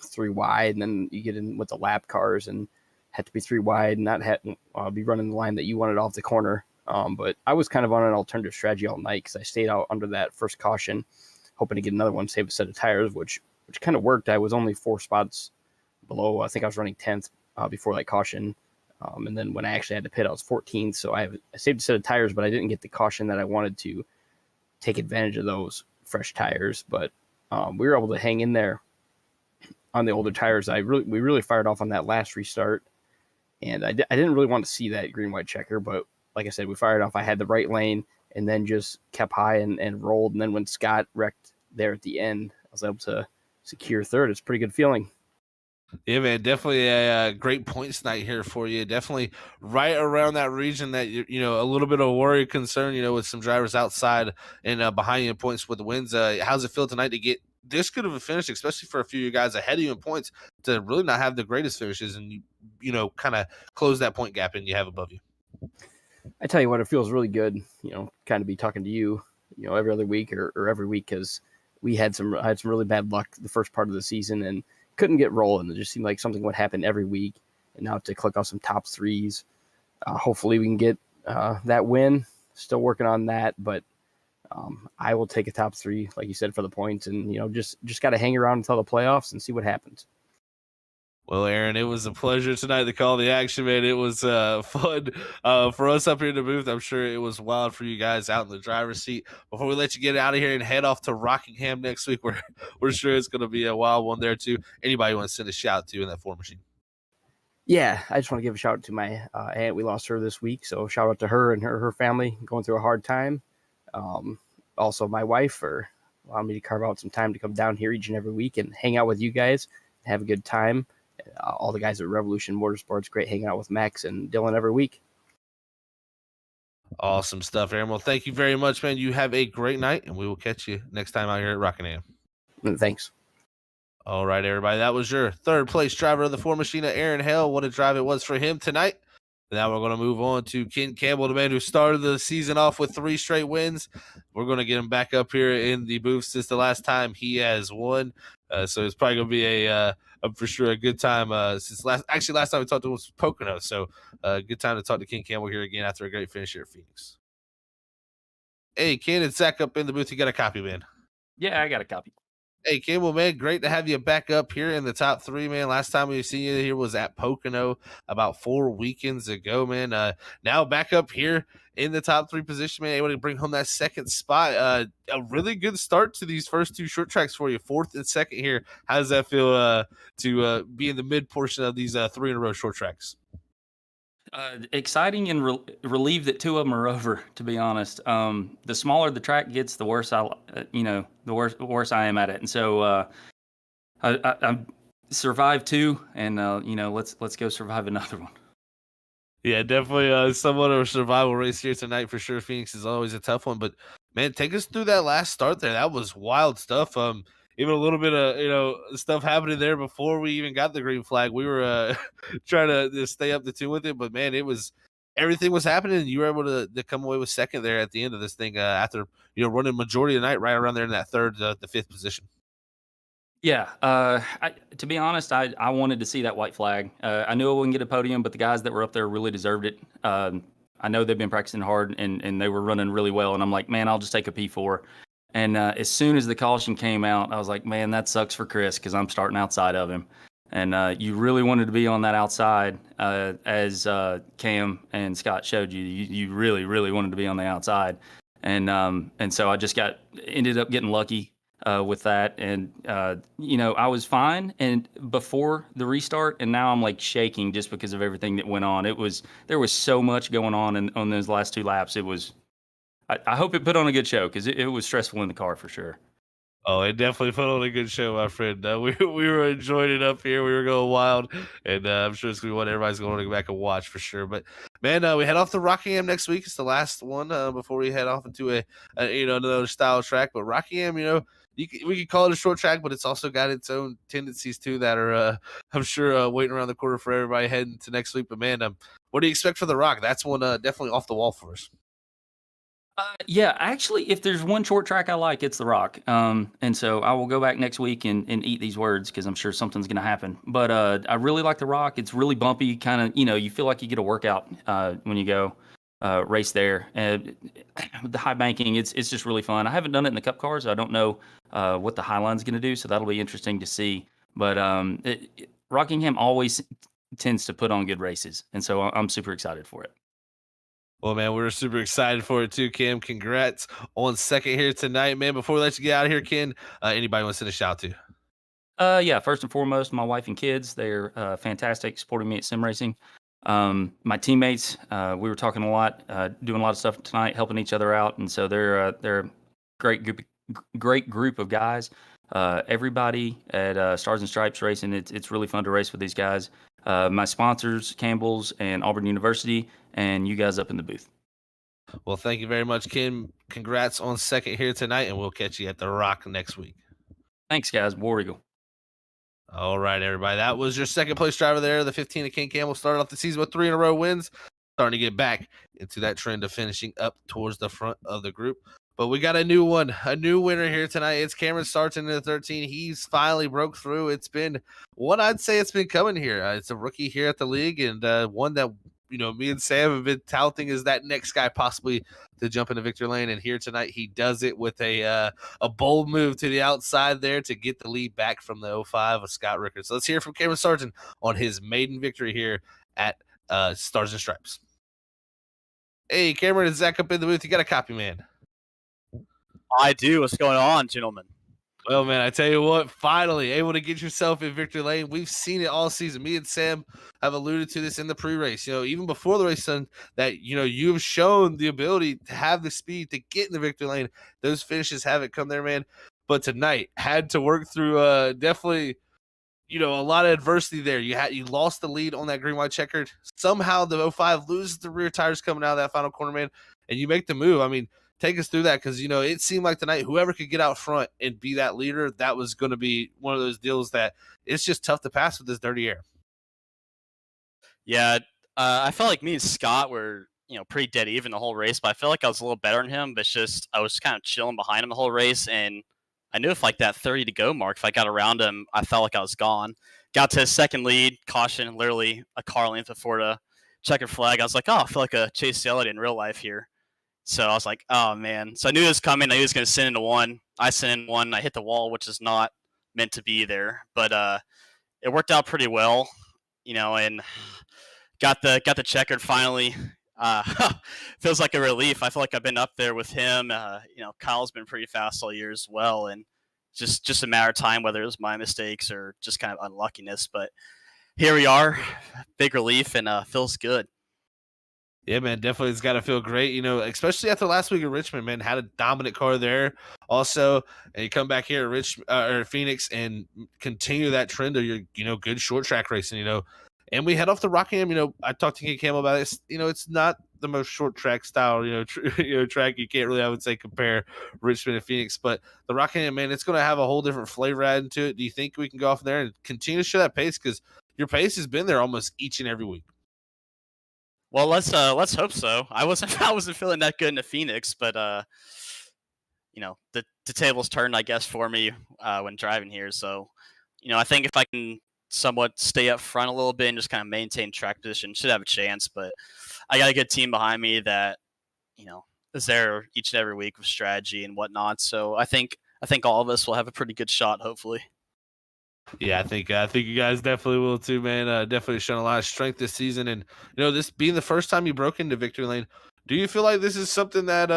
3 wide, and then you get in with the lap cars and had to be 3 wide and not be running the line that you wanted off the corner. But I was kind of on an alternative strategy all night because I stayed out under that first caution, hoping to get another one, save a set of tires, which kind of worked. I was only 4 spots below. I think I was running 10th before that caution. And then when I actually had to pit, I was 14th. So I saved a set of tires, but I didn't get the caution that I wanted to take advantage of those fresh tires. But we were able to hang in there on the older tires. We really fired off on that last restart. And I didn't really want to see that green-white checker, but like I said, we fired off. I had the right lane and then just kept high and rolled. And then when Scott wrecked there at the end, I was able to secure third. It's a pretty good feeling. Yeah, man, definitely a great points night here for you. Definitely right around that region that, a little bit of worry, concern, with some drivers outside and behind you in points with the wins. How's it feel tonight to get this good of a finish, especially for a few of you guys ahead of you in points, to really not have the greatest finishes and, kind of close that point gap and you have above you? I tell you what, it feels really good, kind of be talking to you, every other week or every week, because I had some really bad luck the first part of the season and couldn't get rolling. It just seemed like something would happen every week. And now to click off some top 3s, hopefully we can get that win. Still working on that, but I will take a top 3, like you said, for the points, and just got to hang around until the playoffs and see what happens. Well, Aaron, it was a pleasure tonight to call the action, man. It was fun for us up here in the booth. I'm sure it was wild for you guys out in the driver's seat. Before we let you get out of here and head off to Rockingham next week, we're sure it's going to be a wild one there too. Anybody want to send a shout to in that 4 machine? Yeah, I just want to give a shout out to my aunt. We lost her this week, so shout out to her and her family going through a hard time. Also, my wife for allowing me to carve out some time to come down here each and every week and hang out with you guys, have a good time. All the guys at Revolution Motorsports, great hanging out with Max and Dylan every week. Awesome stuff, Aaron. Well, thank you very much, man. You have a great night, and we will catch you next time out here at Rockingham. Thanks. All right, everybody. That was your third place driver of the 4 machine, Aaron Hale. What a drive it was for him tonight. Now we're going to move on to Ken Campbell, the man who started the season off with 3 straight wins. We're going to get him back up here in the booth since the last time he has won. So it's probably going to be for sure a good time. Since last time we talked to him was Pocono. So good time to talk to Ken Campbell here again after a great finish here at Phoenix. Hey, Ken and Zach up in the booth. You got a copy, man? Yeah, I got a copy. Hey, Campbell, man, great to have you back up here in the top 3, man. Last time we seen you here was at Pocono about 4 weekends ago, man. Now back up here in the top 3 position, man, able to bring home that second spot. A really good start to these first 2 short tracks for you, 4th and 2nd here. How does that feel to be in the mid portion of these 3 in a row short tracks? Exciting and relieved that 2 of them are over, to be honest. The smaller the track gets, the worse the worse I am at it. And so I survived 2, and let's go survive another one. Yeah, definitely somewhat of a survival race here tonight for sure. Phoenix is always a tough one, but man, take us through that last start there. That was wild stuff. Even a little bit of stuff happening there before we even got the green flag. We were trying to stay up the 2 with it, but man, everything was happening, and you were able to come away with second there at the end of this thing after running majority of the night right around there in that 3rd to 5th position. Yeah, to be honest, I wanted to see that white flag. I knew I wouldn't get a podium, but the guys that were up there really deserved it. I know they've been practicing hard, and they were running really well, and I'm like, man, I'll just take a P4. And as soon as the caution came out, I was like, man, that sucks for Chris because I'm starting outside of him. And you really wanted to be on that outside, as Cam and Scott showed you. You really, really wanted to be on the outside. And so I just ended up getting lucky with that. And, I was fine and before the restart, and now I'm like shaking just because of everything that went on. There was so much going on on those last 2 laps. I hope it put on a good show because it was stressful in the car for sure. Oh, it definitely put on a good show, my friend. We were enjoying it up here. We were going wild, and I'm sure it's gonna be what everybody's going to go back and watch for sure. But man, we head off to Rockingham next week. It's the last one before we head off into a another style track. But Rockingham, we could call it a short track, but it's also got its own tendencies too that are I'm sure waiting around the corner for everybody heading to next week. But man, what do you expect for the Rock? That's one definitely off the wall for us. Yeah, actually, if there's one short track I like, it's the Rock. And so I will go back next week and eat these words because I'm sure something's going to happen. But I really like the Rock. It's really bumpy, kind of. You feel like you get a workout when you go race there. And the high banking, it's just really fun. I haven't done it in the Cup cars. I don't know what the Highline's going to do, so that'll be interesting to see. But Rockingham always tends to put on good races, and so I'm super excited for it. Well, man, we're super excited for it too, Kim. Congrats on second here tonight, man. Before we let you get out of here, Ken, anybody want to send a shout to? Yeah, first and foremost, my wife and kids, they're fantastic, supporting me at sim racing. My teammates, we were talking a lot, doing a lot of stuff tonight, helping each other out, and so they're a great group of guys. Everybody at Stars and Stripes Racing, it's really fun to race with these guys. My sponsors, Campbell's and Auburn University, and you guys up in the booth. Well, thank you very much, Ken. Congrats on second here tonight, and we'll catch you at the Rock next week. Thanks, guys. War Eagle. All right, everybody. That was your second place driver there. The 15 of Ken Campbell started off the season with 3 in a row wins, starting to get back into that trend of finishing up towards the front of the group. But we got a new one, a new winner here tonight. It's Cameron Sarton in the 13. He's finally broke through. It's been what I'd say it's been coming here. It's a rookie here at the league, and one that me and Sam have been touting as that next guy possibly to jump into victory lane. And here tonight, he does it with a bold move to the outside there to get the lead back from the 05 of Scott Rickard. So let's hear from Cameron Sarton on his maiden victory here at Stars and Stripes. Hey, Cameron, is Zach up in the booth? You got a copy, man? I do. What's going on, gentlemen? Well, man, I tell you what, finally able to get yourself in victory lane. We've seen it all season. Me and Sam have alluded to this in the pre-race. Even before the race, son, that you've shown the ability to have the speed to get in the victory lane. Those finishes haven't come there, man. But tonight had to work through definitely a lot of adversity there. You lost the lead on that green white checkered. Somehow the 05 loses the rear tires coming out of that final corner, man, and you make the move. I mean, take us through that because it seemed like tonight whoever could get out front and be that leader, that was going to be one of those deals that it's just tough to pass with this dirty air. Yeah, I felt like me and Scott were pretty dead even the whole race, but I felt like I was a little better than him. But it's just I was kind of chilling behind him the whole race, and I knew if like that 30 to go mark, if I got around him, I felt like I was gone. Got to his second lead, caution, literally a car length before the checkered flag. I was like, I feel like a Chase Elliott in real life here. So I was like, oh, man. So I knew it was coming. I knew he was going to send into one. I sent in one. I hit the wall, which is not meant to be there. But it worked out pretty well, and got the checkered finally. Feels like a relief. I feel like I've been up there with him. Kyle's been pretty fast all year as well. And just a matter of time, whether it was my mistakes or just kind of unluckiness. But here we are. Big relief and feels good. Yeah, man, definitely it's got to feel great, especially after last week in Richmond, man, had a dominant car there also, and you come back here at Phoenix and continue that trend of your, good short track racing, and we head off to Rockingham, I talked to Ken Campbell about this, it's not the most short track style, track. You can't really, I would say, compare Richmond and Phoenix, but the Rockingham, man, it's going to have a whole different flavor added to it. Do you think we can go off there and continue to show that pace? Because your pace has been there almost each and every week. Well, let's hope so. I wasn't feeling that good in the Phoenix, but the tables turned, I guess, for me when driving here. So, I think if I can somewhat stay up front a little bit and just kind of maintain track position, should have a chance. But I got a good team behind me that is there each and every week with strategy and whatnot. So I think all of us will have a pretty good shot, hopefully. Yeah, I think you guys definitely will too, man. Definitely shown a lot of strength this season, and this being the first time you broke into victory lane, do you feel like this is something that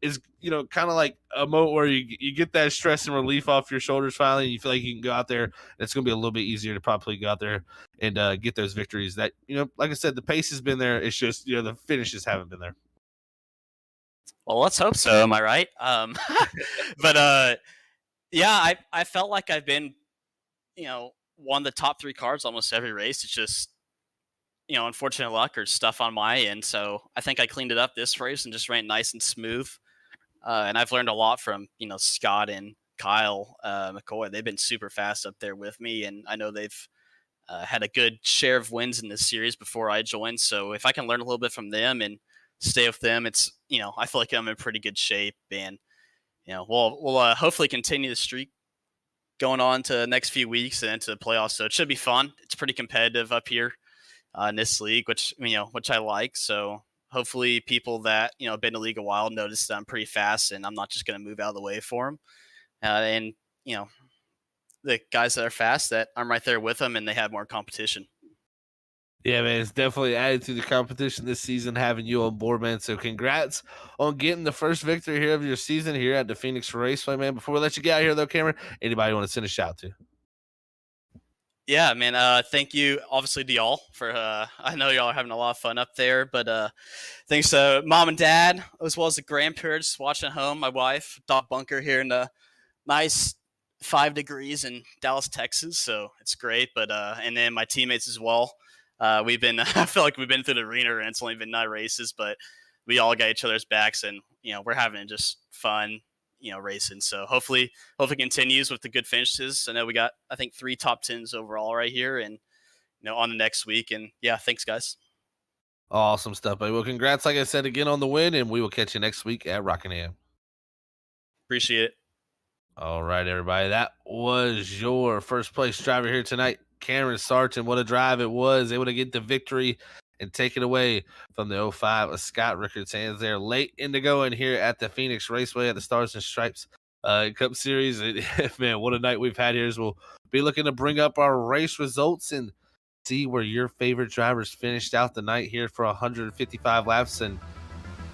is kind of like a moment where you get that stress and relief off your shoulders finally, and you feel like you can go out there and it's going to be a little bit easier to probably go out there and get those victories? That like I said, the pace has been there. It's just the finishes haven't been there. Well, let's hope so. Am I right? But yeah, I felt like I've been, one of the top 3 cars almost every race. It's just, unfortunate luck or stuff on my end. So I think I cleaned it up this race and just ran nice and smooth. And I've learned a lot from, Scott and Kyle McCoy. They've been super fast up there with me, and I know they've had a good share of wins in this series before I joined. So if I can learn a little bit from them and stay with them, it's, I feel like I'm in pretty good shape. And we'll hopefully continue the streak going on to the next few weeks and into the playoffs. So it should be fun. It's pretty competitive up here in this league, which I like. So hopefully people that have been in the league a while notice that I'm pretty fast and I'm not just going to move out of the way for them. And the guys that are fast, that I'm right there with them, and they have more competition. Yeah, man, it's definitely added to the competition this season having you on board, man. So congrats on getting the first victory here of your season here at the Phoenix Raceway, man. Before we let you get out here, though, Cameron, anybody want to send a shout to? Yeah, man. Thank you, obviously, to y'all for. I know y'all are having a lot of fun up there, but thanks to mom and dad as well as the grandparents watching at home. My wife, dog Bunker, here in the nice 5 degrees in Dallas, Texas. So it's great. But and then my teammates as well. We've been. I feel like we've been through the arena, and it's only been 9 races, but we all got each other's backs, and we're having just fun. Racing. So hopefully it continues with the good finishes. I know we got, I think, 3 top 10s overall right here, and on the next week. And yeah, thanks, guys. Awesome stuff, buddy. Well, congrats, like I said, again on the win, and we will catch you next week at Rockingham. Appreciate it. All right, everybody. That was your first place driver here tonight, Cameron Sargent. What a drive it was. Able to get the victory and take it away from the 05 of Scott Rickard's hands there late in the going here at the Phoenix Raceway at the Stars and Stripes Cup Series. Man, what a night we've had here. As we'll be looking to bring up our race results and see where your favorite drivers finished out the night here for 155 laps. And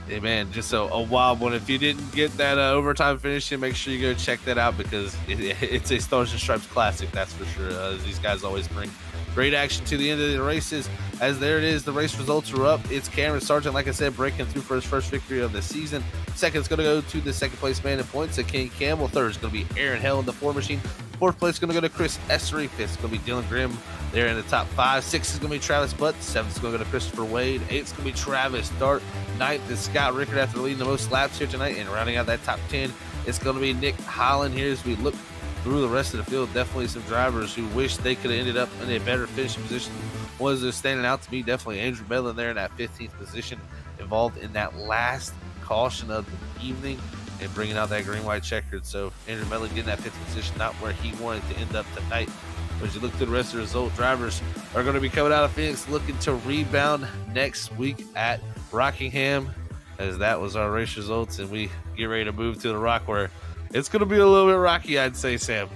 hey, man, just a wild one. If you didn't get that overtime finish, make sure you go check that out because it's a Stars and Stripes classic, that's for sure. These guys always bring great action to the end of the races. As there it is, the race results are up. It's Cameron Sargent, like I said, breaking through for his first victory of the season. Second is going to go to the second place man in points, King Campbell. Third is going to be Aaron Hell in the 4 machine. Fourth place is going to go to Chris Essery. Fifth is going to be Dylan Grimm there in the top 5. Sixth is going to be Travis Butt. Seventh is going to go to Christopher Wade. Eighth is going to be Travis Dart. Ninth is Scott Rickard after leading the most laps here tonight. And rounding out that top 10, it's going to be Nick Holland here as we look through the rest of the field. Definitely some drivers who wish they could have ended up in a better finishing position. Was there standing out to me? Definitely Andrew Mellon there in that 15th position, involved in that last caution of the evening and bringing out that green-white checkered. So Andrew Mellon getting that 5th position, not where he wanted to end up tonight. But as you look through the rest of the result, drivers are going to be coming out of Phoenix looking to rebound next week at Rockingham, as that was our race results, and we get ready to move to the Rock, where it's going to be a little bit rocky, I'd say, Sam.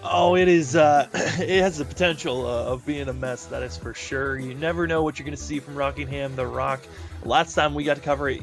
Oh, it is. It has the potential of being a mess, that is for sure. You never know what you're going to see from Rockingham, the Rock. Last time we got to cover it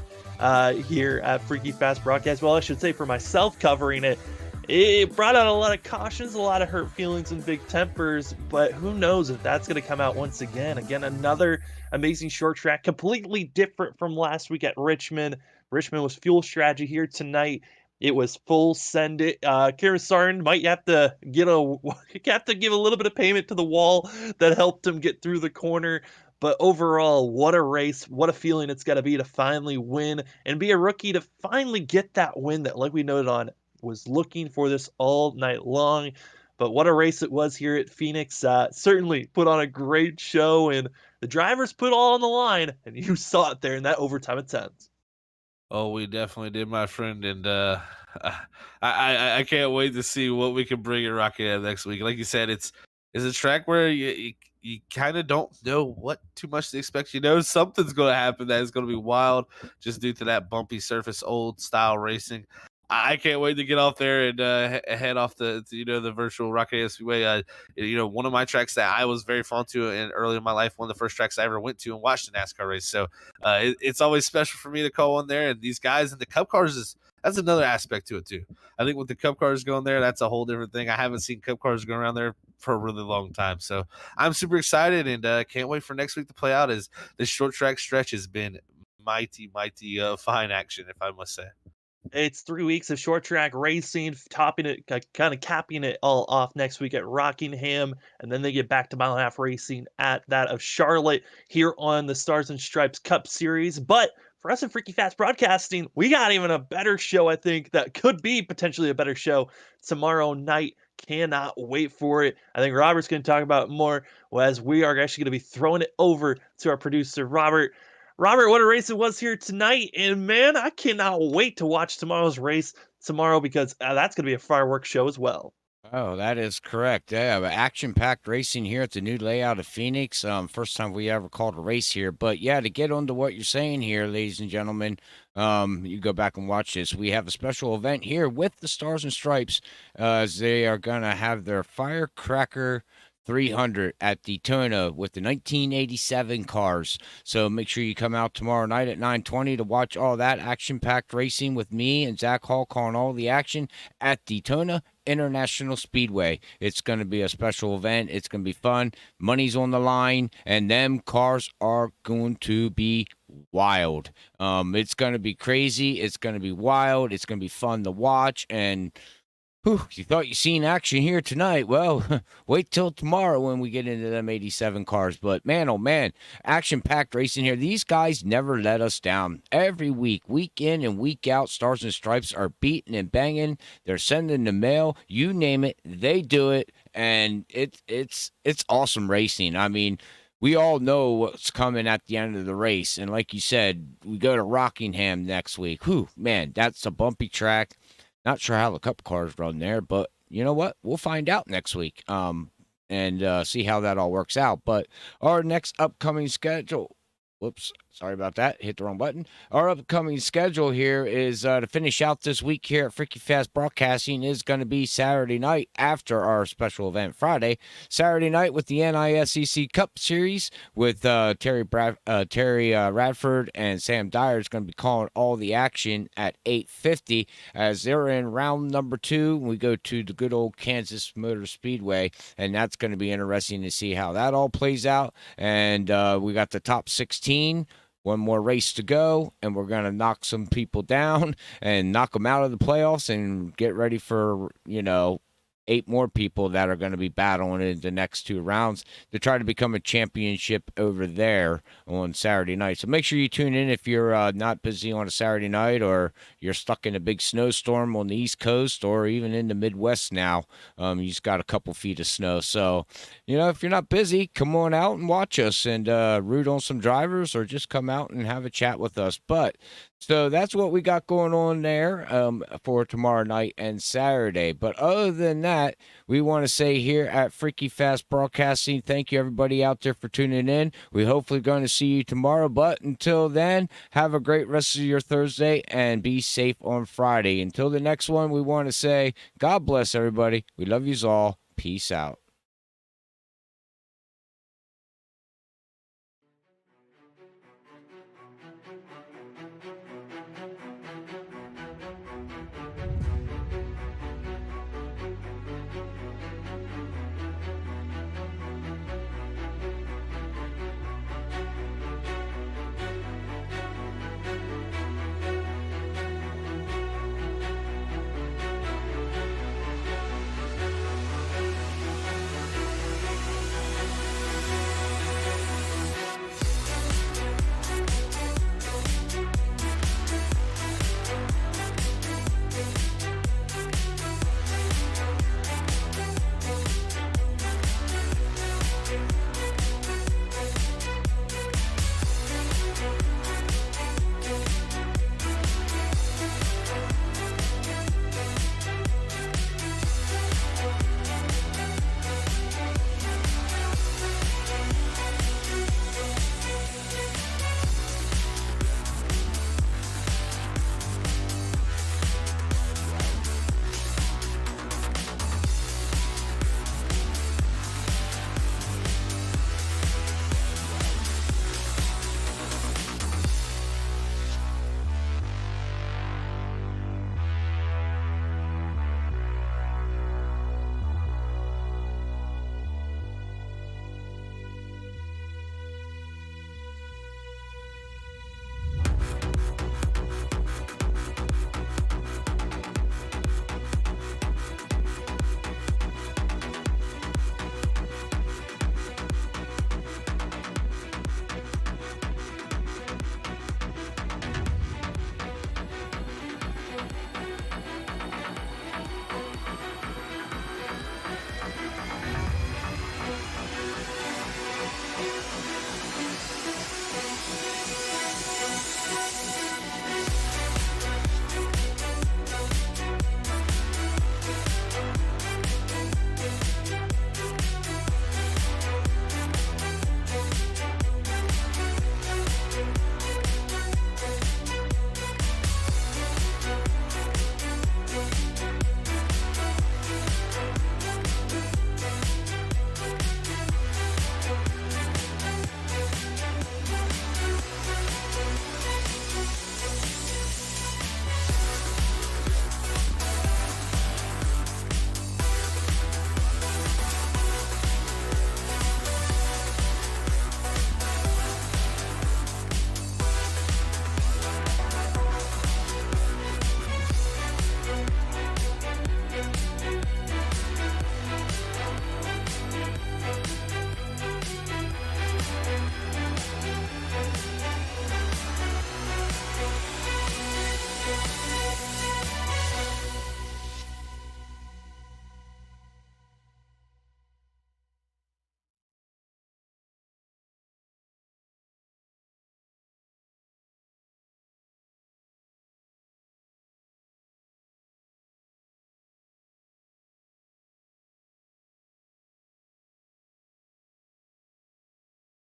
here at Freaky Fast Broadcast, well, I should say for myself covering it, it brought out a lot of cautions, a lot of hurt feelings and big tempers, but who knows if that's going to come out once again. Again, another amazing short track, completely different from last week at Richmond. Richmond was fuel strategy here tonight. It was full send it. Karen Sarn might have to give a little bit of payment to the wall that helped him get through the corner. But overall, what a race, what a feeling it's got to be to finally win and be a rookie to finally get that win that, like we noted on, was looking for this all night long. But what a race it was here at Phoenix. Certainly put on a great show, and the drivers put all on the line, and you saw it there in that overtime at 10s. Oh, we definitely did, my friend, and I can't wait to see what we can bring at Rockingham next week. Like you said, it's a track where you kind of don't know what too much to expect. You know, something's going to happen that is going to be wild just due to that bumpy surface, old style racing. I can't wait to get off there and head off the virtual Rockingham Speedway. One of my tracks that I was very fond to and early in my life, one of the first tracks I ever went to and watched a NASCAR race. So it's always special for me to call on there. And these guys and the Cup cars that's another aspect to it too. I think with the Cup cars going there, that's a whole different thing. I haven't seen Cup cars go around there for a really long time. So I'm super excited and can't wait for next week to play out, as this short track stretch has been mighty, fine action, if I must say. It's 3 weeks of short track racing, topping it, kind of capping it all off next week at Rockingham, and then they get back to mile and a half racing at that of Charlotte here on the Stars and Stripes Cup Series. But for us in Freaky Fast Broadcasting, we got even a better show, I think, that could be potentially a better show tomorrow night. Cannot wait for it. I think Robert's going to talk about it more as we are actually going to be throwing it over to our producer, Robert. Robert, what a race it was here tonight. And man, I cannot wait to watch tomorrow's race tomorrow because that's going to be a fireworks show as well. Oh, that is correct. Yeah, action-packed racing here at the new layout of Phoenix. First time we ever called a race here. But yeah, to get on to what you're saying here, ladies and gentlemen, you go back and watch this. We have a special event here with the Stars and Stripes as they are going to have their Firecracker 300 at Daytona with the 1987 cars. So make sure you come out tomorrow night at 9:20 to watch all that action-packed racing with me and Zach Hall calling all the action at Daytona International Speedway. It's going to be a special event. It's going to be fun. Money's on the line, and them cars are going to be wild. It's going to be crazy. It's going to be wild. It's going to be fun to watch, and whew, you thought you seen action here tonight. Well, wait till tomorrow when we get into them 87 cars. But man, oh man, action-packed racing here. These guys never let us down. Every week, week in and week out, Stars and Stripes are beating and banging. They're sending the mail. You name it, they do it. And it's awesome racing. I mean, we all know what's coming at the end of the race. And like you said, we go to Rockingham next week. Whew, man, that's a bumpy track. Not sure how the cup cars run there, but you know what? We'll find out next week and see how that all works out. But our next upcoming schedule, whoops, sorry about that. Hit the wrong button. Our upcoming schedule here is to finish out this week here at Freaky Fast Broadcasting is going to be Saturday night after our special event Friday. Saturday night with the NISCC Cup Series with Terry Radford and Sam Dyer is going to be calling all the action at 8:50 as they're in round number 2. We go to the good old Kansas Motor Speedway, and that's going to be interesting to see how that all plays out. And we got the top 16. One more race to go, and we're going to knock some people down and knock them out of the playoffs and get ready for, 8 more people that are going to be battling in the next 2 rounds to try to become a championship over there on Saturday night. So make sure you tune in if you're not busy on a Saturday night or you're stuck in a big snowstorm on the East Coast or even in the Midwest now. You just got a couple feet of snow. So, if you're not busy, come on out and watch us and root on some drivers or just come out and have a chat with us. So that's what we got going on there for tomorrow night and Saturday. But other than that, we want to say here at Freaky Fast Broadcasting, thank you everybody out there for tuning in. We're hopefully going to see you tomorrow. But until then, have a great rest of your Thursday and be safe on Friday. Until the next one, we want to say God bless everybody. We love yous all. Peace out.